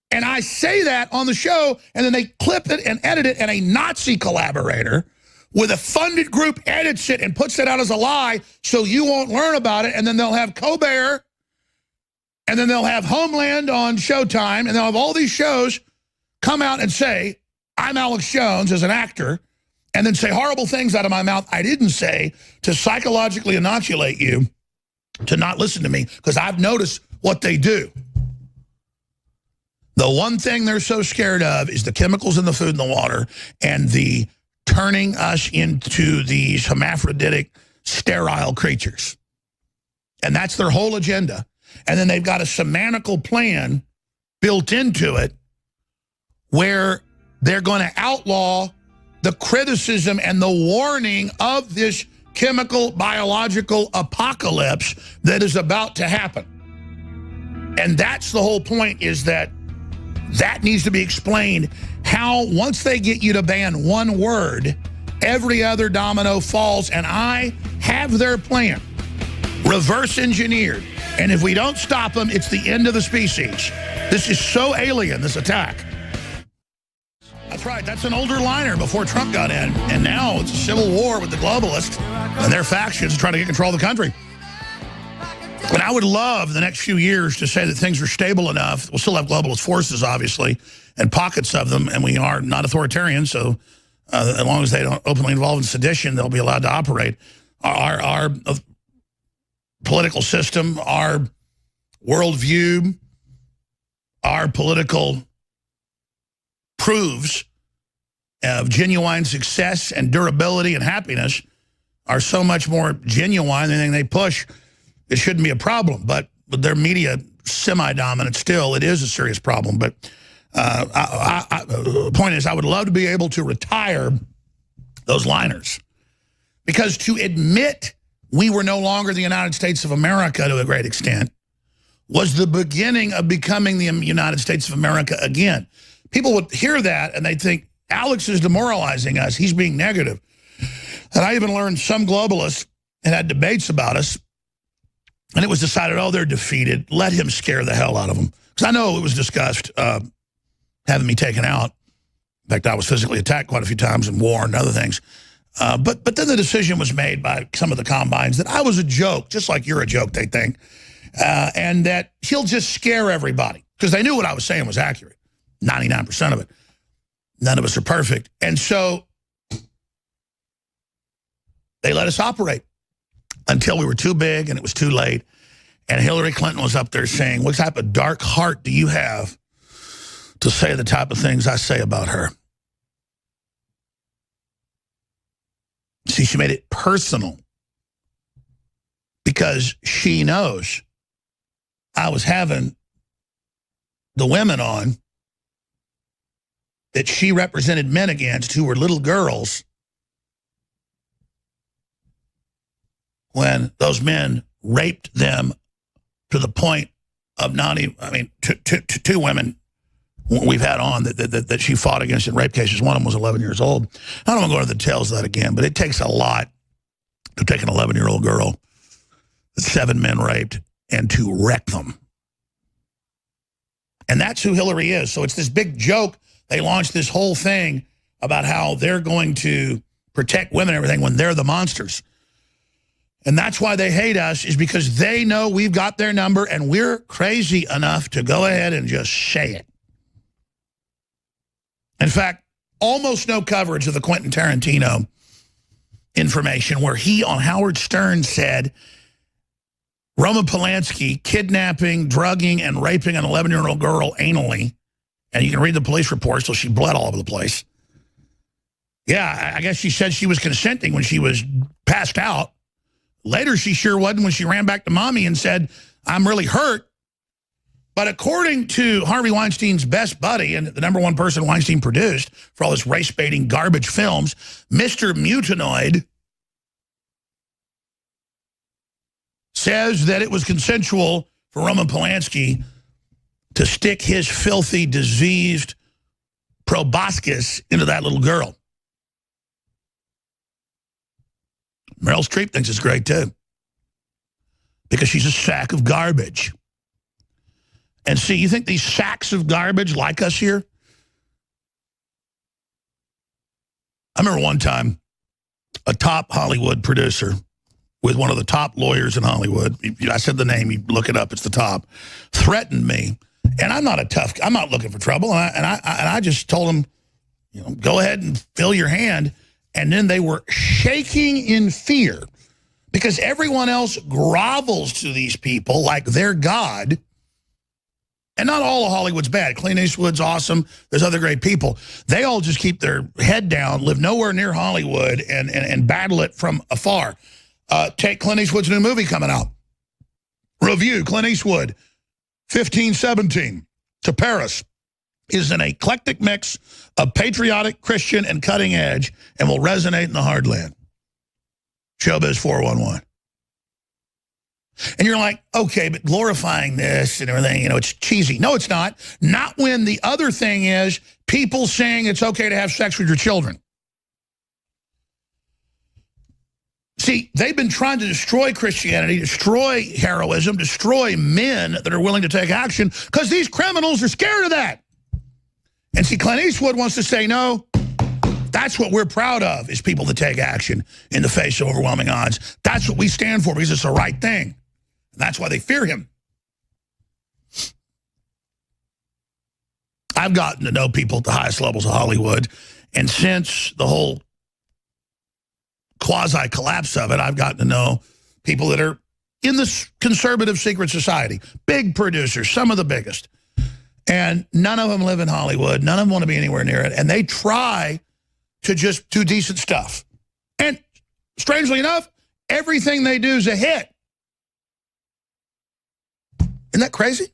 And I say that on the show, and then they clip it and edit it, and a Nazi collaborator with a funded group edits it and puts it out as a lie so you won't learn about it, and then they'll have Colbert, and then they'll have Homeland on Showtime, and they'll have all these shows come out and say, I'm Alex Jones as an actor, and then say horrible things out of my mouth I didn't say to psychologically inoculate you to not listen to me, because I've noticed what they do. The one thing they're so scared of is the chemicals in the food and the water and the turning us into these hermaphroditic, sterile creatures. And that's their whole agenda. And then they've got a semantical plan built into it where they're going to outlaw the criticism and the warning of this chemical, biological apocalypse that is about to happen. And that's the whole point, is that needs to be explained, how once they get you to ban one word, every other domino falls, and I have their plan, reverse engineered. And if we don't stop them, it's the end of the species. This is so alien, this attack. That's right, that's an older liner before Trump got in, and now it's a civil war with the globalists and their factions trying to get control of the country. And I would love the next few years to say that things are stable enough. We'll still have globalist forces, obviously, and pockets of them, and we are not authoritarian, so as long as they don't openly involve in sedition, they'll be allowed to operate. Our political system, our worldview, our political proofs of genuine success and durability and happiness are so much more genuine than anything they push. It shouldn't be a problem, but with their media semi-dominant still, it is a serious problem. But the point is, I would love to be able to retire those liners, because to admit we were no longer the United States of America to a great extent was the beginning of becoming the United States of America again. People would hear that and they'd think, Alex is demoralizing us. He's being negative. And I even learned some globalists had debates about us, and it was decided, oh, they're defeated. Let him scare the hell out of them. Because I know it was discussed having me taken out. In fact, I was physically attacked quite a few times in war and other things. But then the decision was made by some of the combines that I was a joke, just like you're a joke, they think, and that he'll just scare everybody. Because they knew what I was saying was accurate, 99% of it. None of us are perfect. And so they let us operate until we were too big and it was too late. And Hillary Clinton was up there saying, what type of dark heart do you have to say the type of things I say about her? See, she made it personal because she knows I was having the women on that she represented men against who were little girls when those men raped them to the point of not even, I mean, two women we've had on that she fought against in rape cases. One of them was 11 years old. I don't want to go into the details of that again, but it takes a lot to take an 11-year-old girl that 7 men raped and to wreck them. And that's who Hillary is. So it's this big joke. They launched this whole thing about how they're going to protect women and everything when they're the monsters. And that's why they hate us, is because they know we've got their number and we're crazy enough to go ahead and just say it. In fact, almost no coverage of the Quentin Tarantino information where he on Howard Stern said Roman Polanski kidnapping, drugging, and raping an 11-year-old girl anally. And you can read the police reports, so she bled all over the place. Yeah, I guess she said she was consenting when she was passed out. Later, she sure wasn't when she ran back to mommy and said, I'm really hurt. But according to Harvey Weinstein's best buddy and the #1 person Weinstein produced for all his race-baiting garbage films, Mr. Mutanoid says that it was consensual for Roman Polanski to stick his filthy, diseased proboscis into that little girl. Meryl Streep thinks it's great, too, because she's a sack of garbage. And see, you think these sacks of garbage like us here? I remember one time a top Hollywood producer with one of the top lawyers in Hollywood, I said the name, you look it up, it's the top, threatened me. And I'm not looking for trouble. And I just told him, you know, go ahead and fill your hand. And then they were shaking in fear because everyone else grovels to these people like they're God. And not all of Hollywood's bad. Clint Eastwood's awesome. There's other great people. They all just keep their head down, live nowhere near Hollywood, and battle it from afar. Take Clint Eastwood's new movie coming out. Review, Clint Eastwood, 1517 to Paris, is an eclectic mix of patriotic, Christian, and cutting edge, and will resonate in the heartland. Showbiz 411. And you're like, okay, but glorifying this and everything, you know, it's cheesy. No, it's not. Not when the other thing is people saying it's okay to have sex with your children. See, they've been trying to destroy Christianity, destroy heroism, destroy men that are willing to take action because these criminals are scared of that. And see, Clint Eastwood wants to say, no, that's what we're proud of, is people that take action in the face of overwhelming odds. That's what we stand for because it's the right thing. And that's why they fear him. I've gotten to know people at the highest levels of Hollywood. And since the whole quasi-collapse of it, I've gotten to know people that are, in the conservative secret society. Big producers, some of the biggest. And none of them live in Hollywood. None of them want to be anywhere near it. And they try to just do decent stuff. And strangely enough, everything they do is a hit. Isn't that crazy?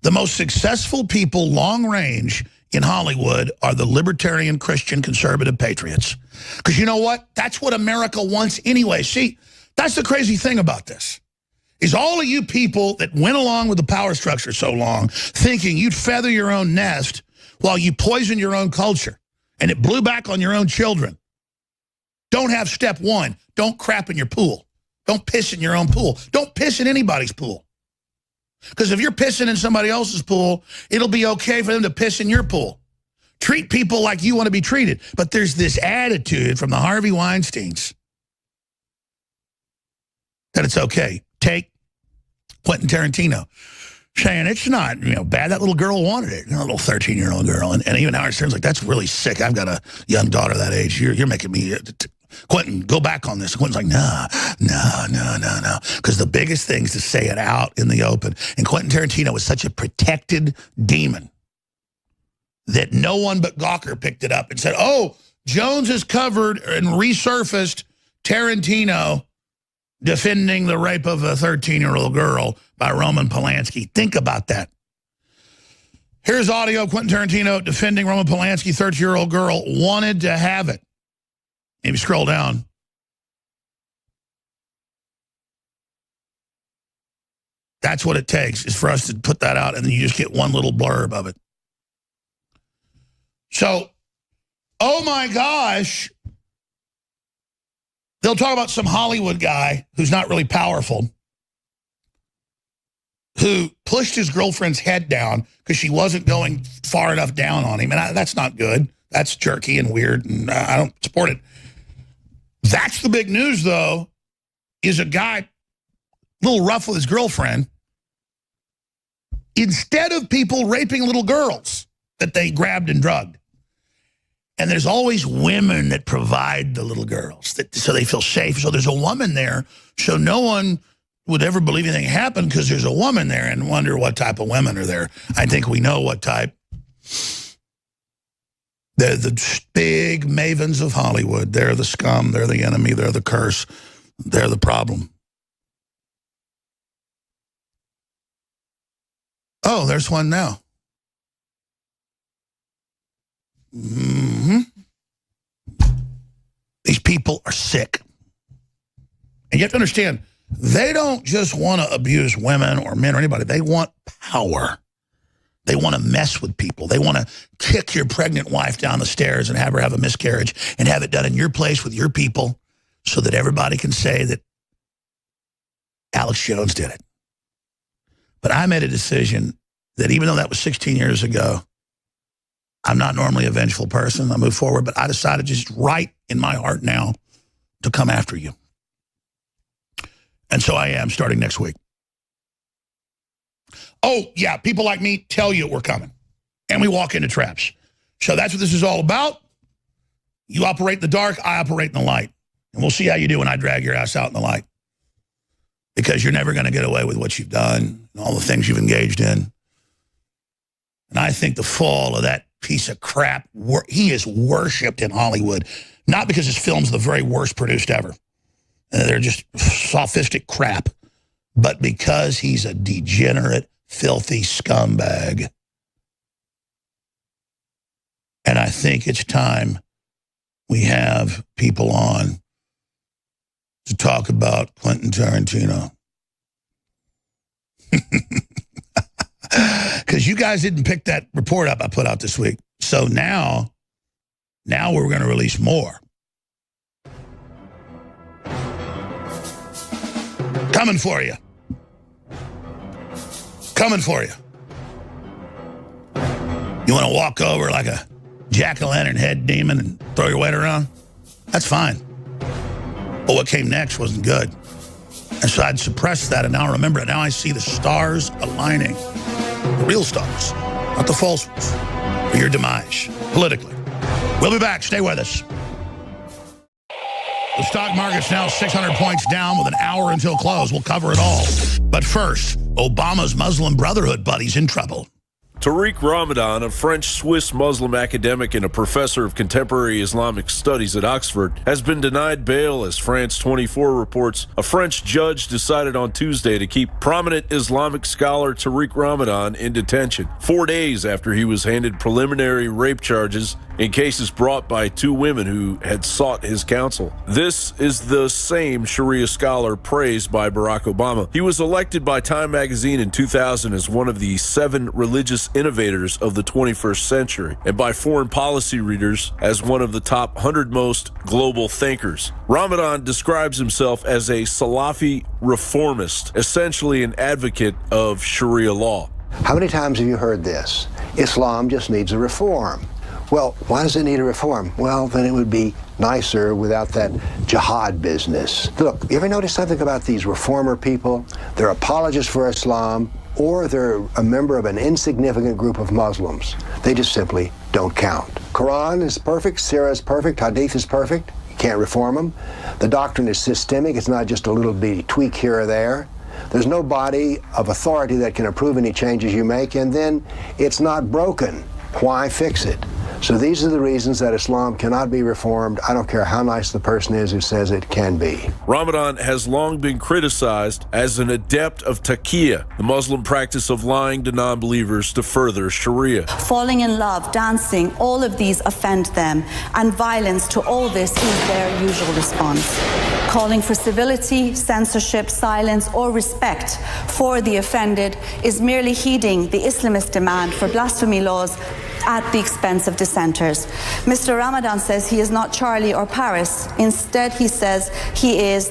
The most successful people long range in Hollywood are the libertarian, Christian, conservative patriots. Because you know what? That's what America wants anyway. See, that's the crazy thing about this. Is all of you people that went along with the power structure so long thinking you'd feather your own nest while you poison your own culture and it blew back on your own children. Don't have step one. Don't crap in your pool. Don't piss in your own pool. Don't piss in anybody's pool. Because if you're pissing in somebody else's pool, it'll be okay for them to piss in your pool. Treat people like you want to be treated. But there's this attitude from the Harvey Weinsteins that it's okay. Take Quentin Tarantino saying it's not, bad. That little girl wanted it, a little 13-year-old girl. And even Howard Stern's like, that's really sick. I've got a young daughter that age. You're making me... Quentin, go back on this. And Quentin's like, no. Because the biggest thing is to say it out in the open. And Quentin Tarantino was such a protected demon that no one but Gawker picked it up and said, oh, Jones has covered and resurfaced Tarantino defending the rape of a 13-year-old girl by Roman Polanski. Think about that. Here's audio of Quentin Tarantino defending Roman Polanski, 13-year-old girl, wanted to have it. If you scroll down, that's what it takes, is for us to put that out, and then you just get one little blurb of it. So, oh my gosh, they'll talk about some Hollywood guy who's not really powerful, who pushed his girlfriend's head down because she wasn't going far enough down on him, and that's not good. That's jerky and weird, and I don't support it. That's the big news, though, is a guy a little rough with his girlfriend. Instead of people raping little girls that they grabbed and drugged. And there's always women that provide the little girls so they feel safe. So there's a woman there, so no one would ever believe anything happened because there's a woman there and wonder what type of women are there. I think we know what type. They're the big mavens of Hollywood. They're the scum. They're the enemy. They're the curse. They're the problem. Oh, there's one now. These people are sick. And you have to understand, they don't just want to abuse women or men or anybody. They want power. They want to mess with people. They want to kick your pregnant wife down the stairs and have her have a miscarriage and have it done in your place with your people so that everybody can say that Alex Jones did it. But I made a decision that even though that was 16 years ago, I'm not normally a vengeful person. I move forward, but I decided just right in my heart now to come after you. And so I am starting next week. Oh, yeah, people like me tell you we're coming. And we walk into traps. So that's what this is all about. You operate in the dark, I operate in the light. And we'll see how you do when I drag your ass out in the light. Because you're never going to get away with what you've done and all the things you've engaged in. And I think the fall of that piece of crap, he is worshipped in Hollywood. Not because his films are the very worst produced ever. They're just sophistic crap. But because he's a degenerate, filthy scumbag. And I think it's time we have people on to talk about Quentin Tarantino. Because you guys didn't pick that report up I put out this week. So now we're going to release more. Coming for you. Coming for you. You want to walk over like a jack-o'-lantern head demon and throw your weight around? That's fine. But what came next wasn't good. And so I'd suppressed that, and now I remember it. Now I see the stars aligning. The real stars, not the false ones, for your demise, politically. We'll be back. Stay with us. The stock market's now 600 points down with an hour until close. We'll cover it all. But first, Obama's Muslim Brotherhood buddy's in trouble. Tariq Ramadan, a French-Swiss Muslim academic and a professor of contemporary Islamic studies at Oxford, has been denied bail. As France 24 reports, a French judge decided on Tuesday to keep prominent Islamic scholar Tariq Ramadan in detention 4 days after he was handed preliminary rape charges in cases brought by two women who had sought his counsel. This is the same Sharia scholar praised by Barack Obama. He was elected by Time magazine in 2000 as one of the 7 religious innovators of the 21st century, and by foreign policy readers as one of the top 100 most global thinkers. Ramadan describes himself as a Salafi reformist, essentially an advocate of Sharia law. How many times have you heard this? Islam just needs a reform. Well, why does it need a reform? Well, then it would be nicer without that jihad business. Look, you ever notice something about these reformer people? They're apologists for Islam, or they're a member of an insignificant group of Muslims. They just simply don't count. Quran is perfect, Sirah is perfect, Hadith is perfect. You can't reform them. The doctrine is systemic. It's not just a little bitty tweak here or there. There's no body of authority that can approve any changes you make, and then it's not broken. Why fix it? So these are the reasons that Islam cannot be reformed. I don't care how nice the person is who says it can be. Ramadan has long been criticized as an adept of taqiyya, the Muslim practice of lying to non-believers to further Sharia. Falling in love, dancing, all of these offend them, and violence to all this is their usual response. Calling for civility, censorship, silence, or respect for the offended is merely heeding the Islamist demand for blasphemy laws at the expense of dissenters. Mr. Ramadan says he is not Charlie or Paris. Instead, he says he is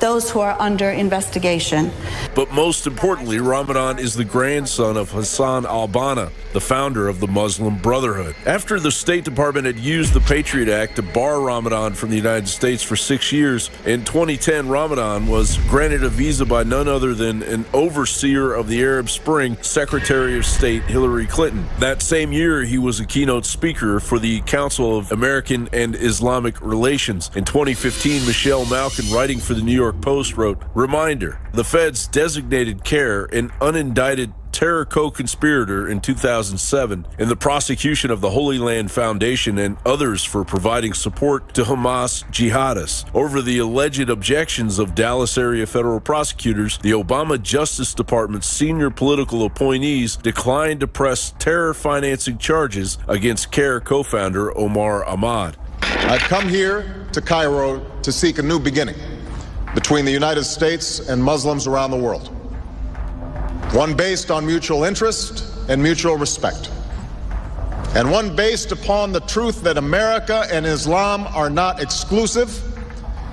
those who are under investigation. But most importantly, Ramadan is the grandson of Hassan al-Banna, the founder of the Muslim Brotherhood. After the State Department had used the Patriot Act to bar Ramadan from the United States for 6 years, in 2010, Ramadan was granted a visa by none other than an overseer of the Arab Spring, Secretary of State Hillary Clinton. That same year, he was a keynote speaker for the Council of American and Islamic Relations. In 2015, Michelle Malkin, writing for the New York Post, wrote, "Reminder, the feds designated CARE an unindicted terror co-conspirator in 2007 in the prosecution of the Holy Land Foundation and others for providing support to Hamas jihadists. Over the alleged objections of Dallas area federal prosecutors, the Obama Justice Department's senior political appointees declined to press terror financing charges against CARE co-founder Omar Ahmad." I've come here to Cairo to seek a new beginning between the United States and Muslims around the world. One based on mutual interest and mutual respect. And one based upon the truth that America and Islam are not exclusive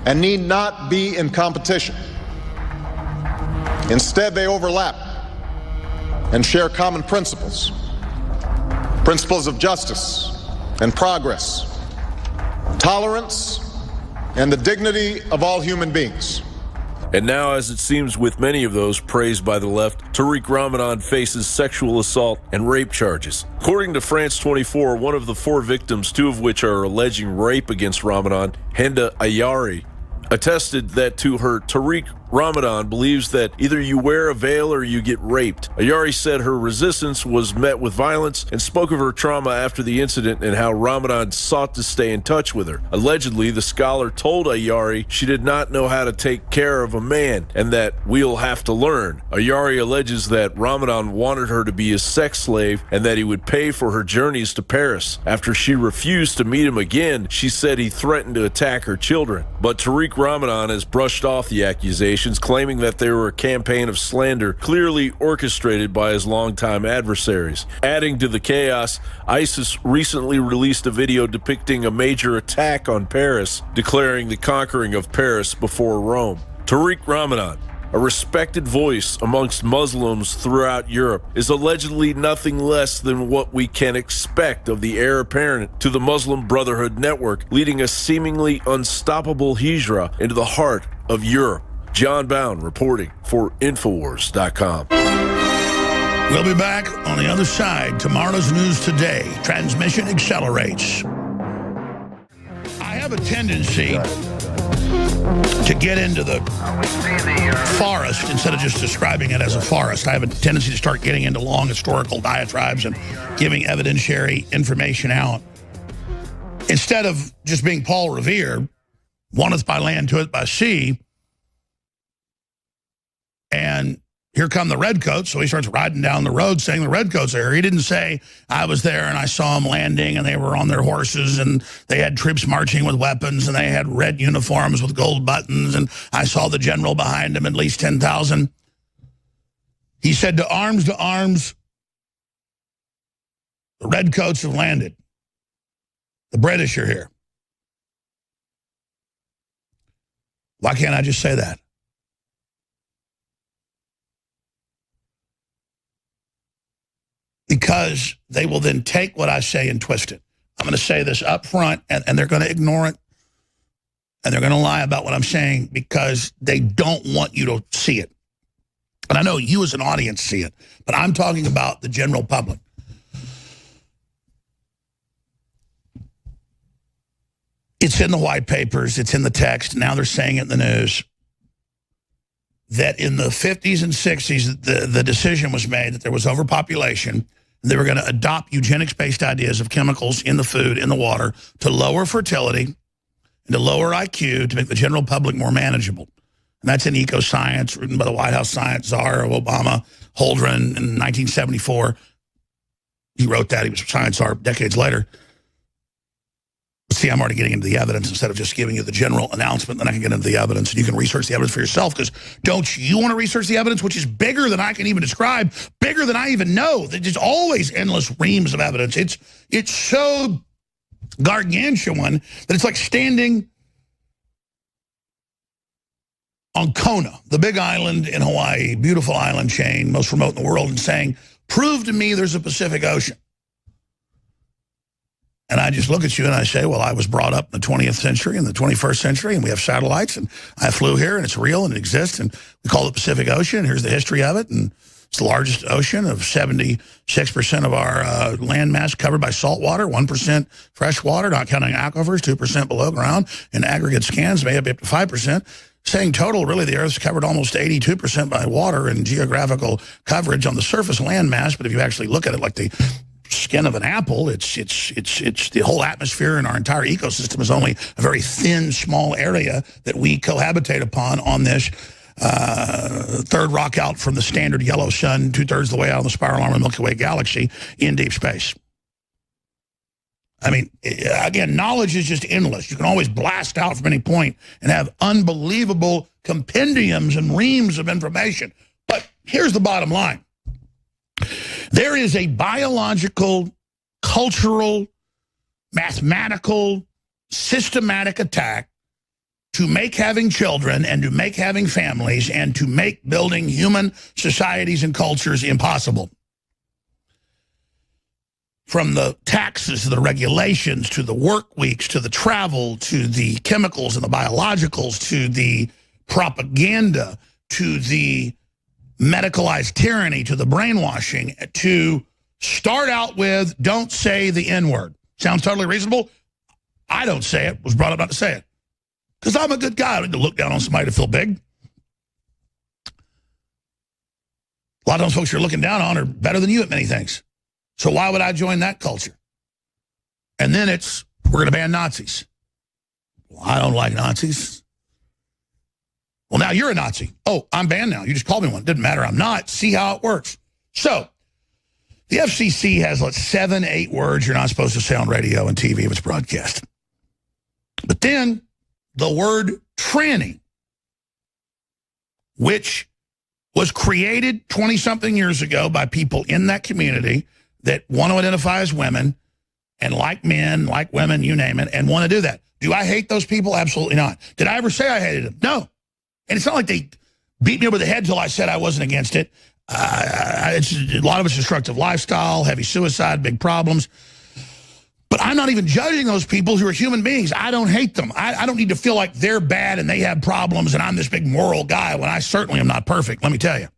and need not be in competition. Instead, they overlap and share common principles. Principles of justice and progress, tolerance, and the dignity of all human beings. And now, as it seems with many of those praised by the left, Tariq Ramadan faces sexual assault and rape charges. According to France 24, one of the 4 victims, 2 of which are alleging rape against Ramadan, Henda Ayari, attested that to her, Tariq Ramadan believes that either you wear a veil or you get raped. Ayari said her resistance was met with violence and spoke of her trauma after the incident and how Ramadan sought to stay in touch with her. Allegedly, the scholar told Ayari she did not know how to take care of a man and that we'll have to learn. Ayari alleges that Ramadan wanted her to be his sex slave and that he would pay for her journeys to Paris. After she refused to meet him again, she said he threatened to attack her children. But Tariq Ramadan has brushed off the accusations, claiming that they were a campaign of slander clearly orchestrated by his longtime adversaries. Adding to the chaos, ISIS recently released a video depicting a major attack on Paris, declaring the conquering of Paris before Rome. Tariq Ramadan, a respected voice amongst Muslims throughout Europe, is allegedly nothing less than what we can expect of the heir apparent to the Muslim Brotherhood network, leading a seemingly unstoppable hijra into the heart of Europe. John Bound reporting for Infowars.com. We'll be back on the other side. Tomorrow's News Today. Transmission accelerates. I have a tendency to get into the forest instead of just describing it as a forest. I have a tendency to start getting into long historical diatribes and giving evidentiary information out. Instead of just being Paul Revere, oneth by land, doeth by sea, and here come the redcoats, so he starts riding down the road saying the redcoats are here. He didn't say, I was there and I saw them landing and they were on their horses and they had troops marching with weapons and they had red uniforms with gold buttons and I saw the general behind him, at least 10,000. He said, to arms, the redcoats have landed. The British are here. Why can't I just say that? Because they will then take what I say and twist it. I'm going to say this up front, and they're going to ignore it, and they're going to lie about what I'm saying because they don't want you to see it. And I know you as an audience see it, but I'm talking about the general public. It's in the white papers. It's in the text. Now they're saying it in the news. That in the 50s and 60s, the decision was made that there was overpopulation. And they were going to adopt eugenics-based ideas of chemicals in the food, in the water, to lower fertility and to lower IQ to make the general public more manageable. And that's in Eco-Science, written by the White House science czar, Obama, Holdren, in 1974. He wrote that. He was a science czar decades later. See, I'm already getting into the evidence instead of just giving you the general announcement. Then I can get into the evidence, and you can research the evidence for yourself, because don't you want to research the evidence, which is bigger than I can even describe, bigger than I even know. There's always endless reams of evidence. It's so gargantuan that it's like standing on Kona, the big island in Hawaii, beautiful island chain, most remote in the world, and saying, prove to me there's a Pacific Ocean. And I just look at you and I say, well, I was brought up in the 20th century and the 21st century, and we have satellites, and I flew here, and it's real, and it exists, and we call it Pacific Ocean. Here's the history of it, and it's the largest ocean of 76% of our land mass covered by salt water, 1% fresh water, not counting aquifers, 2% below ground, and aggregate scans may be up to 5%. Saying total, really, the Earth's covered almost 82% by water and geographical coverage on the surface land mass, but if you actually look at it like the skin of an apple, it's the whole atmosphere, and our entire ecosystem is only a very thin, small area that we cohabitate upon on this third rock out from the standard yellow sun, 2/3 of the way out of the spiral arm of the Milky Way galaxy in deep space. I mean, again, knowledge is just endless. You can always blast out from any point and have unbelievable compendiums and reams of information. But here's the bottom line. There is a biological, cultural, mathematical, systematic attack to make having children and to make having families and to make building human societies and cultures impossible. From the taxes to the regulations to the work weeks to the travel to the chemicals and the biologicals to the propaganda to the medicalized tyranny to the brainwashing, to start out with, don't say the N-word. Sounds totally reasonable. I don't say it, was brought up not to say it. Because I'm a good guy. I don't need to look down on somebody to feel big. A lot of those folks you're looking down on are better than you at many things. So why would I join that culture? And then it's, we're going to ban Nazis. Well, I don't like Nazis. Well, now you're a Nazi. Oh, I'm banned now. You just called me one. Didn't matter. I'm not. See how it works. So the FCC has, 7, 8 words you're not supposed to say on radio and TV if it's broadcast. But then the word tranny, which was created 20-something years ago by people in that community that want to identify as women and like men, like women, you name it, and want to do that. Do I hate those people? Absolutely not. Did I ever say I hated them? No. And it's not like they beat me over the head until I said I wasn't against it. It's a lot of it's destructive lifestyle, heavy suicide, big problems. But I'm not even judging those people who are human beings. I don't hate them. I don't need to feel like they're bad and they have problems and I'm this big moral guy when I certainly am not perfect, let me tell you.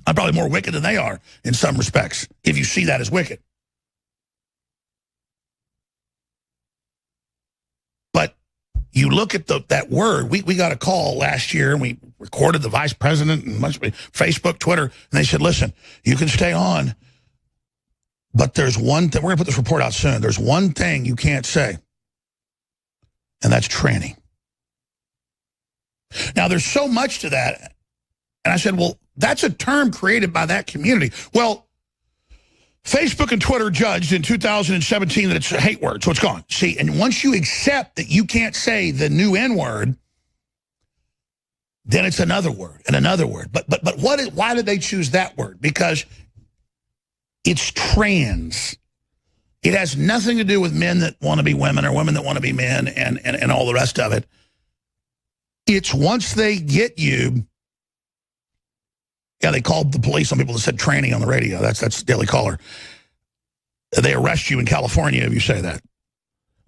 I'm probably more wicked than they are in some respects, if you see that as wicked. But you look at that word. We got a call last year, and we recorded the vice president and Facebook, Twitter, and they said, listen, you can stay on, but there's one thing. We're going to put this report out soon. There's one thing you can't say, and that's tranny. Now, there's so much to that. And I said, well, that's a term created by that community. Well, Facebook and Twitter judged in 2017 that it's a hate word, so it's gone. See, and once you accept that you can't say the new N-word, then it's another word and another word. But why did they choose that word? Because it's trans. It has nothing to do with men that want to be women or women that want to be men and all the rest of it. It's once they get you. Yeah, they called the police on people that said tranny on the radio. That's Daily Caller. They arrest you in California if you say that.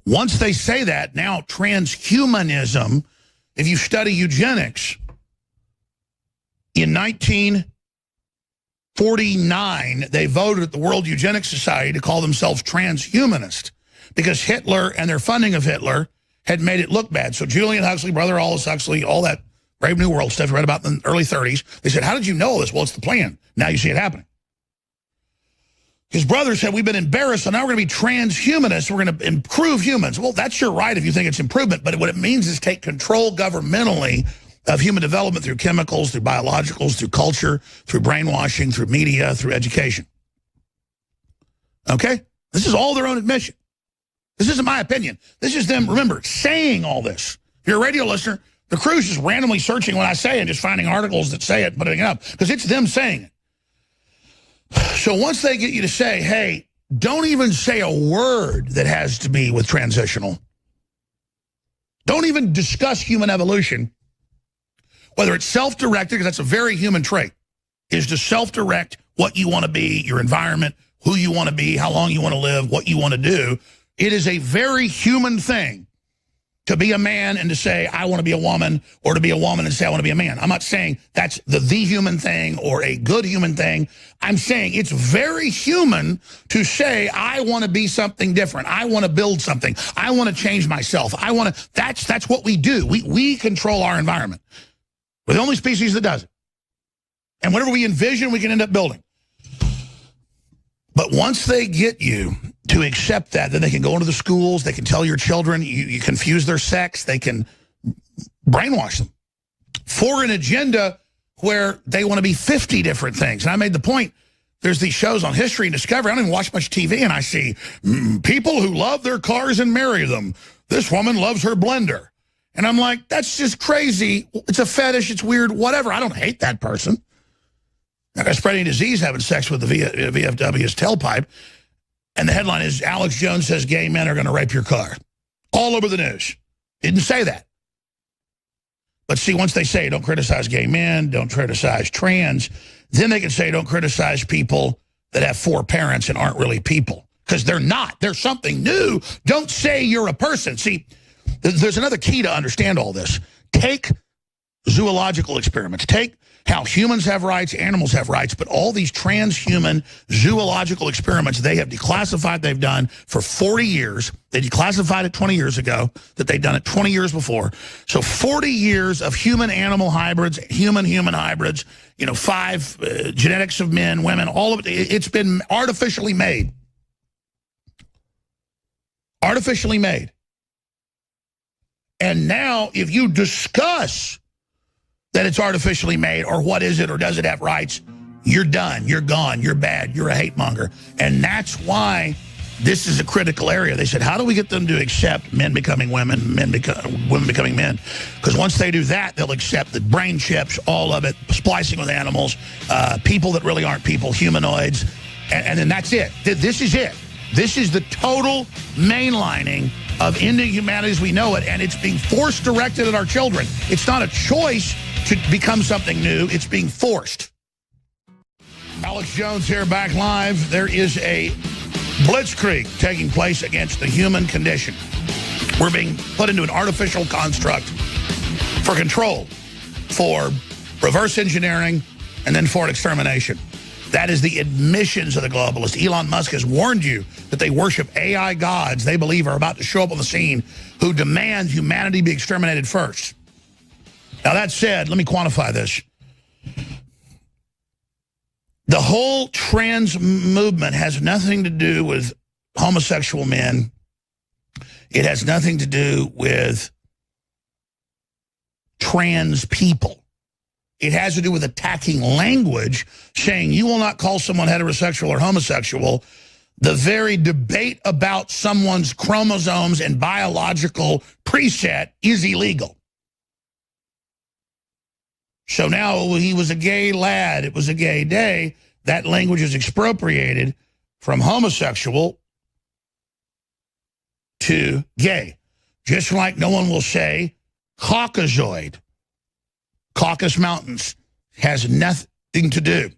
Once they say that, now transhumanism, if you study eugenics, in 1949, they voted at the World Eugenics Society to call themselves transhumanist because Hitler and their funding of Hitler had made it look bad. So Julian Huxley, brother Aldous Huxley, all that Brave New World stuff you read about in the early 30s. They said, how did you know this? Well, it's the plan. Now you see it happening. His brother said, we've been embarrassed, so now we're going to be transhumanists. We're going to improve humans. Well, that's your right if you think it's improvement, but what it means is take control governmentally of human development through chemicals, through biologicals, through culture, through brainwashing, through media, through education. Okay? This is all their own admission. This isn't my opinion. This is them, remember, saying all this. If you're a radio listener, the crew's just randomly searching what I say and just finding articles that say it and putting it up because it's them saying it. So once they get you to say, hey, don't even say a word that has to be with transitional. Don't even discuss human evolution, whether it's self-directed, because that's a very human trait, is to self-direct what you want to be, your environment, who you want to be, how long you want to live, what you want to do. It is a very human thing to be a man and to say, I want to be a woman, or to be a woman and say, I want to be a man. I'm not saying that's the human thing or a good human thing. I'm saying it's very human to say, I want to be something different. I want to build something. I want to change myself. I want to, that's what we do. We control our environment. We're the only species that does it. And whatever we envision, we can end up building. But once they get you to accept that, then they can go into the schools, they can tell your children, you confuse their sex, they can brainwash them for an agenda where they want to be 50 different things. And I made the point, there's these shows on History and Discovery, I don't even watch much TV, and I see people who love their cars and marry them. This woman loves her blender. And I'm like, that's just crazy. It's a fetish, it's weird, whatever. I don't hate that person. That guy's spreading disease having sex with the VFW's tailpipe. And the headline is, Alex Jones says gay men are going to rape your car. All over the news. Didn't say that. But see, once they say don't criticize gay men, don't criticize trans, then they can say don't criticize people that have 4 parents and aren't really people. Because they're not. They're something new. Don't say you're a person. See, there's another key to understand all this. Take zoological experiments. Take how humans have rights, animals have rights, but all these transhuman zoological experiments they have declassified, they've done for 40 years. They declassified it 20 years ago, that they'd done it 20 years before. So 40 years of human-animal hybrids, human-human hybrids, 5 genetics of men, women, all of it. It's been artificially made. Artificially made. And now if you discuss that it's artificially made, or what is it, or does it have rights, you're done, you're gone, you're bad, you're a hate monger. And that's why this is a critical area. They said, how do we get them to accept men becoming women, women becoming men? Because once they do that, they'll accept the brain chips, all of it, splicing with animals, people that really aren't people, humanoids, and then that's it. This is it. This is the total mainlining of ending humanity as we know it, and it's being force-directed at our children. It's not a choice to become something new. It's being forced. Alex Jones here, back live. There is a blitzkrieg taking place against the human condition. We're being put into an artificial construct for control, for reverse engineering, and then for extermination. That is the admissions of the globalists. Elon Musk has warned you that they worship AI gods they believe are about to show up on the scene who demand humanity be exterminated first. Now, that said, let me quantify this. The whole trans movement has nothing to do with homosexual men. It has nothing to do with trans people. It has to do with attacking language, saying you will not call someone heterosexual or homosexual. The very debate about someone's chromosomes and biological preset is illegal. So now he was a gay lad, it was a gay day. That language is expropriated from homosexual to gay. Just like no one will say Caucasoid. Caucasus Mountains has nothing to do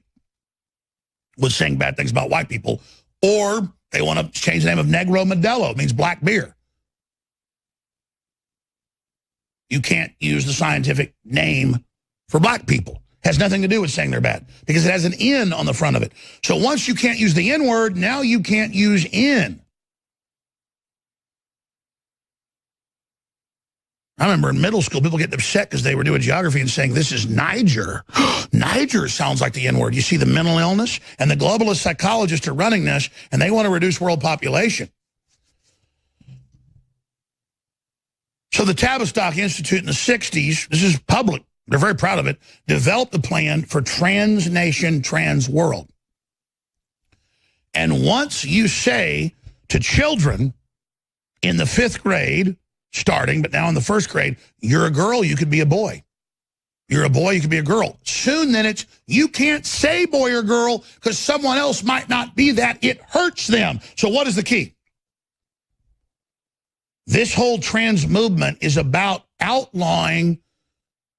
with saying bad things about white people. Or they want to change the name of Negro Modelo. It means black beer. You can't use the scientific name for black people. Has nothing to do with saying they're bad because it has an N on the front of it. So once you can't use the N word, now you can't use N. I remember in middle school, people getting upset because they were doing geography and saying, this is Niger. Niger sounds like the N-word. You see the mental illness? And the globalist psychologists are running this, and they want to reduce world population. So the Tavistock Institute in the 60s, this is public, they're very proud of it, developed a plan for trans nation, trans world. And once you say to children in the 5th grade, starting, but now in the 1st grade, you're a girl, you could be a boy. You're a boy, you could be a girl. Soon then it's, you can't say boy or girl because someone else might not be that. It hurts them. So what is the key? This whole trans movement is about outlawing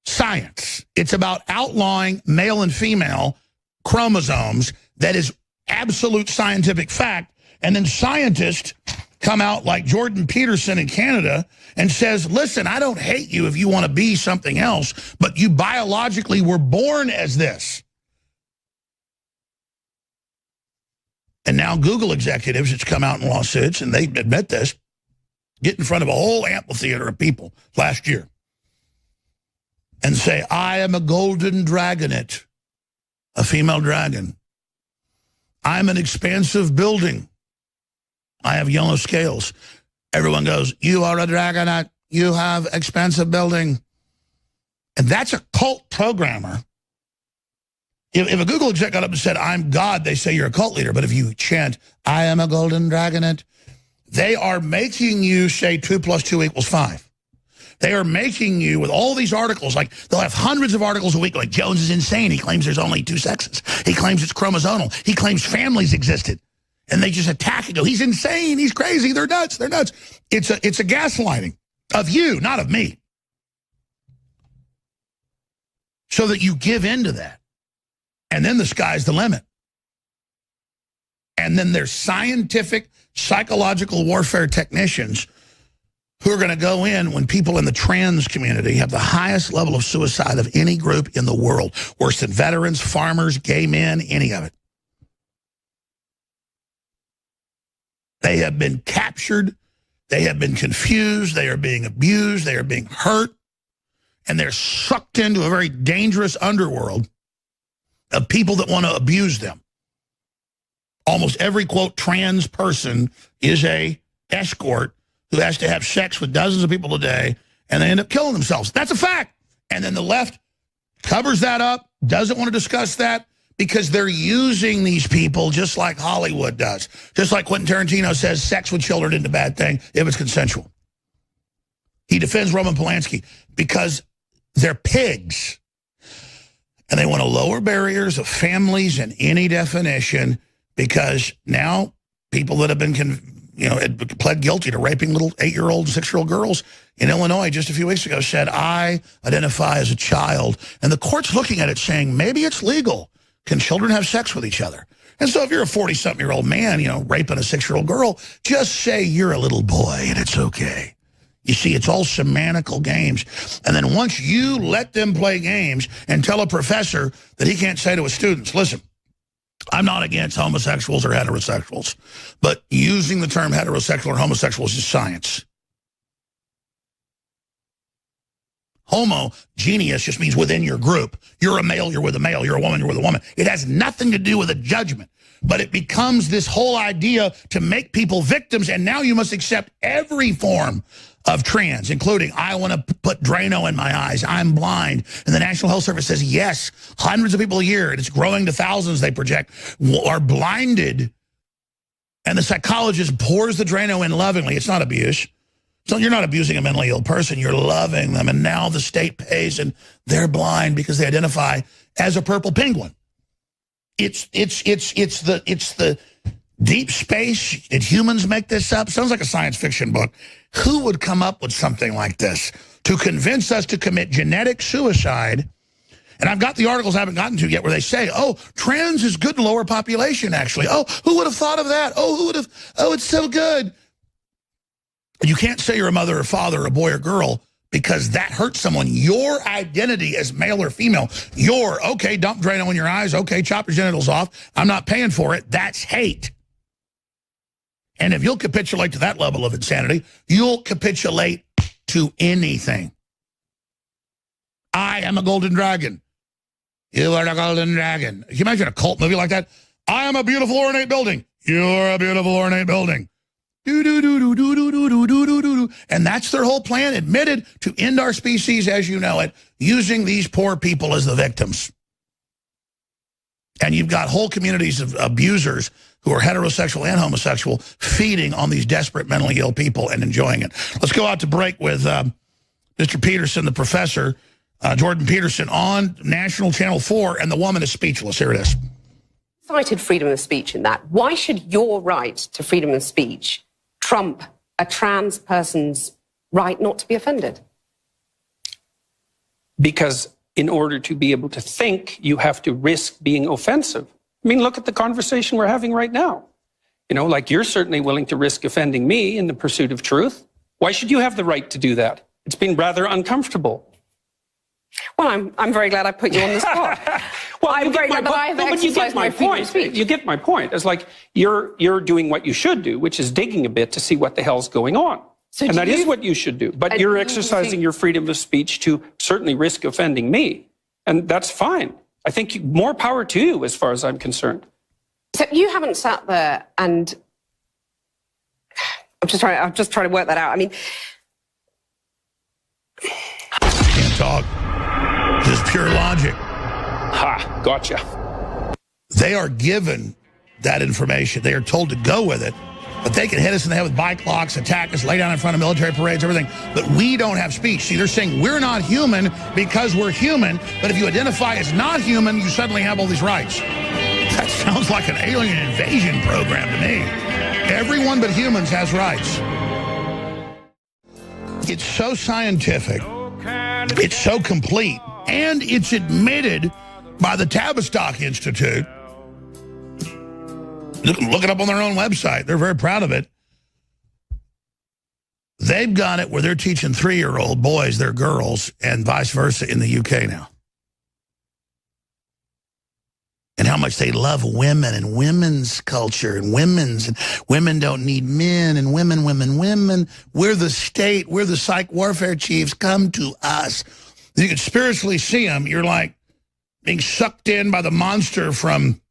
science. It's about outlawing male and female chromosomes. That is absolute scientific fact. And then scientists come out like Jordan Peterson in Canada and says, listen, I don't hate you if you want to be something else, but you biologically were born as this. And now Google executives, it's come out in lawsuits, and they admit this, get in front of a whole amphitheater of people last year and say, I am a golden dragonet, a female dragon. I'm an expansive building. I have yellow scales. Everyone goes, you are a dragonet. You have expensive building. And that's a cult programmer. If a Google exec got up and said, I'm God, they say you're a cult leader. But if you chant, I am a golden dragonet, they are making you say 2 + 2 = 5. They are making you, with all these articles, like they'll have hundreds of articles a week, like Jones is insane. He claims there's only 2 sexes. He claims it's chromosomal. He claims families existed. And they just attack and go, he's insane, he's crazy, they're nuts, they're nuts. It's a gaslighting of you, not of me. So that you give into that. And then the sky's the limit. And then there's scientific, psychological warfare technicians who are going to go in when people in the trans community have the highest level of suicide of any group in the world. Worse than veterans, farmers, gay men, any of it. They have been captured, they have been confused, they are being abused, they are being hurt, and they're sucked into a very dangerous underworld of people that want to abuse them. Almost every, quote, trans person is a escort who has to have sex with dozens of people a day, and they end up killing themselves. That's a fact. And then the left covers that up, doesn't want to discuss that, because they're using these people just like Hollywood does. Just like Quentin Tarantino says, sex with children isn't a bad thing if it's consensual. He defends Roman Polanski because they're pigs. And they want to lower barriers of families in any definition because now people that have been pled guilty to raping little 8-year-old and 6-year-old girls in Illinois just a few weeks ago said, I identify as a child. And the court's looking at it saying, maybe it's legal. Can children have sex with each other? And so if you're a 40-something-year-old man, raping a 6-year-old girl, just say you're a little boy and it's okay. You see, it's all semantical games. And then once you let them play games and tell a professor that he can't say to his students, listen, I'm not against homosexuals or heterosexuals, but using the term heterosexual or homosexual is science. Homogeneous just means within your group. You're a male, you're with a male. You're a woman, you're with a woman. It has nothing to do with a judgment. But it becomes this whole idea to make people victims, and now you must accept every form of trans, including, I want to put Drano in my eyes, I'm blind. And the National Health Service says, yes, hundreds of people a year, and it's growing to thousands, they project, are blinded. And the psychologist pours the Drano in lovingly. It's not abuse. So you're not abusing a mentally ill person, you're loving them. And now the state pays and they're blind because they identify as a purple penguin. It's the deep space. Did humans make this up? Sounds like a science fiction book. Who would come up with something like this to convince us to commit genetic suicide? And I've got the articles I haven't gotten to yet where they say, oh, trans is good to lower population, actually. Oh, who would have thought of that? Oh, who would have? Oh, it's so good. You can't say you're a mother or father or a boy or girl because that hurts someone. Your identity as male or female, okay, dump Drano in your eyes, okay, chop your genitals off, I'm not paying for it, that's hate. And if you'll capitulate to that level of insanity, you'll capitulate to anything. I am a golden dragon. You are a golden dragon. Can you imagine a cult movie like that? I am a beautiful ornate building. You're a beautiful ornate building. And that's their whole plan, admitted to end our species as you know it, using these poor people as the victims. And you've got whole communities of abusers who are heterosexual and homosexual feeding on these desperate mentally ill people and enjoying it. Let's go out to break with Mr. Peterson, the professor, Jordan Peterson, on National Channel 4, and the woman is speechless. Here it is. Cited freedom of speech in that. Why should your right to freedom of speech trump a trans person's right not to be offended? Because in order to be able to think, you have to risk being offensive. I mean, look at the conversation we're having right now. You know, like, you're certainly willing to risk offending me in the pursuit of truth. Why should you have the right to do that? It's been rather uncomfortable. Well, I'm very glad I put you on the spot. Well, I'm very glad that I have exercised my freedom of speech. You get my point. It's like you're doing what you should do, which is digging a bit to see what the hell's going on. And that is what you should do. But you're exercising your freedom of speech to certainly risk offending me. And that's fine. I think more power to you as far as I'm concerned. So you haven't sat there and I'm just trying to work that out. I mean, can't talk. Just pure logic. Ha, gotcha. They are given that information. They are told to go with it, but they can hit us in the head with bike locks, attack us, lay down in front of military parades, everything. But we don't have speech. See, they're saying we're not human because we're human, but if you identify as not human, you suddenly have all these rights. That sounds like an alien invasion program to me. Everyone but humans has rights. It's so scientific. It's so complete. And it's admitted by the Tavistock Institute. Look it up on their own website. They're very proud of it. They've got it where they're teaching 3-year-old boys their girls and vice versa in the UK now. And how much they love women and women's culture and women don't need men and women. We're the state. We're the psych warfare chiefs. Come to us. You can spiritually see them. You're like being sucked in by the monster from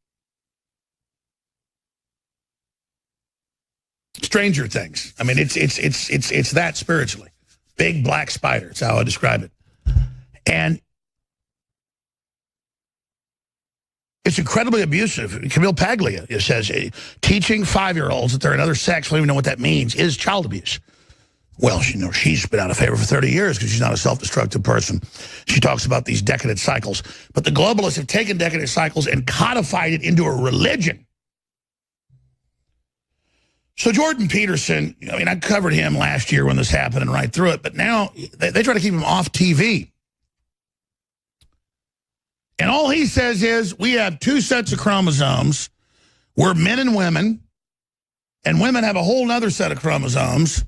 Stranger Things. I mean, it's that spiritually. Big black spider. That's how I describe it. And it's incredibly abusive. Camille Paglia says teaching 5-year-olds that they're another sex, we don't even know what that means, is child abuse. Well, she's been out of favor for 30 years because she's not a self-destructive person. She talks about these decadent cycles. But the globalists have taken decadent cycles and codified it into a religion. So Jordan Peterson, I mean, I covered him last year when this happened and right through it, but now they try to keep him off TV. And all he says is, we have 2 sets of chromosomes. We're men and women have a whole other set of chromosomes.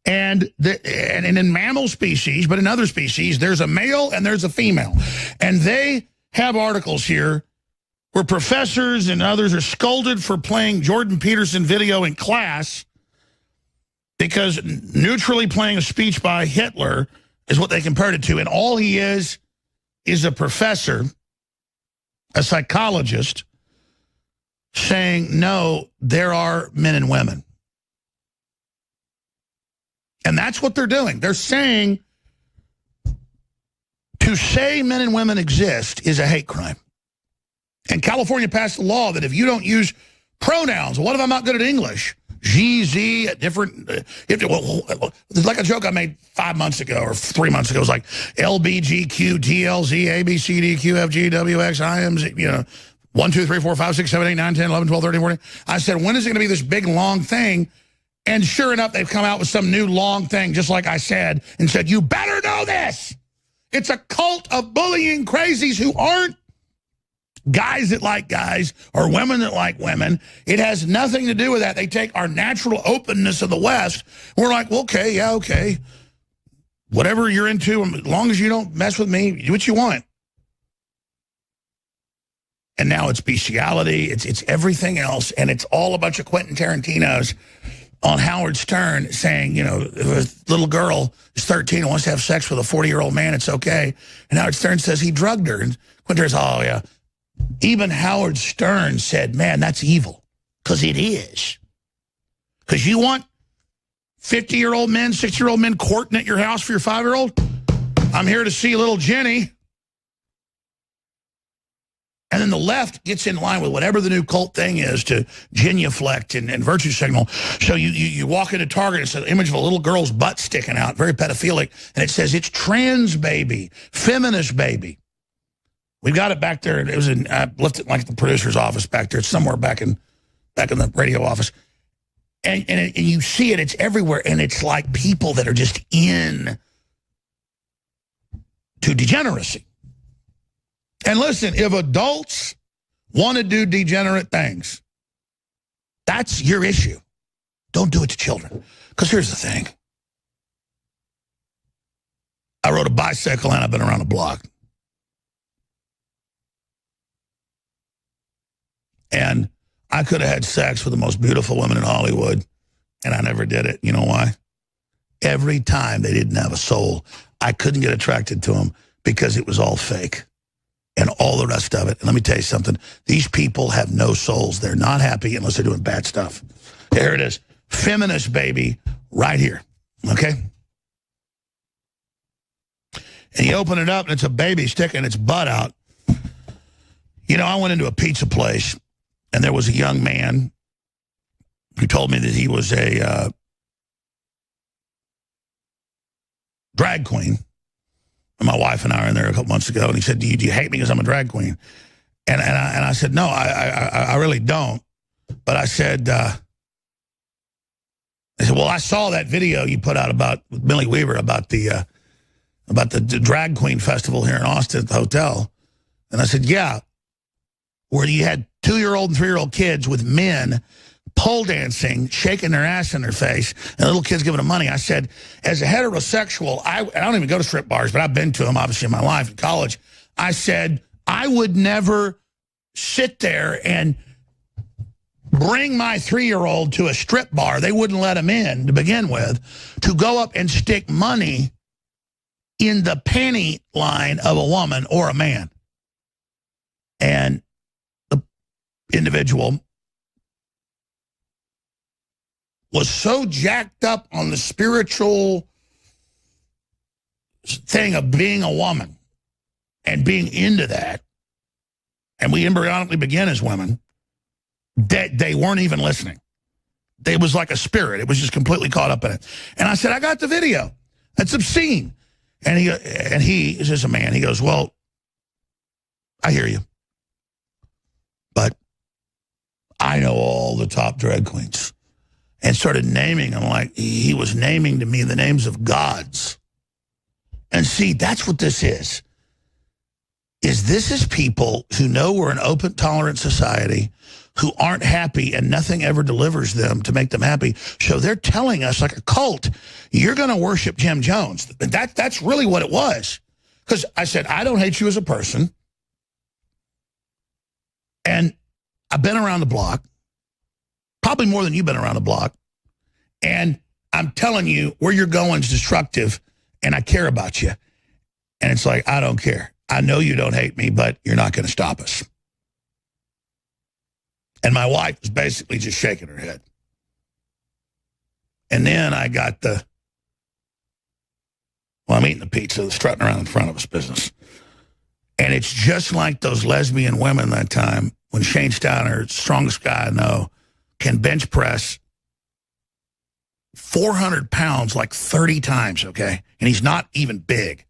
And in mammal species, but in other species, there's a male and there's a female. And they have articles here where professors and others are scolded for playing Jordan Peterson video in class because neutrally playing a speech by Hitler is what they compared it to. And all he is a professor, a psychologist, saying, no, there are men and women. And that's what they're doing. They're saying to say men and women exist is a hate crime. And California passed a law that if you don't use pronouns, what if I'm not good at English? G, Z, different, it's like a joke I made 5 months ago or 3 months ago. It was like L, B, G, Q, T, L, Z, A, B, C, D, Q, F, G, W, X, I, M, Z, 1, 2, 3, 4, 5, 6, 7, 8, 9, 10, 11, 12, 13, 14. I said, when is it going to be this big, long thing? And sure enough, they've come out with some new long thing, just like I said, and said, you better know this. It's a cult of bullying crazies who aren't guys that like guys or women that like women. It has nothing to do with that. They take our natural openness of the West. We're like, well, okay, yeah, okay. Whatever you're into, as long as you don't mess with me, do what you want. And now it's bestiality, it's everything else, and it's all a bunch of Quentin Tarantinos on Howard Stern saying, if a little girl is 13 and wants to have sex with a 40-year-old man, it's okay. And Howard Stern says he drugged her. And Quentin says, oh, yeah. Even Howard Stern said, man, that's evil. Because it is. Because you want 50-year-old men, 60-year-old men courting at your house for your 5-year-old? I'm here to see little Jenny. And then the left gets in line with whatever the new cult thing is to genuflect and virtue signal. So you walk into Target, it's an image of a little girl's butt sticking out, very pedophilic, and it says it's trans baby, feminist baby. We've got it back there. It was I left it like the producer's office back there. It's somewhere back in the radio office. And you see it, it's everywhere, and it's like people that are just in to degeneracy. And listen, if adults want to do degenerate things, that's your issue. Don't do it to children. Because here's the thing. I rode a bicycle and I've been around the block. And I could have had sex with the most beautiful women in Hollywood, and I never did it. You know why? Every time they didn't have a soul, I couldn't get attracted to them because it was all fake. And all the rest of it. And let me tell you something. These people have no souls. They're not happy unless they're doing bad stuff. Here it is. Feminist baby right here. Okay? And you open it up and it's a baby sticking its butt out. I went into a pizza place and there was a young man who told me that he was a drag queen. And my wife and I were in there a couple months ago, and he said, do you hate me because I'm a drag queen? And I said, no, I really don't. But I said, well, I saw that video you put out about with Millie Weaver about the drag queen festival here in Austin at the hotel. And I said, yeah, where you had 2-year-old and 3-year-old kids with men pole dancing, shaking their ass in their face, and little kids giving them money. I said, as a heterosexual, I don't even go to strip bars, but I've been to them, obviously, in my life, in college. I said, I would never sit there and bring my 3-year-old to a strip bar. They wouldn't let him in to begin with, to go up and stick money in the panty line of a woman or a man. And the individual was so jacked up on the spiritual thing of being a woman and being into that, and we embryonically began as women, that they weren't even listening. It was like a spirit. It was just completely caught up in it. And I said, I got the video. That's obscene. And he is just a man. He goes, well, I hear you. But I know all the top drag queens. And started naming them like he was naming to me the names of gods. And see, that's what this is. This is people who know we're an open, tolerant society, who aren't happy and nothing ever delivers them to make them happy. So they're telling us like a cult, you're going to worship Jim Jones. That's really what it was. Because I said, I don't hate you as a person. And I've been around the block, probably more than you've been around the block. And I'm telling you, where you're going is destructive, and I care about you. And it's like, I don't care. I know you don't hate me, but you're not going to stop us. And my wife was basically just shaking her head. And then I got I'm eating the pizza, the strutting around in front of us business. And it's just like those lesbian women that time when Shane Steiner, strongest guy I know, can bench press 400 pounds like 30 times, okay? And he's not even big.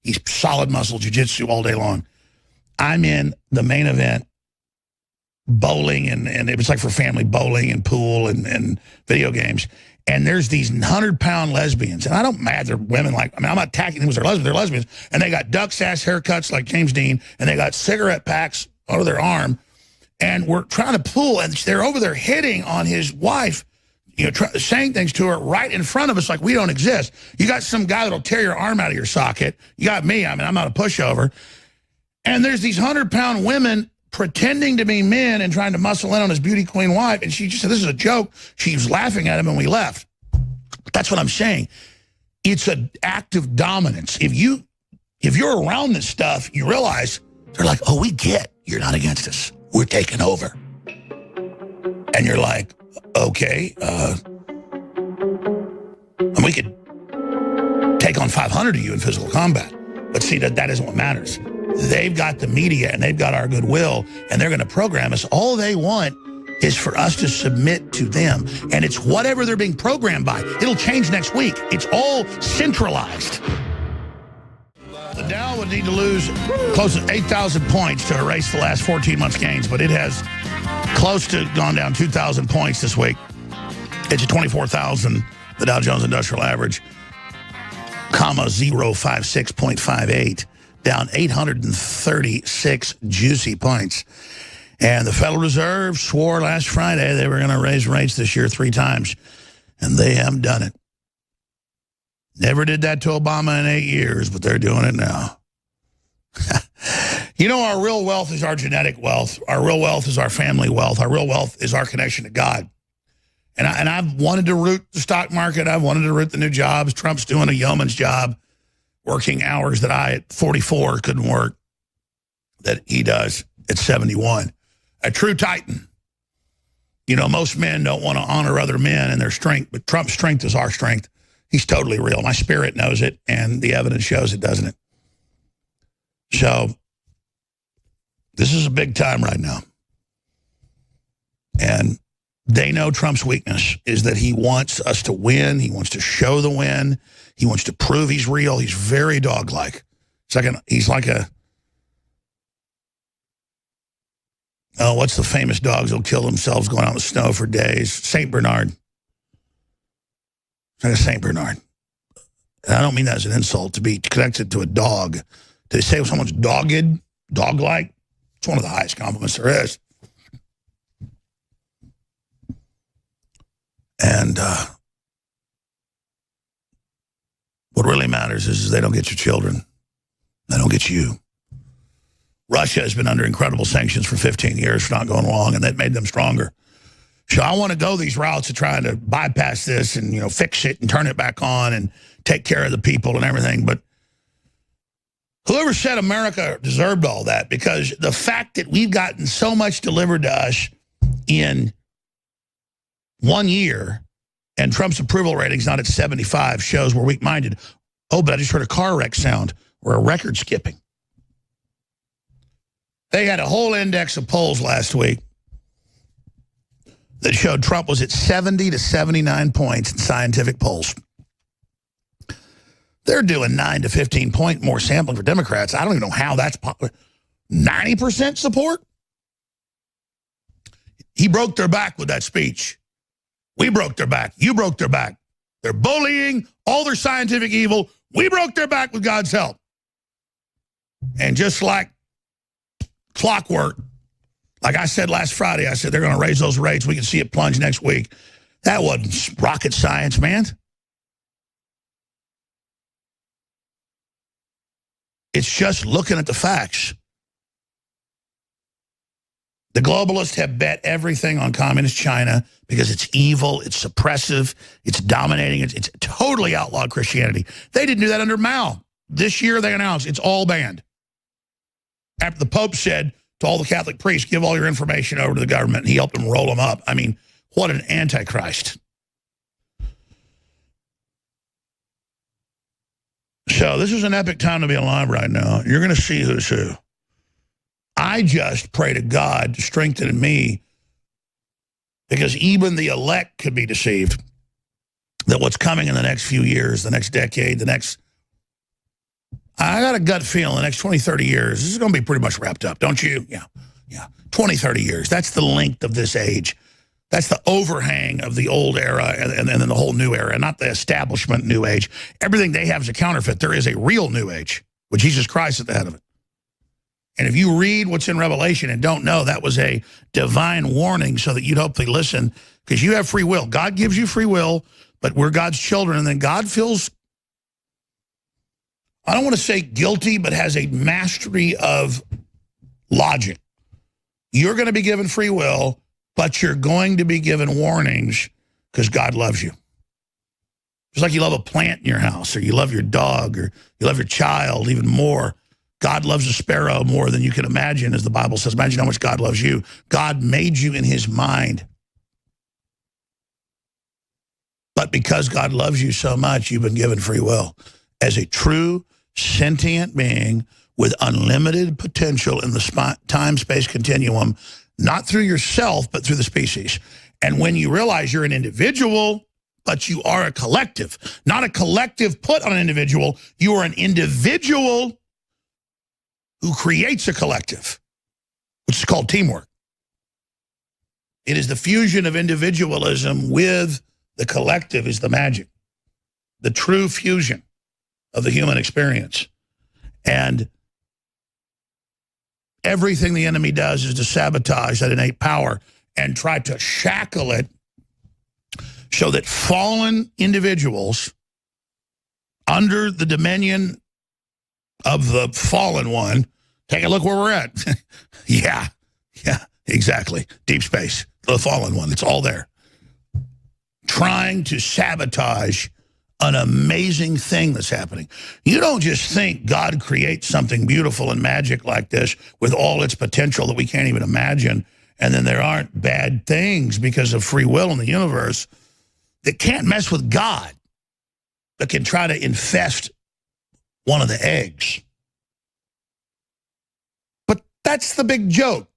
He's solid muscle, jiu-jitsu all day long. I'm in the main event, bowling, and it was like for family bowling and pool and video games. And there's these 100-pound lesbians. And I don't mad they're women like, I mean, I'm not attacking them because they're lesbians. They're lesbians. And they got duck's ass haircuts like James Dean. And they got cigarette packs under their arm. And we're trying to pull. And they're over there hitting on his wife, you know, saying things to her right in front of us like we don't exist. You got some guy that'll tear your arm out of your socket. You got me. I mean, I'm not a pushover. And there's these 100-pound women pretending to be men and trying to muscle in on his beauty queen wife. And she just said, this is a joke. She was laughing at him and we left. That's what I'm saying. It's an act of dominance. If you're around this stuff, you realize they're like, oh, we get you're not against us. We're taking over. And you're like, okay, and we could take on 500 of you in physical combat. But see, that isn't what matters. They've got the media and they've got our goodwill, and they're going to program us. All they want is for us to submit to them. And it's whatever they're being programmed by. It'll change next week. It's all centralized. The Dow would need to lose close to 8,000 points to erase the last 14 months' gains, but it has close to gone down 2,000 points this week. It's at 24,000, the Dow Jones Industrial Average, 056.58. Down 836 juicy points. And the Federal Reserve swore last Friday they were going to raise rates this year 3 times, and they haven't done it. Never did that to Obama in 8 years, but they're doing it now. You know, our real wealth is our genetic wealth. Our real wealth is our family wealth. Our real wealth is our connection to God. And I've wanted to root the stock market. I've wanted to root the new jobs. Trump's doing a yeoman's job, working hours that I at 44 couldn't work, that he does at 71. A true titan. You know, most men don't want to honor other men and their strength, but Trump's strength is our strength. He's totally real. My spirit knows it, and the evidence shows it, doesn't it? So this is a big time right now. And they know Trump's weakness is that he wants us to win. He wants to show the win. He wants to prove he's real. He's very dog-like. He's like a, oh, what's the famous dogs that'll kill themselves going out in the snow for days? St. Bernard. It's like a St. Bernard. And I don't mean that as an insult, to be connected to a dog. To say someone's dogged, dog-like, it's one of the highest compliments there is. And what really matters is they don't get your children. They don't get you. Russia has been under incredible sanctions for 15 years for not going along, and that made them stronger. So I want to go these routes of trying to bypass this and, you know, fix it and turn it back on and take care of the people and everything. But whoever said America deserved all that, because the fact that we've gotten so much delivered to us in 1 year, and Trump's approval rating's not at 75, shows we're weak-minded. Oh, but I just heard a car wreck sound. We're a record skipping. They had a whole index of polls last week that showed Trump was at 70 to 79 points in scientific polls. They're doing 9 to 15 point more sampling for Democrats. I don't even know how that's popular. 90% support? He broke their back with that speech. We broke their back. You broke their back. They're bullying, all their scientific evil. We broke their back with God's help. And just like clockwork, like I said last Friday, I said they're going to raise those rates. We can see it plunge next week. That wasn't rocket science, man. It's just looking at the facts. The globalists have bet everything on communist China because it's evil, it's suppressive, it's dominating, it's totally outlawed Christianity. They didn't do that under Mao. This year they announced it's all banned. After the Pope said to all the Catholic priests, give all your information over to the government, and he helped them roll them up. I mean, what an antichrist. So this is an epic time to be alive right now. You're going to see who's who. I just pray to God to strengthen me, because even the elect could be deceived that what's coming in the next few years, the next decade, I got a gut feeling the next 20, 30 years, this is going to be pretty much wrapped up, don't you? Yeah. 20, 30 years. That's the length of this age. That's the overhang of the old era and then the whole new era, not the establishment new age. Everything they have is a counterfeit. There is a real new age with Jesus Christ at the head of it. And if you read what's in Revelation and don't know, that was a divine warning so that you'd hopefully listen, because you have free will. God gives you free will, but we're God's children, and then God feels, I don't want to say guilty, but has a mastery of logic. You're going to be given free will, but you're going to be given warnings because God loves you. Just like you love a plant in your house, or you love your dog, or you love your child even more. God loves a sparrow more than you can imagine, as the Bible says. Imagine how much God loves you. God made you in his mind. But because God loves you so much, you've been given free will. As a true, sentient being with unlimited potential in the time-space continuum, not through yourself, but through the species. And when you realize you're an individual, but you are a collective, not a collective put on an individual, you are an individual who creates a collective, which is called teamwork. It is the fusion of individualism with the collective is the magic, the true fusion of the human experience. And everything the enemy does is to sabotage that innate power and try to shackle it so that fallen individuals under the dominion of the fallen one, take a look where we're at. Yeah, exactly. Deep space, the fallen one, it's all there. Trying to sabotage an amazing thing that's happening. You don't just think God creates something beautiful and magic like this with all its potential that we can't even imagine, and then there aren't bad things because of free will in the universe that can't mess with God, but can try to infest one of the eggs. But that's the big joke.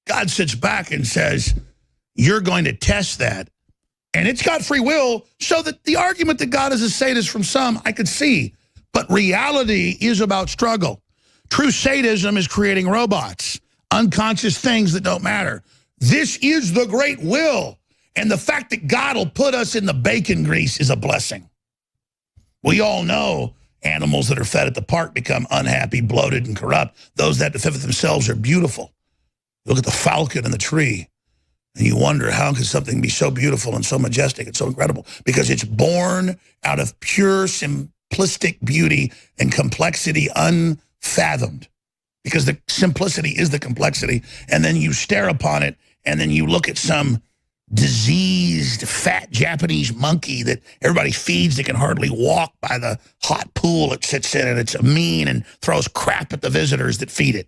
God sits back and says, you're going to test that. And it's got free will, so that the argument that God is a sadist from some, I could see. But reality is about struggle. True sadism is creating robots, unconscious things that don't matter. This is the great will. And the fact that God will put us in the bacon grease is a blessing. We all know animals that are fed at the park become unhappy, bloated, and corrupt. Those that defend themselves are beautiful. Look at the falcon in the tree. And you wonder, how could something be so beautiful and so majestic and so incredible? Because it's born out of pure, simplistic beauty and complexity unfathomed. Because the simplicity is the complexity. And then you stare upon it, and then you look at some diseased, fat Japanese monkey that everybody feeds that can hardly walk by the hot pool it sits in, and it's mean and throws crap at the visitors that feed it.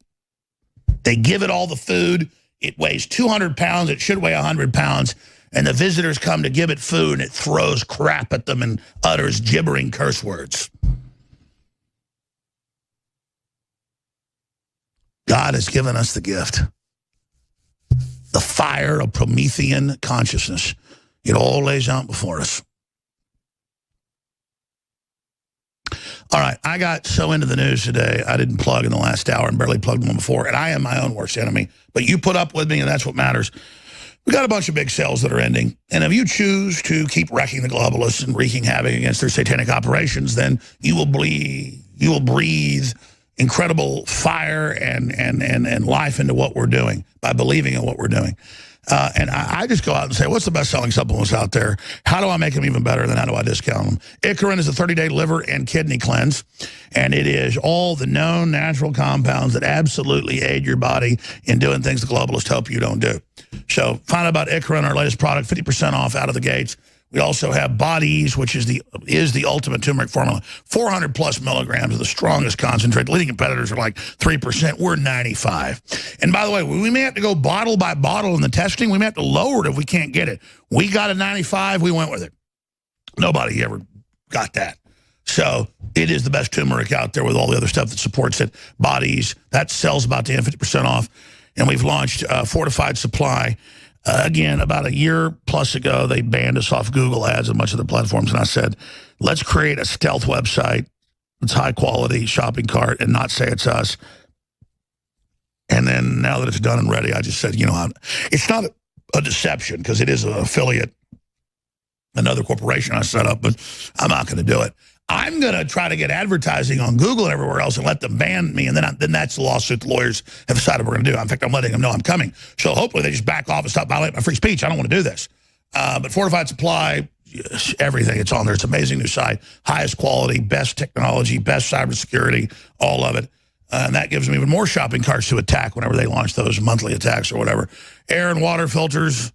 They give it all the food. It weighs 200 pounds. It should weigh 100 pounds. And the visitors come to give it food, and it throws crap at them and utters gibbering curse words. God has given us the gift. The fire of Promethean consciousness. It all lays out before us. All right, I got so into the news today, I didn't plug in the last hour and barely plugged one before, and I am my own worst enemy. But you put up with me, and that's what matters. We got a bunch of big sales that are ending, and if you choose to keep wrecking the globalists and wreaking havoc against their satanic operations, then you will breathe incredible fire and life into what we're doing by believing in what we're doing. And I just go out and say, what's the best-selling supplements out there? How do I make them even better? Then how do I discount them? Icarin is a 30-day liver and kidney cleanse, and it is all the known natural compounds that absolutely aid your body in doing things the globalists hope you don't do. So find out about Icarin, our latest product, 50% off out of the gates. We also have Bodies, which is the ultimate turmeric formula. 400+ milligrams of the strongest concentrate. Leading competitors are like 3%. We're 95. And by the way, we may have to go bottle by bottle in the testing. We may have to lower it if we can't get it. We got a 95. We went with it. Nobody ever got that. So it is the best turmeric out there with all the other stuff that supports it. Bodies, that sells about to 50% off. And we've launched Fortified Supply. Again, about a year plus ago, they banned us off Google ads and much of the platforms. And I said, let's create a stealth website that's high quality shopping cart and not say it's us. And then now that it's done and ready, I just said, you know, it's not a deception because it is an affiliate, another corporation I set up, but I'm not going to do it. I'm going to try to get advertising on Google and everywhere else and let them ban me, and then that's the lawsuit the lawyers have decided we're going to do. In fact, I'm letting them know I'm coming. So hopefully they just back off and stop violating my free speech. I don't want to do this. But Fortified Supply, yes, everything, it's on there. It's an amazing new site. Highest quality, best technology, best cybersecurity, all of it. And that gives them even more shopping carts to attack whenever they launch those monthly attacks or whatever. Air and water filters,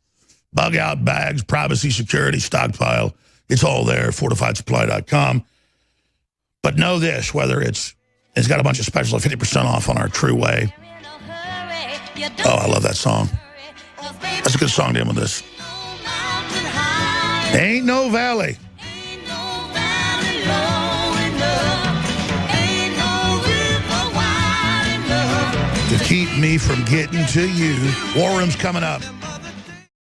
bug-out bags, privacy, security, stockpile. It's all there, fortifiedsupply.com. But know this, whether it's got a bunch of specials, 50% off on our True Way. Oh, I love that song. That's a good song to end with this. Ain't no valley. To keep me from getting to you. War Room's coming up.